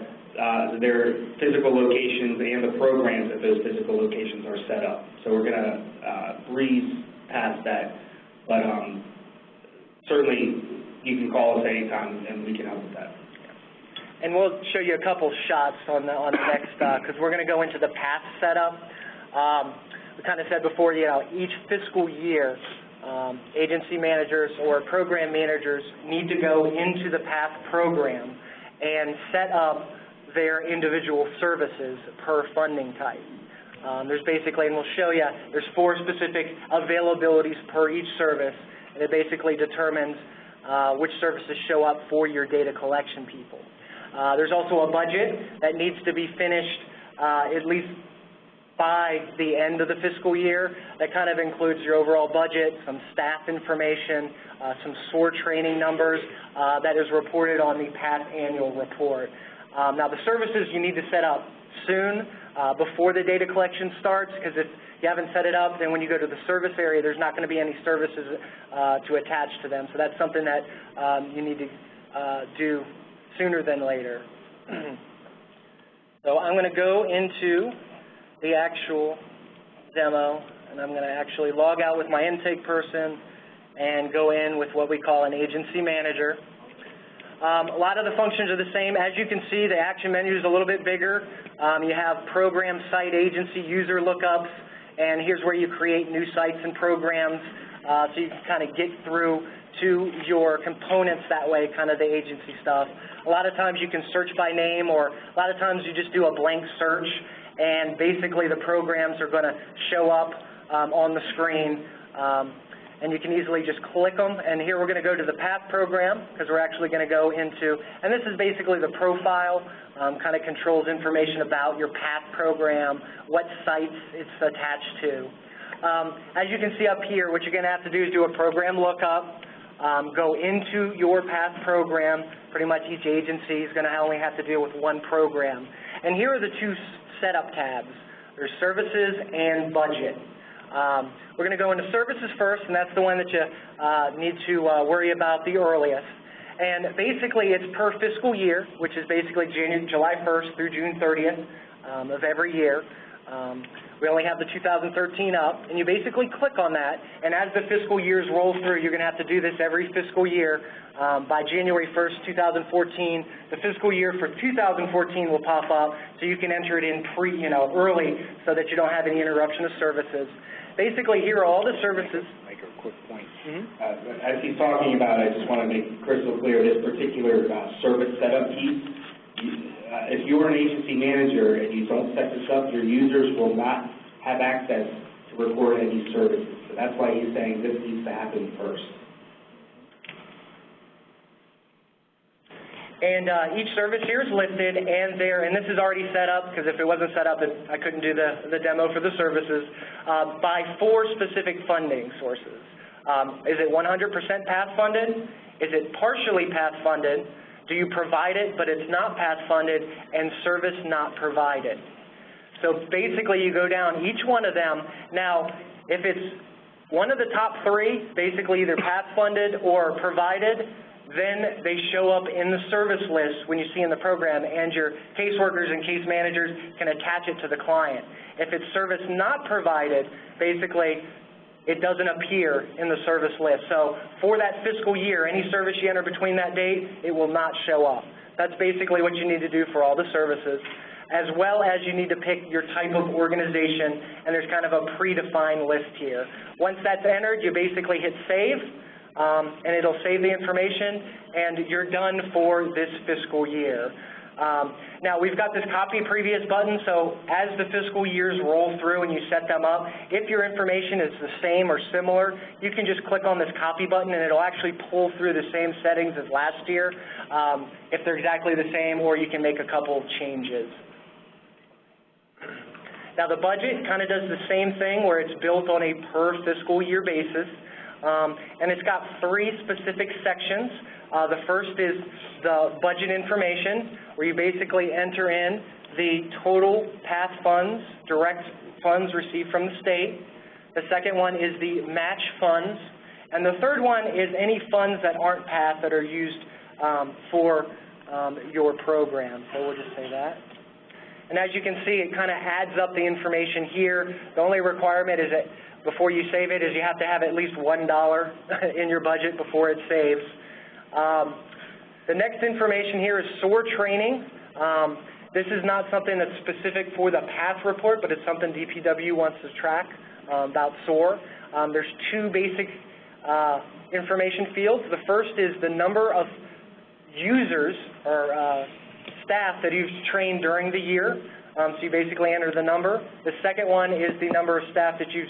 their physical locations and the programs at those physical locations are set up. So we're going to breeze past that, but certainly you can call us anytime and we can help with that. And we'll show you a couple shots on the next, because we're going to go into the path setup. We kind of said before, each fiscal year, agency managers or program managers need to go into the path program and set up their individual services per funding type. There's basically, and we'll show you, there's 4 specific availabilities per each service, and it basically determines which services show up for your data collection people. There's also a budget that needs to be finished at least by the end of the fiscal year. That kind of includes your overall budget, some staff information, some SOAR training numbers that is reported on the past annual report. Now, the services you need to set up soon before the data collection starts, because if you haven't set it up, then when you go to the service area, there's not going to be any services to attach to them. So that's something that you need to do sooner than later. So I'm going to go into the actual demo, and I'm going to actually log out with my intake person and go in with what we call an agency manager. A lot of the functions are the same. As you can see, the action menu is a little bit bigger. You have program, site, agency, user lookups, and here's where you create new sites and programs, so you can kind of get through to your components that way, kind of the agency stuff. A lot of times you can search by name, or a lot of times you just do a blank search, and basically the programs are going to show up on the screen, and you can easily just click them. And here we're going to go to the path program, because we're actually going to go into, and this is basically the profile, kind of controls information about your path program, what sites it's attached to. As you can see up here, what you're going to have to do is do a program lookup, go into your path program. Pretty much each agency is going to only have to deal with one program. And here are the 2 setup tabs. There's services and budget. We're going to go into services first, and that's the one that you need to worry about the earliest. And basically it's per fiscal year, which is basically July 1st through June 30th of every year. We only have the 2013 up, and you basically click on that, and as the fiscal years roll through, you're going to have to do this every fiscal year. By January 1st, 2014, the fiscal year for 2014 will pop up, so you can enter it in early, so that you don't have any interruption of services. Basically, here are all the services. Make a quick point. As he's talking about, I just want to make crystal clear this particular service setup piece. If you're an agency manager and you don't set this up, your users will not have access to record any services. So that's why he's saying this needs to happen first. And each service here is listed, and this is already set up, because if it wasn't set up, I couldn't do the demo for the services, by 4 specific funding sources. Is it 100% path funded? Is it partially path funded? Do you provide it, but it's not path funded, and service not provided? So basically, you go down each one of them. Now, if it's one of the top three, basically either path-funded or provided, then they show up in the service list when you see in the program, and your caseworkers and case managers can attach it to the client. If it's service not provided, basically it doesn't appear in the service list. So for that fiscal year, any service you enter between that date, it will not show up. That's basically what you need to do for all the services, as well as you need to pick your type of organization, and there's kind of a predefined list here. Once that's entered, you basically hit save, and it'll save the information, and you're done for this fiscal year. Now, we've got this copy previous button, so as the fiscal years roll through and you set them up, if your information is the same or similar, you can just click on this copy button and it'll actually pull through the same settings as last year, if they're exactly the same, or you can make a couple changes. Now, the budget kind of does the same thing where it's built on a per fiscal year basis, and it's got three specific sections. The first is the budget information, where you basically enter in the total path funds, direct funds received from the state. The second one is the match funds. And the third one is any funds that aren't path that are used for your program. So we'll just say that. And as you can see, it kind of adds up the information here. The only requirement is that before you save it is you have to have at least $1 in your budget before it saves. The next information here is SOAR training. This is not something that's specific for the PATH report, but it's something DPW wants to track about SOAR. There's two basic information fields. The first is the number of users or staff that you've trained during the year. So you basically enter the number. The second one is the number of staff that you've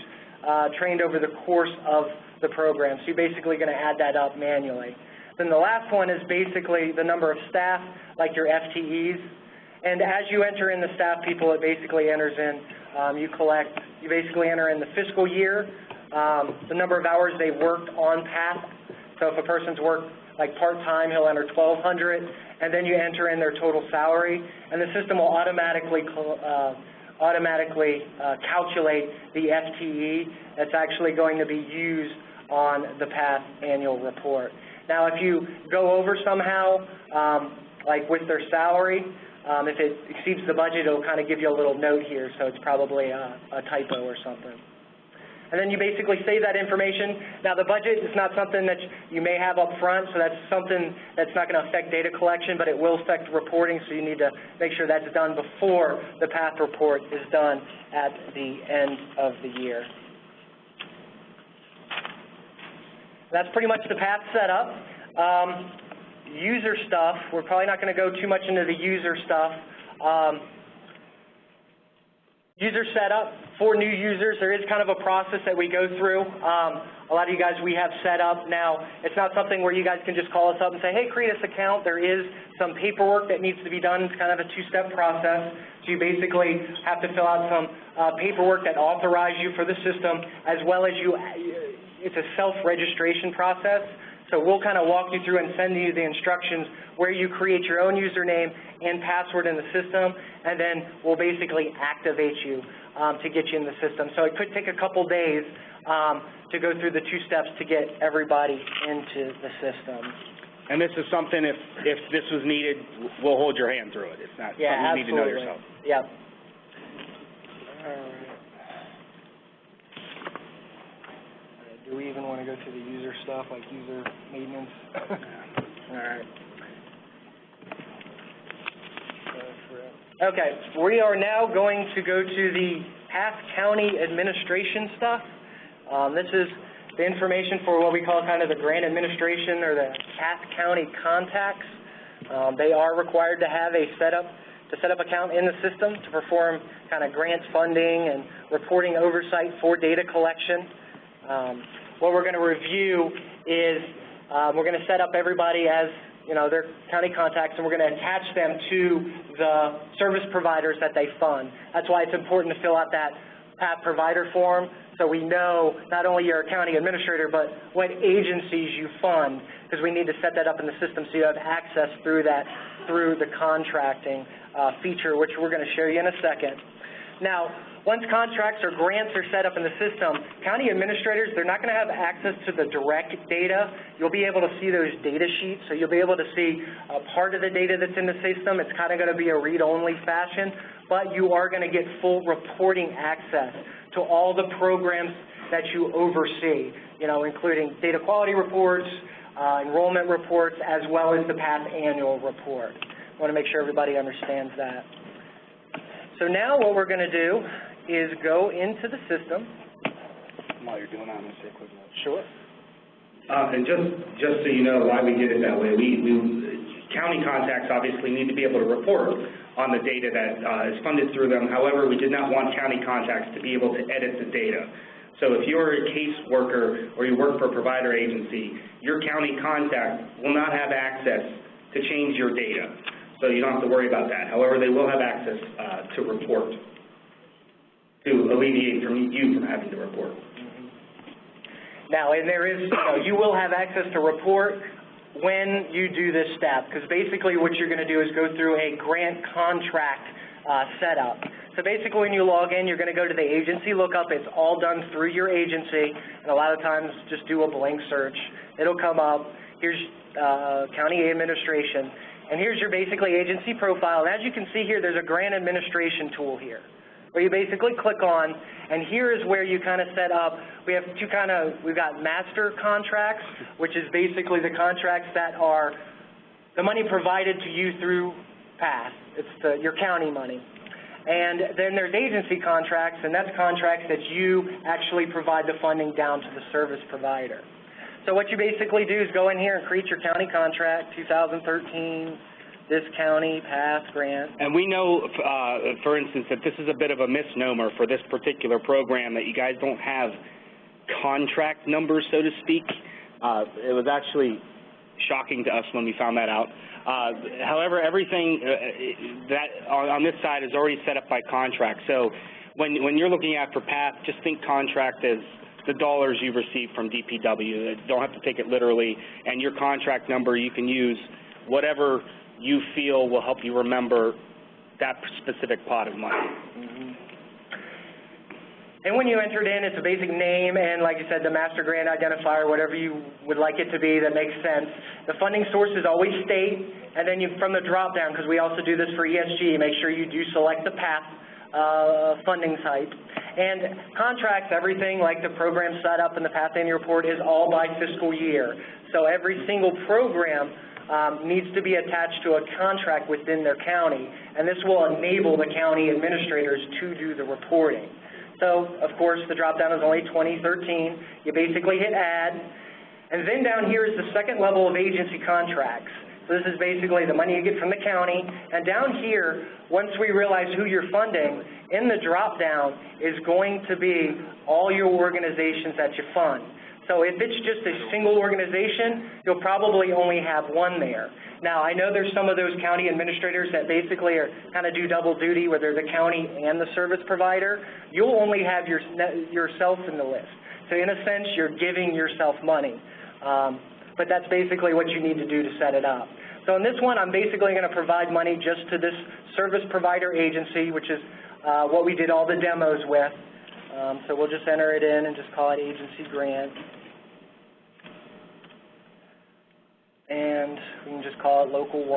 trained over the course of the program. So you're basically going to add that up manually. Then the last one is basically the number of staff, like your FTEs. And as you enter in the staff people, it basically enters in, you basically enter in the fiscal year, the number of hours they worked on PATH. So if a person's worked like part-time, he'll enter 1,200, and then you enter in their total salary, and the system will automatically calculate the FTE that's actually going to be used on the PATH annual report. Now, if you go over somehow, like with their salary, if it exceeds the budget, it'll kind of give you a little note here, so it's probably a typo or something. And then you basically save that information. Now, the budget is not something that you may have up front, so that's something that's not going to affect data collection, but it will affect reporting, so you need to make sure that's done before the PATH report is done at the end of the year. That's pretty much the PATH setup. User stuff, we're probably not going to go too much into the user stuff. User setup for new users, there is kind of a process that we go through. A lot of you guys we have set up. Now, it's not something where you guys can just call us up and say, hey, create this account. There is some paperwork that needs to be done. It's kind of a two-step process. So you basically have to fill out some paperwork that authorize you for the system, as well as it's a self-registration process. So we'll kind of walk you through and send you the instructions where you create your own username and password in the system, and then we'll basically activate you to get you in the system. So it could take a couple days to go through the two steps to get everybody into the system. And this is something, if this was needed, we'll hold your hand through it. It's not something you need to know yourself. Yeah. All right. Do we even want to go through the user stuff, like user maintenance? All right. Okay, we are now going to go to the PATH County administration stuff. This is the information for what we call kind of the grant administration or the PATH County contacts. They are required to have a set up account in the system to perform kind of grants funding and reporting oversight for data collection. What we're going to review is we're going to set up everybody as, their county contacts, and we're going to attach them to the service providers that they fund. That's why it's important to fill out that PATH provider form so we know not only your county administrator, but what agencies you fund, because we need to set that up in the system so you have access through the contracting feature, which we're going to show you in a second. Now, once contracts or grants are set up in the system, county administrators, they're not going to have access to the direct data. You'll be able to see those data sheets, so you'll be able to see part of the data that's in the system. It's kind of going to be a read-only fashion, but you are going to get full reporting access to all the programs that you oversee, including data quality reports, enrollment reports, as well as the PATH annual report. I want to make sure everybody understands that. So now what we're going to do is go into the system. While you're doing that, I'm going to say a quick note. Sure. And just so you know why we did it that way, county contacts obviously need to be able to report on the data that is funded through them. However, we did not want county contacts to be able to edit the data. So if you're a caseworker or you work for a provider agency, your county contact will not have access to change your data. So you don't have to worry about that. However, they will have access to report, to alleviate you from having to report. Now, and there is, you will have access to report when you do this step, because basically what you're going to do is go through a grant contract setup. So basically when you log in, you're going to go to the agency lookup. It's all done through your agency, and a lot of times just do a blank search. It'll come up. Here's county administration. And here's your basically agency profile. And as you can see here, there's a grant administration tool here, where you basically click on, and here is where you kind of set up. We have we've got master contracts, which is basically the contracts that are the money provided to you through PATH. It's your county money. And then there's agency contracts, and that's contracts that you actually provide the funding down to the service provider. So what you basically do is go in here and create your county contract, 2013, this county, PATH grant. And we know, for instance, that this is a bit of a misnomer for this particular program, that you guys don't have contract numbers, so to speak. It was actually shocking to us when we found that out. However, everything that on this side is already set up by contract. So when you're looking at for PATH, just think contract as the dollars you receive from DPW. Don't have to take it literally. And your contract number, you can use whatever you feel will help you remember that specific pot of money. Mm-hmm. And when you enter it in, it's a basic name and, like you said, the master grant identifier, whatever you would like it to be that makes sense. The funding source is always state, and then from the drop-down, because we also do this for ESG, make sure you do select the PATH funding type. And contracts, everything like the program setup and the PATH annual report is all by fiscal year. So every single program needs to be attached to a contract within their county, and this will enable the county administrators to do the reporting. So, of course, the drop-down is only 2013. You basically hit Add, and then down here is the second level of agency contracts. So this is basically the money you get from the county, and down here, once we realize who you're funding, in the drop-down is going to be all your organizations that you fund. So if it's just a single organization, you'll probably only have one there. Now, I know there's some of those county administrators that basically are kind of do double duty, where they're the county and the service provider. You'll only have yourself in the list. So in a sense, you're giving yourself money. But that's basically what you need to do to set it up. So in this one, I'm basically going to provide money just to this service provider agency, which is what we did all the demos with. So we'll just enter it in and just call it agency grant. And we can just call it local 1.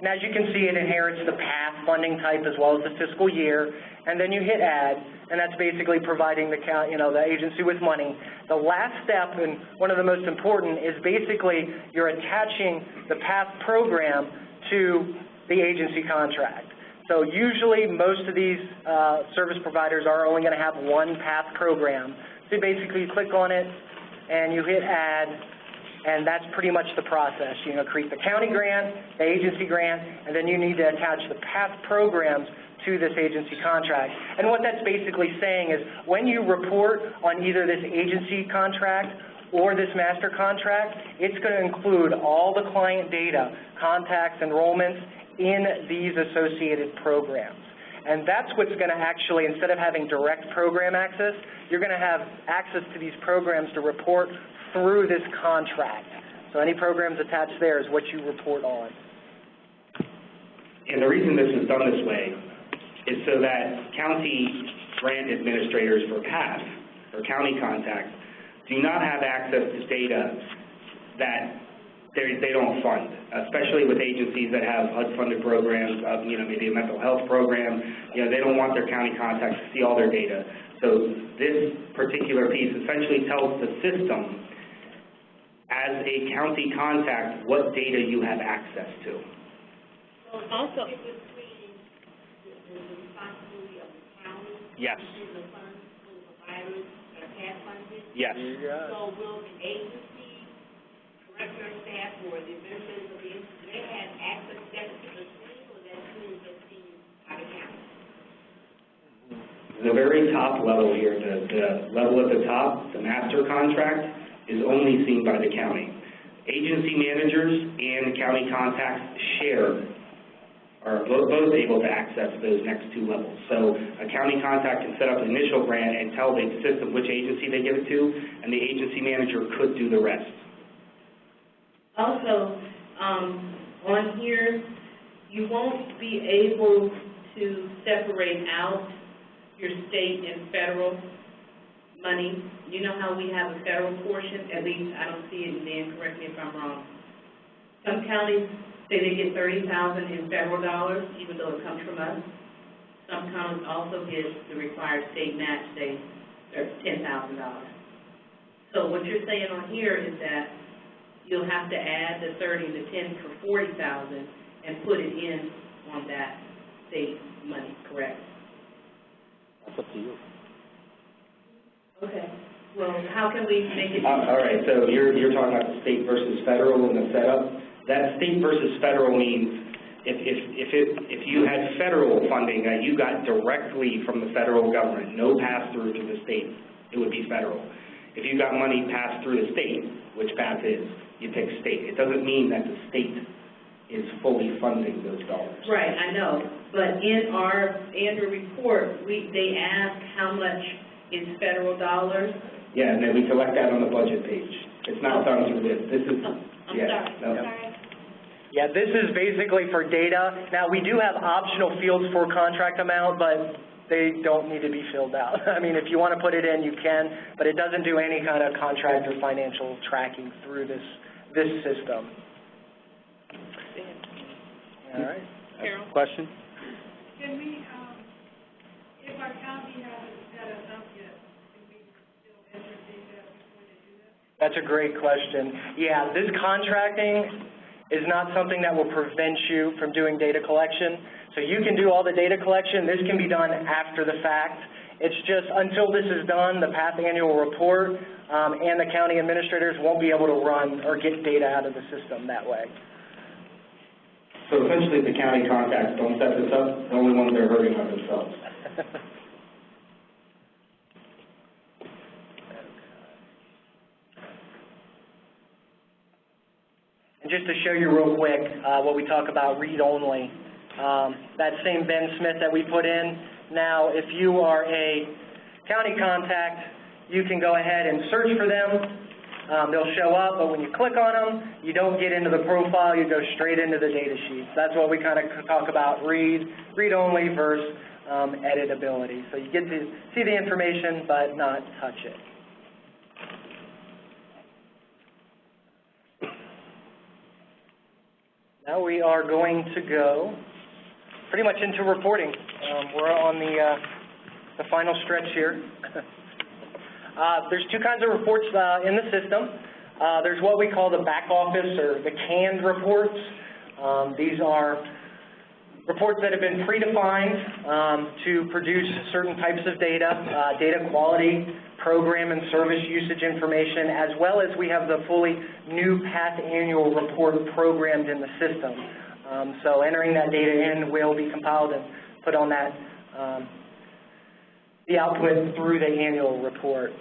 And as you can see, it inherits the PATH funding type as well as the fiscal year. And then you hit Add, and that's basically providing the the agency with money. The last step, and one of the most important, is basically you're attaching the PATH program to the agency contract. So usually most of these service providers are only going to have one PATH program. So basically you click on it and you hit Add, and that's pretty much the process. You create the county grant, the agency grant, and then you need to attach the PATH programs to this agency contract. And what that's basically saying is when you report on either this agency contract or this master contract, it's going to include all the client data, contacts, enrollments in these associated programs. And that's what's going to actually, instead of having direct program access, you're going to have access to these programs to report through this contract. So any programs attached there is what you report on. And the reason this is done this way is so that county grant administrators for PATH, or county contacts, do not have access to data that they don't fund, especially with agencies that have HUD-funded programs, maybe a mental health program. They don't want their county contacts to see all their data. So this particular piece essentially tells the system, as a county contact, what data you have access to. Also, the responsibility of the county Yes. to the funds for the providers that are CAD funded. Yes. So will the agency, director, staff, or the administrators of the agency, do they have access to that particular screen, or that screen is just seen by the county? The very top level here, the level at the top, the master contract, is only seen by the county. Agency managers and county contacts are both able to access those next two levels. So a county contact can set up an initial grant and tell the system which agency they give it to, and the agency manager could do the rest. Also, on here, you won't be able to separate out your state and federal money. You know how we have a federal portion? At least I don't see it, and Dan, correct me if I'm wrong. Some counties say they get $30,000 in federal dollars, even though it comes from us. Some counties also get the required state match, say, $10,000. So what you're saying on here is that you'll have to add the 30 and the 10 for $40,000 and put it in on that state money, correct? That's up to you. Okay. Well, how can we make it? All right, so you're talking about the state versus federal in the setup. That state versus federal means if you had federal funding that you got directly from the federal government, no pass-through to the state, it would be federal. If you got money passed through the state, which PATH is, you pick state. It doesn't mean that the state is fully funding those dollars. Right, I know. But in our annual report, they ask how much is federal dollars. Yeah, and then we collect that on the budget page. It's not done through this. This is, I'm yeah. sorry. No. Sorry. Yeah, this is basically for data. Now, we do have optional fields for contract amount, but they don't need to be filled out. I mean, if you want to put it in, you can, but it doesn't do any kind of contract or financial tracking through this system. All right. Carol? Question? Can we, if our county hasn't set us up yet, can we still enter data before they do that? That's a great question. Yeah, this contracting is not something that will prevent you from doing data collection. So you can do all the data collection. This can be done after the fact. It's just until this is done, the PATH annual report and the county administrators won't be able to run or get data out of the system that way. So essentially, the county contacts don't set this up. The only ones that are hurting are themselves. And just to show you real quick what we talk about read-only, that same Ben Smith that we put in, now if you are a county contact, you can go ahead and search for them. They'll show up, but when you click on them, you don't get into the profile, you go straight into the data sheets. That's what we kind of talk about read-only versus editability. So you get to see the information, but not touch it. Now we are going to go pretty much into reporting. We're on the final stretch here. There's two kinds of reports in the system. There's what we call the back office or the canned reports. These are reports that have been predefined to produce certain types of data, data quality, program and service usage information, as well as we have the fully new PATH annual report programmed in the system. So entering that data in will be compiled and put on that the output through the annual report.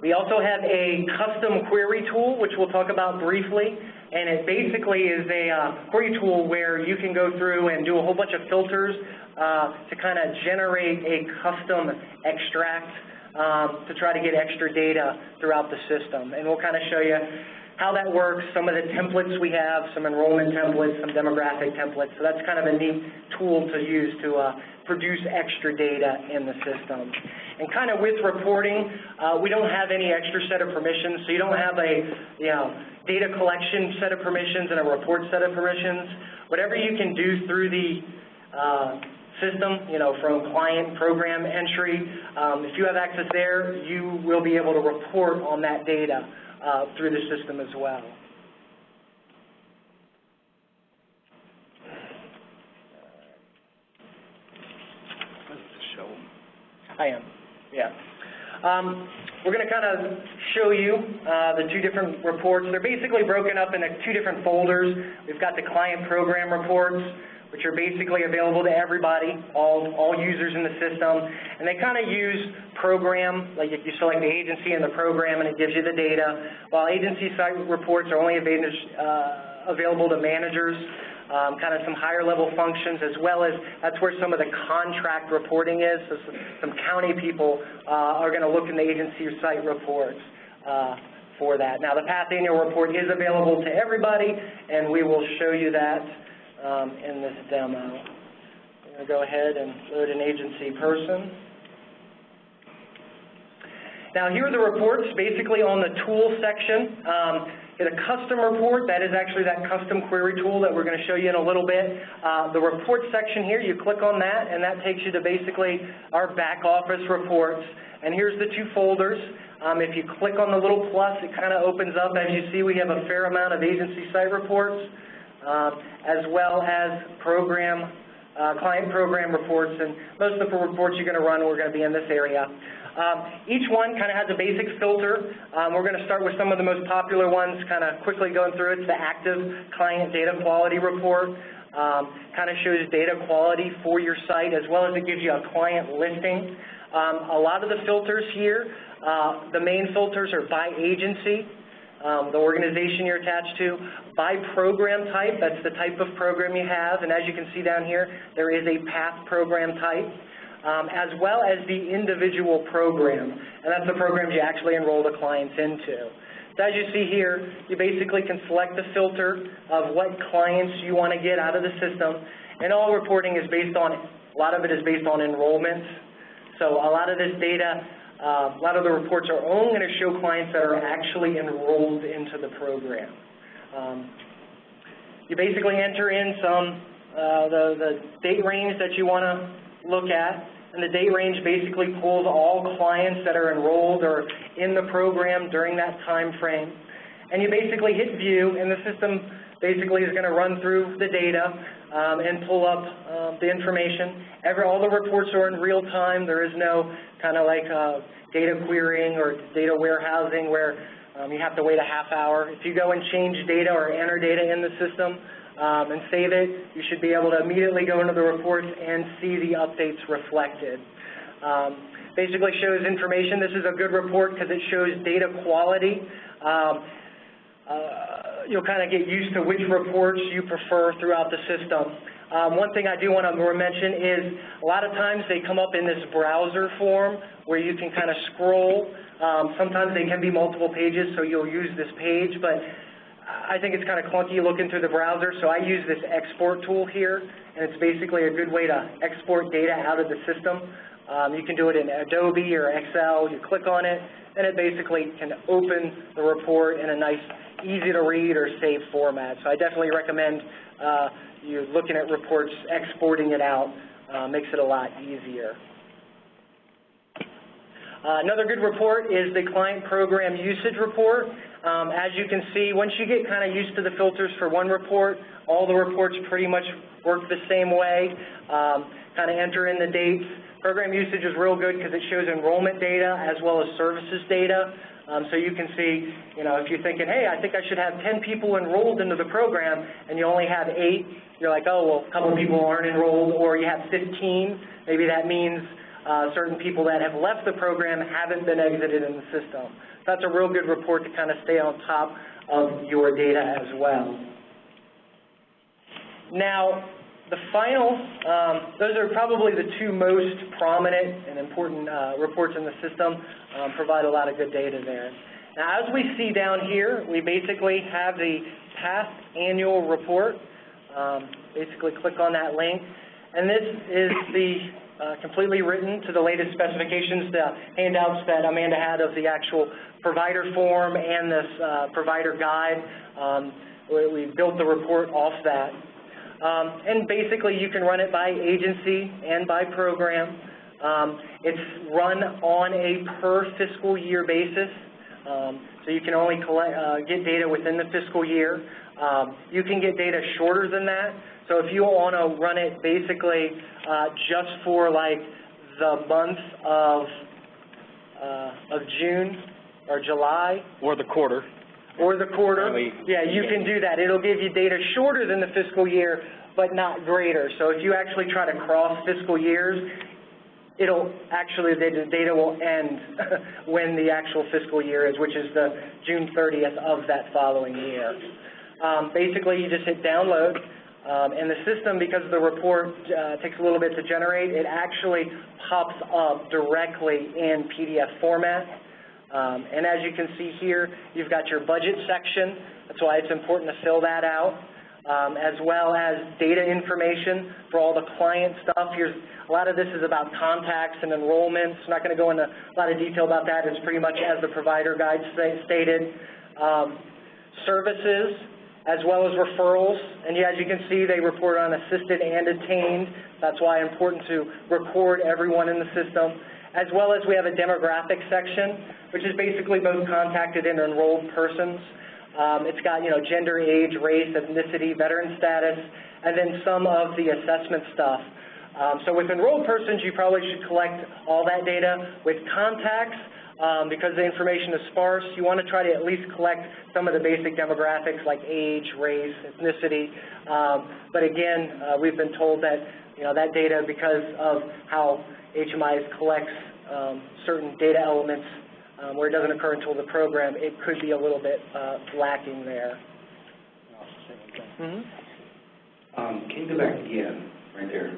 We also have a custom query tool, which we'll talk about briefly, and it basically is a query tool where you can go through and do a whole bunch of filters to kind of generate a custom extract to try to get extra data throughout the system. And we'll kind of show you how that works, some of the templates we have, some enrollment templates, some demographic templates. So that's kind of a neat tool to use to produce extra data in the system. And kind of with reporting, we don't have any extra set of permissions, so you don't have a data collection set of permissions and a report set of permissions. Whatever you can do through the system, from client program entry, if you have access there, you will be able to report on that data through the system as well. I am, yeah. We're going to kind of show you the two different reports. They're basically broken up into two different folders. We've got the client program reports, which are basically available to everybody, all users in the system. And they kind of use program, like if you select the agency and the program and it gives you the data, while agency site reports are only available to managers, kind of some higher level functions, as well as that's where some of the contract reporting is. So some county people are going to look in the agency site reports for that. Now the PATH annual report is available to everybody, and we will show you that in this demo. I'm going to go ahead and load an agency person. Now here are the reports, basically on the tool section. In a custom report, that is actually that custom query tool that we're going to show you in a little bit. The report section here, you click on that, and that takes you to basically our back office reports. And here's the two folders. If you click on the little plus, it kind of opens up. As you see, we have a fair amount of agency site reports, as well as client program reports. And most of the reports you're going to run are going to be in this area. Each one kind of has a basic filter. We're going to start with some of the most popular ones, kind of quickly going through it. It's the active client data quality report. Kind of shows data quality for your site, as well as it gives you a client listing. A lot of the filters here, the main filters are by agency, the organization you're attached to, by program type, that's the type of program you have, and as you can see down here, there is a PATH program type. As well as the individual program, and that's the programs you actually enroll the clients into. So as you see here, you basically can select the filter of what clients you want to get out of the system, and all reporting is based on, a lot of it is based on enrollments. So a lot of this data, a lot of the reports are only going to show clients that are actually enrolled into the program. You basically enter in the date range that you want to look at, and the date range basically pulls all clients that are enrolled or in the program during that time frame. And you basically hit view, and the system basically is going to run through the data and pull up the information. All the reports are in real time. There is no kind of like data querying or data warehousing where you have to wait a half hour. If you go and change data or enter data in the system, and save it, you should be able to immediately go into the reports and see the updates reflected. Basically shows information. This is a good report because it shows data quality. You'll kind of get used to which reports you prefer throughout the system. One thing I do want to mention is a lot of times they come up in this browser form where you can kind of scroll. Sometimes they can be multiple pages, so you'll use this page, but I think it's kind of clunky looking through the browser, so I use this export tool here, and it's basically a good way to export data out of the system. You can do it in Adobe or Excel. You click on it, and it basically can open the report in a nice, easy-to-read or save format. So I definitely recommend you looking at reports, exporting it out. Makes it a lot easier. Another good report is the client program usage report. As you can see, once you get kind of used to the filters for one report, all the reports pretty much work the same way. Kind of enter in the dates. Program usage is real good because it shows enrollment data as well as services data. So you can see, if you're thinking, hey, I think I should have 10 people enrolled into the program, and you only have 8, you're like, oh, well, a couple of people aren't enrolled, or you have 15, maybe that means certain people that have left the program haven't been exited in the system. That's a real good report to kind of stay on top of your data as well. Now, the final, those are probably the two most prominent and important reports in the system, provide a lot of good data there. Now, as we see down here, we basically have the past annual report. Basically, click on that link. And this is the completely written to the latest specifications, the handouts that Amanda had of the actual provider form and this provider guide. We built the report off that. And basically, you can run it by agency and by program. It's run on a per fiscal year basis, so you can only get data within the fiscal year. You can get data shorter than that. So if you want to run it basically just for like the month of June or July. Or the quarter. Or the quarter. Yeah, you can do that. It'll give you data shorter than the fiscal year, but not greater. So if you actually try to cross fiscal years, it'll actually, the data will end when the actual fiscal year is, which is the June 30th of that following year. Basically, you just hit download, and the system, because the report takes a little bit to generate, it actually pops up directly in PDF format. And as you can see here, you've got your budget section. That's why it's important to fill that out, as well as data information for all the client stuff. A lot of this is about contacts and enrollments. I'm not going to go into a lot of detail about that. It's pretty much as the provider guide stated. Services, as well as referrals. And as you can see, they report on assisted and attained. That's why it's important to record everyone in the system. As well as we have a demographic section, which is basically both contacted and enrolled persons. It's got, gender, age, race, ethnicity, veteran status, and then some of the assessment stuff. So with enrolled persons, you probably should collect all that data. With contacts, because the information is sparse, you want to try to at least collect some of the basic demographics like age, race, ethnicity. But again, we've been told that, that data, because of how HMIS collects certain data elements where it doesn't occur until the program, it could be a little bit lacking there. Can you go back again, right there?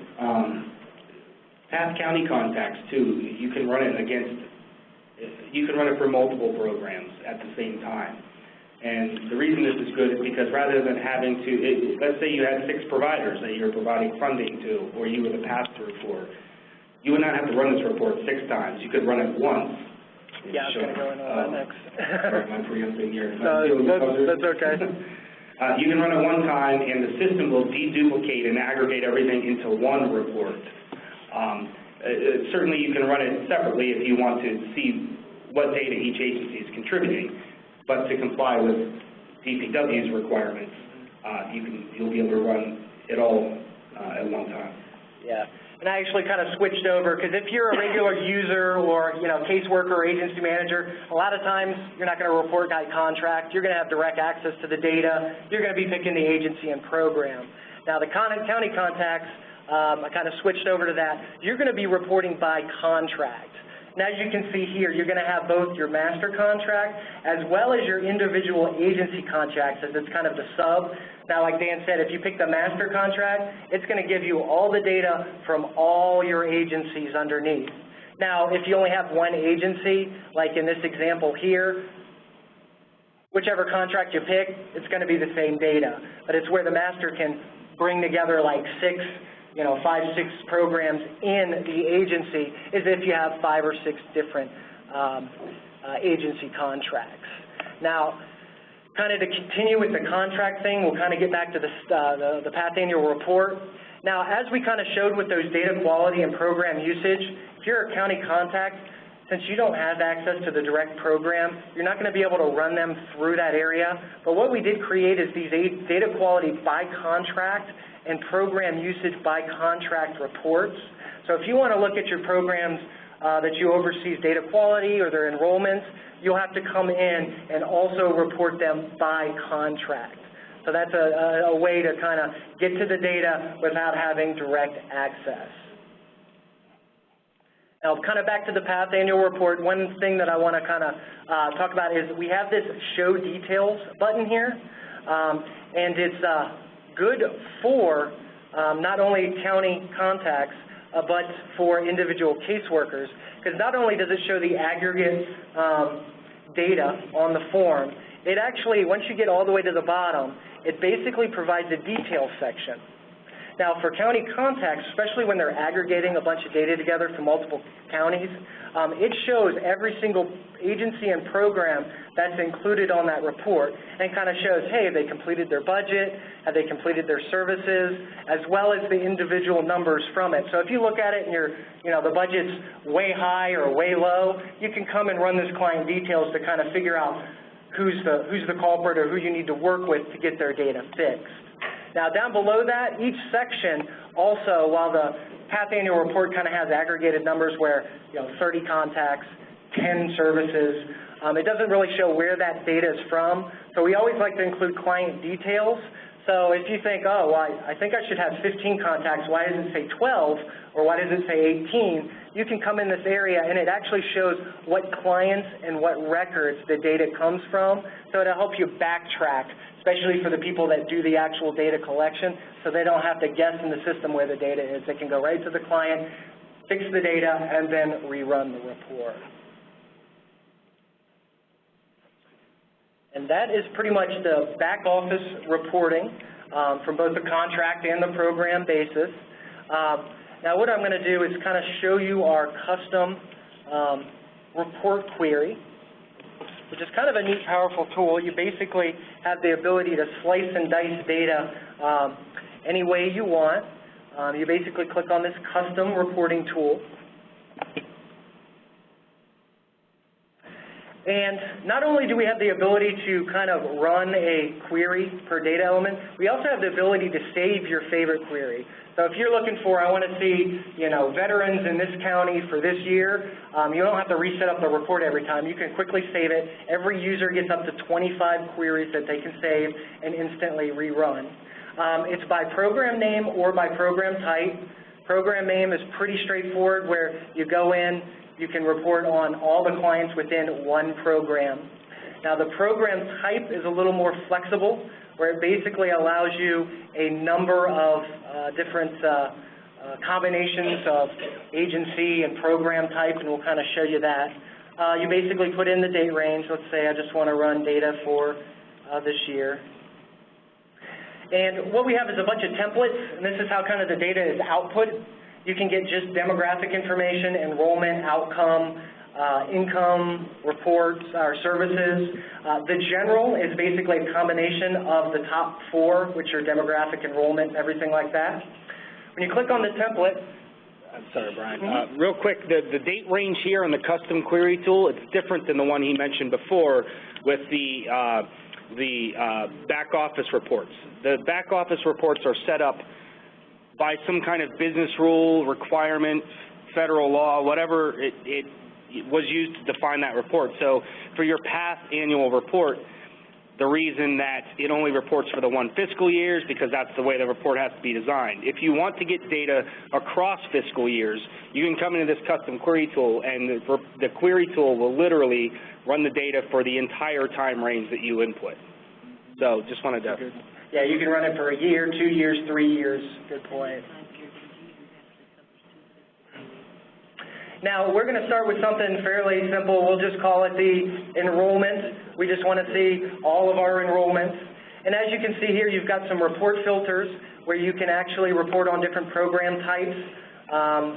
Past county contacts, too, you can run it for multiple programs at the same time. And the reason this is good is because rather than having to, let's say you had 6 providers that you're providing funding to, or you were the pass-through for, you would not have to run this report 6 times. You could run it once. Yeah, I was going to go into that next. Sorry, my preempting here. That's okay. You can run it one time, and the system will deduplicate and aggregate everything into one report. Certainly, you can run it separately if you want to see what data each agency is contributing, but to comply with DPW's requirements, you'll be able to run it all at one time. Yeah. And I actually kind of switched over, because if you're a regular user or, caseworker or agency manager, a lot of times you're not going to report by contract. You're going to have direct access to the data. You're going to be picking the agency and program. Now, the county contacts, I kind of switched over to that. You're going to be reporting by contract. And as you can see here, you're going to have both your master contract as well as your individual agency contracts, as it's kind of the sub. Now, like Dan said, if you pick the master contract, it's going to give you all the data from all your agencies underneath. Now, if you only have one agency, like in this example here, whichever contract you pick, it's going to be the same data. But it's where the master can bring together like 5, 6 programs in the agency, is if you have 5 or 6 different agency contracts. Now, kind of to continue with the contract thing, we'll kind of get back to the PATH annual report. Now, as we kind of showed with those data quality and program usage, if you're a county contact, since you don't have access to the direct program, you're not going to be able to run them through that area. But what we did create is these data quality by contract and program usage by contract reports. So if you want to look at your programs that you oversee's data quality or their enrollments, you'll have to come in and also report them by contract. So that's a way to kind of get to the data without having direct access. Now, kind of back to the PATH annual report, one thing that I want to kind of talk about is we have this Show Details button here, and it's good for not only county contacts, but for individual caseworkers, because not only does it show the aggregate data on the form, it actually, once you get all the way to the bottom, it basically provides a detail section. Now, for county contacts, especially when they're aggregating a bunch of data together from multiple counties, it shows every single agency and program that's included on that report and kind of shows, hey, they completed their budget, have they completed their services, as well as the individual numbers from it. So if you look at it and the budget's way high or way low, you can come and run this client details to kind of figure out who's the culprit or who you need to work with to get their data fixed. Now, down below that, each section also, while the PATH annual report kind of has aggregated numbers where, 30 contacts, 10 services, it doesn't really show where that data is from. So we always like to include client details. So if you think, oh, well, I think I should have 15 contacts, why does it say 12, or why does it say 18? You can come in this area, and it actually shows what clients and what records the data comes from. So it'll help you backtrack, especially for the people that do the actual data collection, so they don't have to guess in the system where the data is. They can go right to the client, fix the data, and then rerun the report. And that is pretty much the back office reporting from both the contract and the program basis. Now what I'm going to do is kind of show you our custom report query, which is kind of a neat, powerful tool. You basically have the ability to slice and dice data any way you want. You basically click on this custom reporting tool. And not only do we have the ability to kind of run a query per data element, we also have the ability to save your favorite query. So if you're looking for, I want to see, veterans in this county for this year, you don't have to reset up the report every time. You can quickly save it. Every user gets up to 25 queries that they can save and instantly rerun. It's by program name or by program type. Program name is pretty straightforward, where you go in, you can report on all the clients within one program. Now, the program type is a little more flexible, where it basically allows you a number of different combinations of agency and program type, and we'll kind of show you that. You basically put in the date range. Let's say I just want to run data for this year. And what we have is a bunch of templates, and this is how kind of the data is output. You can get just demographic information, enrollment, outcome, income, reports, or services. The general is basically a combination of the top 4, which are demographic, enrollment, everything like that. When you click on the template, I'm sorry, Brian. Real quick, the date range here on the custom query tool, it's different than the one he mentioned before with the back office reports. The back office reports are set up by some kind of business rule, requirement, federal law, whatever it was used to define that report. So for your PATH annual report, the reason that it only reports for the 1 fiscal year is because that's the way the report has to be designed. If you want to get data across fiscal years, you can come into this custom query tool, and the query tool will literally run the data for the entire time range that you input. So just wanted to... Yeah, you can run it for a year, 2 years, 3 years. Good point. Now, we're going to start with something fairly simple. We'll just call it the enrollment. We just want to see all of our enrollments. And as you can see here, you've got some report filters where you can actually report on different program types.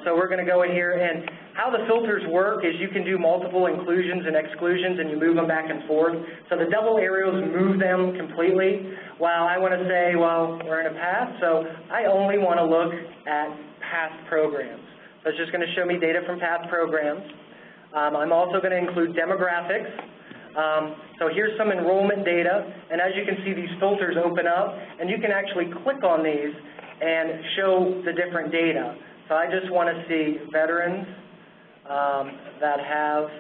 So we're going to go in here, and how the filters work is you can do multiple inclusions and exclusions, and you move them back and forth. So the double arrows move them completely, while I want to say, well, we're in a PATH, so I only want to look at PATH programs. So it's just going to show me data from PATH programs. I'm also going to include demographics. So here's some enrollment data, and as you can see, these filters open up, and you can actually click on these and show the different data. So I just want to see veterans that have...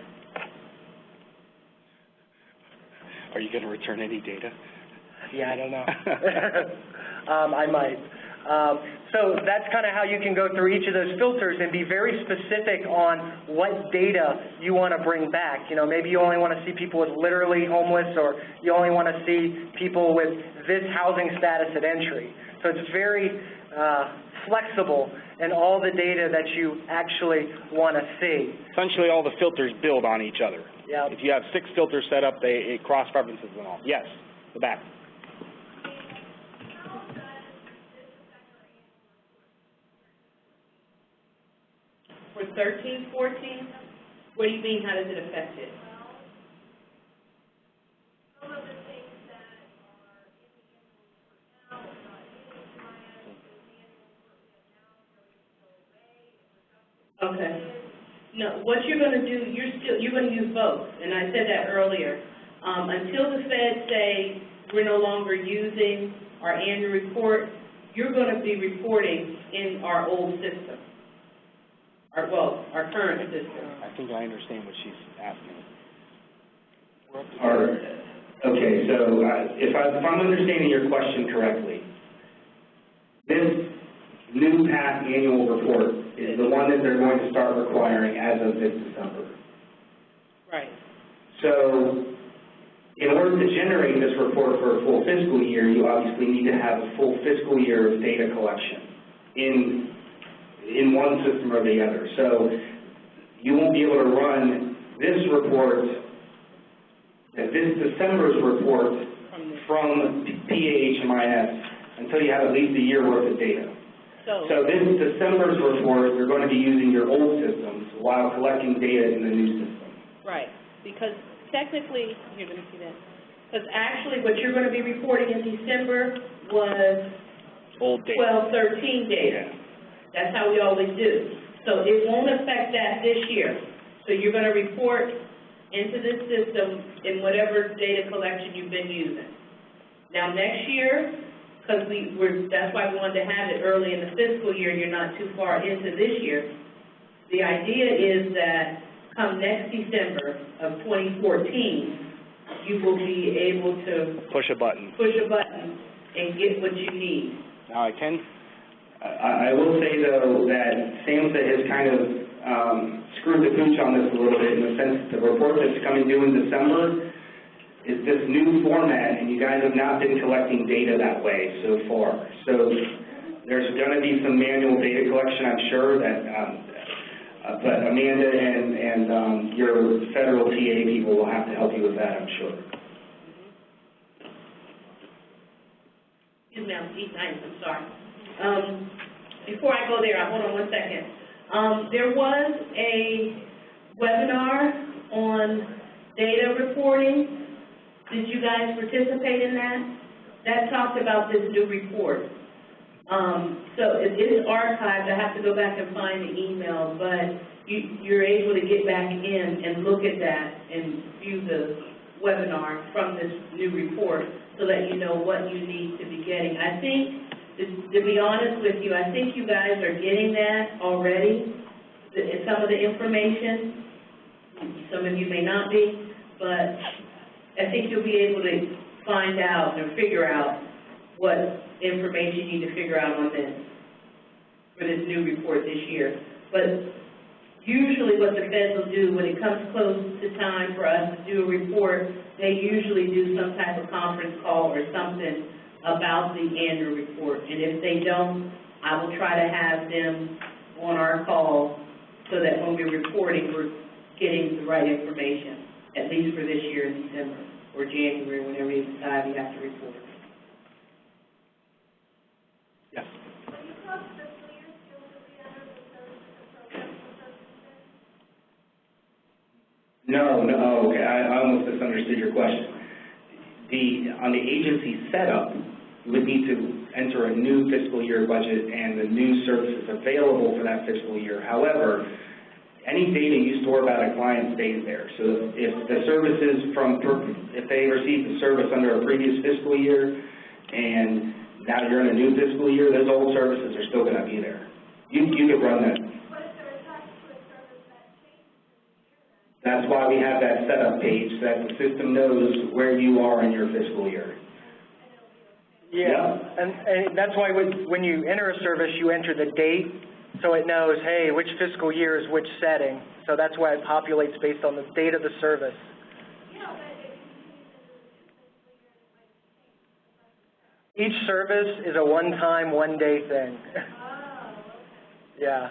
Are you going to return any data? Yeah, I don't know. I might. So that's kind of how you can go through each of those filters and be very specific on what data you want to bring back. Maybe you only want to see people with literally homeless, or you only want to see people with this housing status at entry. So it's very flexible in all the data that you actually want to see. Essentially, all the filters build on each other. Yep. If you have 6 filters set up, it cross-references them all. Yes, the back. For 13, 14, what do you mean, how does it affect it? Okay. No, what you're going to do, you're going to use both, and I said that earlier. Until the feds say we're no longer using our annual report, you're going to be reporting in our old system, our current system. I think I understand what she's asking. Okay, so if I'm understanding your question correctly, this new PAC annual report is the one that they're going to start requiring as of this December. Right. So in order to generate this report for a full fiscal year, you obviously need to have a full fiscal year of data collection in one system or the other. So you won't be able to run this report, this December's report from PA-HMIS until you have at least a year worth of data. So this December's report, you're going to be using your old systems while collecting data in the new system. Right, because technically, here, let me see that. Because actually what you're going to be reporting in December was Old data. 12, 13 data. That's how we always do. So it won't affect that this year. So you're going to report into this system in whatever data collection you've been using. Now next year, because that's why we wanted to have it early in the fiscal year, you're not too far into this year. The idea is that come next December of 2014, you will be able to push a button and get what you need. Now, I will say, though, that SAMHSA has kind of screwed the pooch on this a little bit in the sense that the report that's coming due in December is this new format, and you guys have not been collecting data that way so far. So there's going to be some manual data collection, I'm sure, but Amanda and your federal TA people will have to help you with that, I'm sure. Excuse me, I'm eating ice, I'm sorry. Before I go there, hold on one second. There was a webinar on data reporting. Did you guys participate in that? That talked about this new report. So it is archived. I have to go back and find the email, but you're able to get back in and look at that and view the webinar from this new report to let you know what you need to be getting. I think, to be honest with you, I think you guys are getting that already, some of the information. Some of you may not be, but I think you'll be able to find out and figure out what information you need to figure out on this, for this new report this year. But usually what the feds will do when it comes close to time for us to do a report, they usually do some type of conference call or something about the annual report. And if they don't, I will try to have them on our call so that when we're reporting, we're getting the right information, at least for this year in December or January, whenever you decide you have to report. Yes. No, okay, I almost misunderstood your question. On the agency setup, you would need to enter a new fiscal year budget and the new services available for that fiscal year. However, any data you store about a client stays there. So if the services if they received the service under a previous fiscal year and now you're in a new fiscal year, those old services are still going to be there. You could run that. That's why we have that setup page, so that the system knows where you are in your fiscal year. Yeah, and that's why when you enter a service, you enter the date, so it knows, hey, which fiscal year is which setting. So that's why it populates based on the date of the service. Each service is a one-time, one-day thing. Yeah.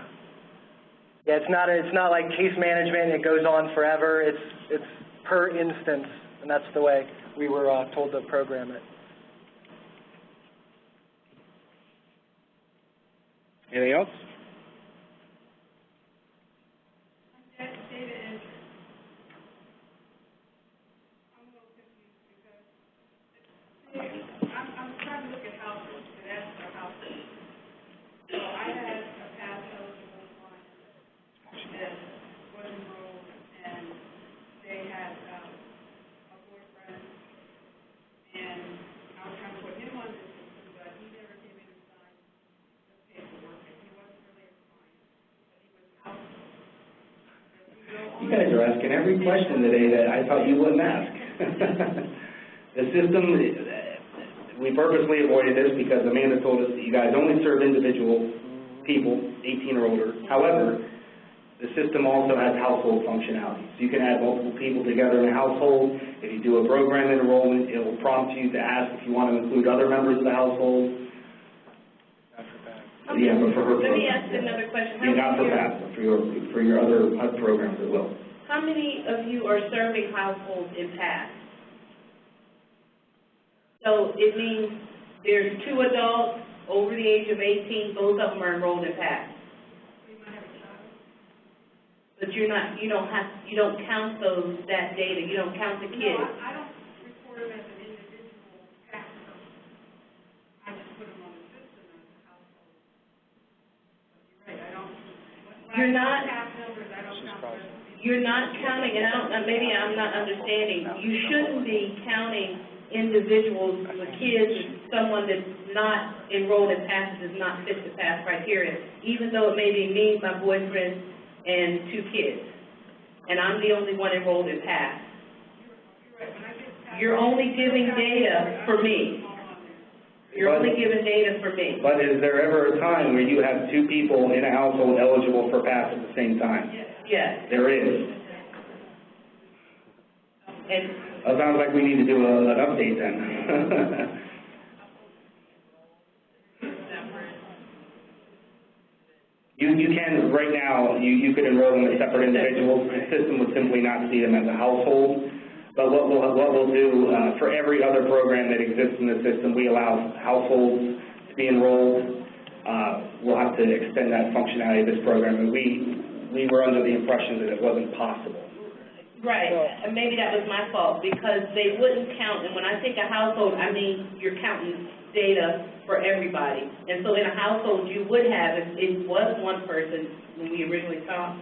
Yeah, it's not like case management, it goes on forever. It's per instance, and that's the way we were told to program it. Anything else? I'm trying to look at households, and that's our household. So I had a past eligible client that was enrolled, and they had a boyfriend, and I was trying to put him on the system, but he never came in and signed the paperwork, and he wasn't really a client, but he was household. You guys are asking every question today that I thought you wouldn't ask. The system, we purposely avoided this because Amanda told us that you guys only serve individual people, 18 or older. However, the system also has household functionality. So you can add multiple people together in a household. If you do a program enrollment, it will prompt you to ask if you want to include other members of the household. Yeah, but for her Let me program. ask another question. Yeah, not for that, but for your other HUD programs as well. How many of you are serving households in PATH? So it means there's 2 adults over the age of 18, both of them are enrolled in PATH. But you don't count that data, you don't count the kids. No, I don't report them as an individual PATH person. I just put them on the system as a household. But you're right, I don't. You're not. PATH numbers, I don't count them. You're not counting, and maybe I'm not understanding, you shouldn't be counting individuals with kids, someone that's not enrolled in PATH, does not fit the PATH criteria, even though it may be me, my boyfriend, and 2 kids. And I'm the only one enrolled in PATH. You're only giving data for me. You're only giving data for me. But is there ever a time where you have 2 people in a household eligible for PATH at the same time? Yes. There is. And It sounds like we need to do an update then. You can, right now, you could enroll them as separate individuals. The system would simply not see them as a household. But what we'll do, for every other program that exists in the system, we allow households to be enrolled. We'll have to extend that functionality of this program. And we were under the impression that it wasn't possible. right, and maybe that was my fault, because they wouldn't count, and when I think a household, I mean, you're counting data for everybody. And so in a household, you would have, if it was one person, when we originally talked,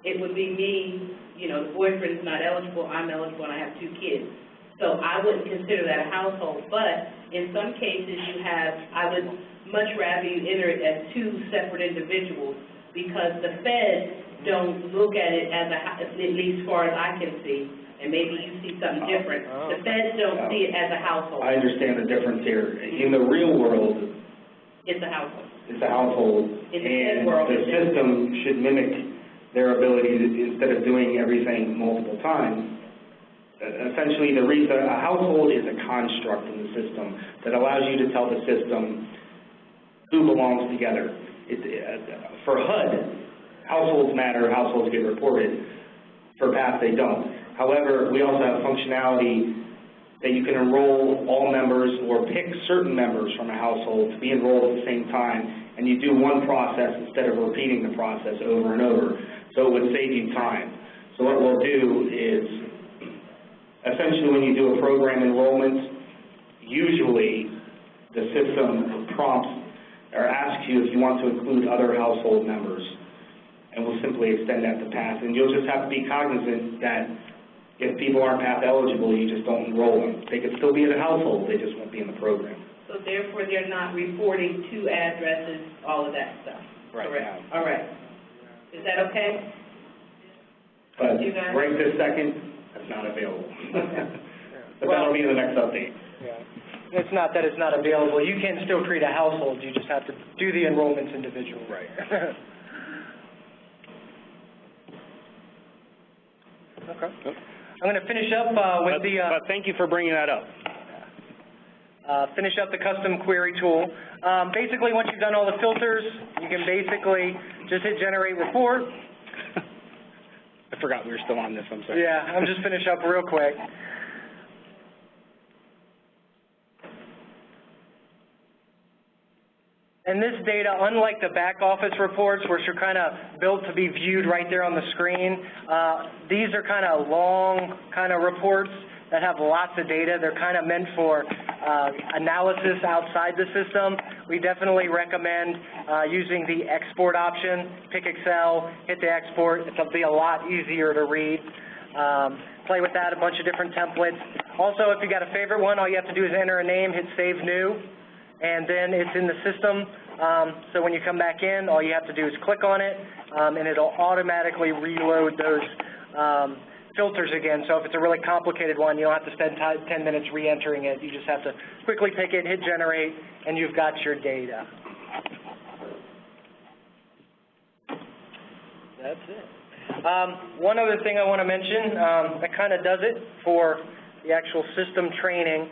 it would be me, you know, the boyfriend's not eligible, I'm eligible, and I have 2 kids. So I wouldn't consider that a household, but in some cases you have, I would much rather you enter it as 2 separate individuals, because the feds don't look at it as at least as far as I can see, and maybe you see something different. The feds don't see it as a household. I understand the difference here. In the real world, It's a household. it's a household, In the and fed world, the system should mimic their ability to, instead of doing everything multiple times. Essentially, the reason a household is a construct in the system that allows you to tell the system who belongs together. For HUD, households matter, households get reported. For PATH, they don't. However, we also have functionality that you can enroll all members or pick certain members from a household to be enrolled at the same time, and you do one process instead of repeating the process over and over. So it would save you time. So what we'll do is, essentially when you do a program enrollment, usually the system prompts or asks you if you want to include other household members, and we'll simply extend that to PATH. And you'll just have to be cognizant that if people aren't PATH eligible, you just don't enroll them. They could still be in a household, they just won't be in the program. So therefore, they're not reporting 2 addresses, all of that stuff. Right. Correct. All right. Is that okay? But You guys- right this second, that's not available. But Well, that'll be the next update. Yeah. It's not that it's not available. You can still create a household. You just have to do the enrollments individually. Right. Okay. I'm going to finish up with the... But thank you for bringing that up. finish up the custom query tool. Basically, once you've done all the filters, you can basically just hit generate report. I forgot we were still on this, I'm sorry. Yeah, I'm just finish up real quick. And this data, unlike the back office reports, which are kind of built to be viewed right there on the screen, these are kind of long kind of reports that have lots of data. They're kind of meant for analysis outside the system. We definitely recommend using the export option. Pick Excel, hit the export. It'll be a lot easier to read. Play with that, a bunch of different templates. Also, if you got a favorite one, all you have to do is enter a name, hit Save New, and then it's in the system. So when you come back in, all you have to do is click on it, and it'll automatically reload those filters again. So if it's a really complicated one, you don't have to spend 10 minutes re-entering it. You just have to quickly pick it, hit generate, and you've got your data. That's it. One other thing I want to mention that kind of does it for the actual system training.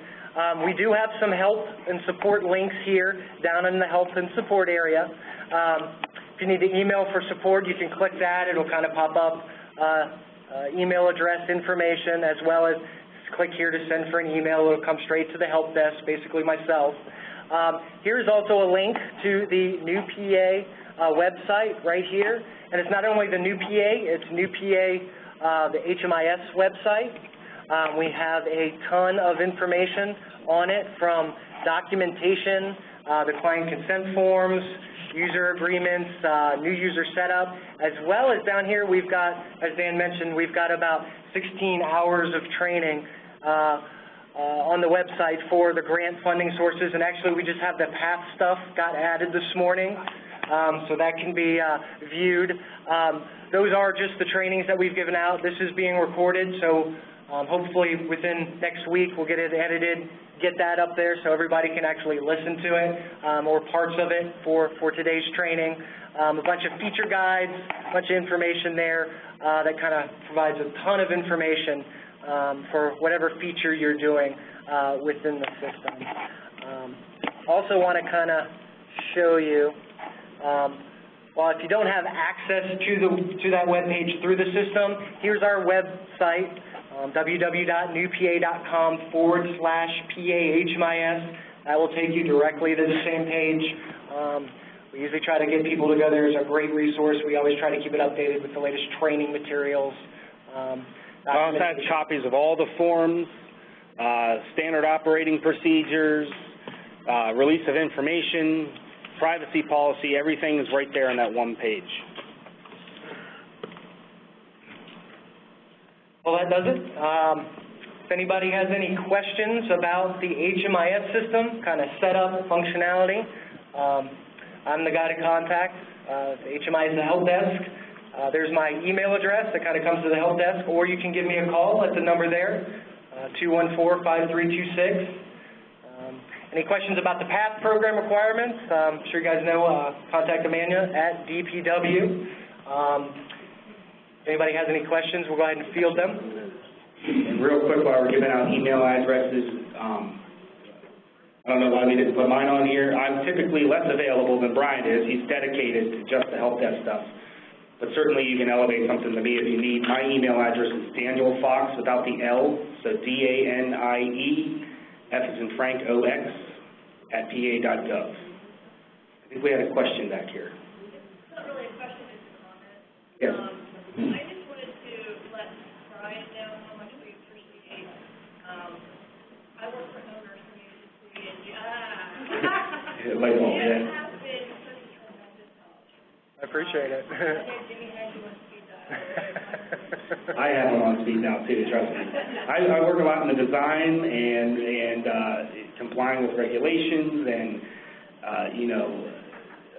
We do have some help and support links here down in the help and support area. If you need to email for support, you can click that. It'll kind of pop up email address information, as well as click here to send for an email. It'll come straight to the help desk, basically myself. Here's also a link to the New PA website right here. And it's not only the New PA, it's New PA, the HMIS website. We have a ton of information on it, from documentation, the client consent forms, user agreements, new user setup, as well as down here we've got, as Dan mentioned, we've got about 16 hours of training on the website for the grant funding sources, and actually we just have the PATH stuff got added this morning, so that can be viewed. Those are just the trainings that we've given out. This is being recorded, so hopefully within next week we'll get it edited, get that up there so everybody can actually listen to it, or parts of it for today's training. A bunch of feature guides, a bunch of information there that kind of provides a ton of information for whatever feature you're doing within the system. Also want to kind of show you, well, if you don't have access to that web page through the system, here's our website, www.newpa.com/PAHMIS. That will take you directly to the same page. We usually try to get people to go there. It's a great resource. We always try to keep it updated with the latest training materials. We also have copies of all the forms, standard operating procedures, release of information, privacy policy. Everything is right there on that one page. Well, that does it. If anybody has any questions about the HMIS system, kind of setup, functionality, I'm the guy to contact. The HMIS is the help desk. There's my email address that kind of comes to the help desk, or you can give me a call at the number there, 214-5326. Any questions about the PATH program requirements? I'm sure you guys know, contact Amanda at DPW. If anybody has any questions, we'll go ahead and field them. And real quick, while we're giving out email addresses, I don't know why we didn't put mine on here. I'm typically less available than Brian is. He's dedicated to just the help desk stuff. But certainly you can elevate something to me if you need. My email address is Daniel Fox without the L, so DANIE, F as in Frank, OX, at PA.gov. I think we had a question back here. It's not really a question, it's a comment. Yes. I just wanted to let Brian know how much we appreciate. I work for no nursing agency, and Like all, it has been such a tremendous help. I appreciate it. I think Jimmy had you on speed dial. I have them on speed now too, trust me. I work a lot in the design and complying with regulations and, you know,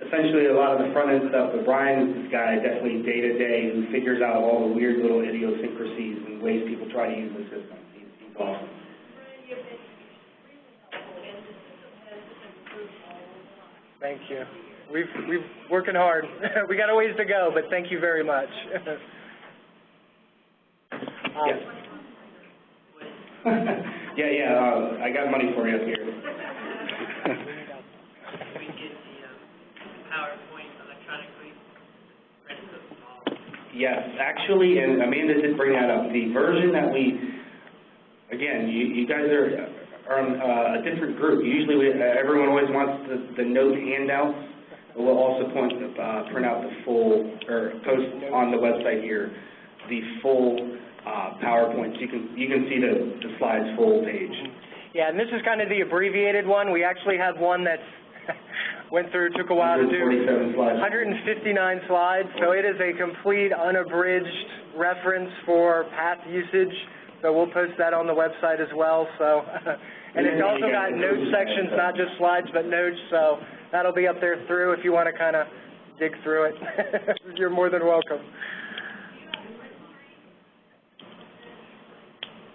essentially a lot of the front end stuff, but Brian is this guy definitely day to day who figures out all the weird little idiosyncrasies and ways people try to use the system. He's awesome. Brian, you've been extremely helpful, and the system has improved all the time. Thank you. We've working hard. We got a ways to go, but thank you very much. Yes. Yeah, I got money for you up here. We get the PowerPoint electronically printed off. Yes, actually, and Amanda did bring that up, the version that again, you guys are on a different group. Usually everyone always wants the note handouts. We'll also print out the full, or post on the website here, the full PowerPoint. You can see the slides full page. Yeah, and this is kind of the abbreviated one. We actually have one that's took a while to do. 147 slides. 159 slides, so it is a complete unabridged reference for path usage. So we'll post that on the website as well. So, and it's also got note sections, not just slides, but notes. So that'll be up there through if you want to kind of dig through it. You're more than welcome.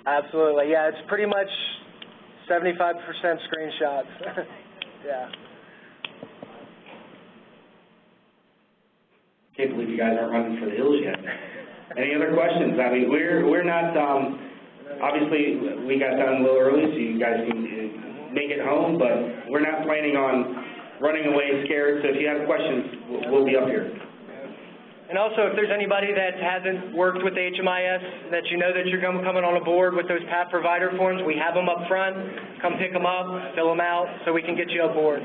Absolutely, yeah. It's pretty much 75% screenshots. Yeah. Can't believe you guys aren't running for the hills yet. Any other questions? I mean, we're not. Obviously, we got done a little early, so you guys can make it home, but we're not planning on running away scared, so if you have questions, we'll be up here. And also, if there's anybody that hasn't worked with HMIS, that you know that you're coming on a board with those PAP provider forms, we have them up front. Come pick them up, fill them out, so we can get you aboard.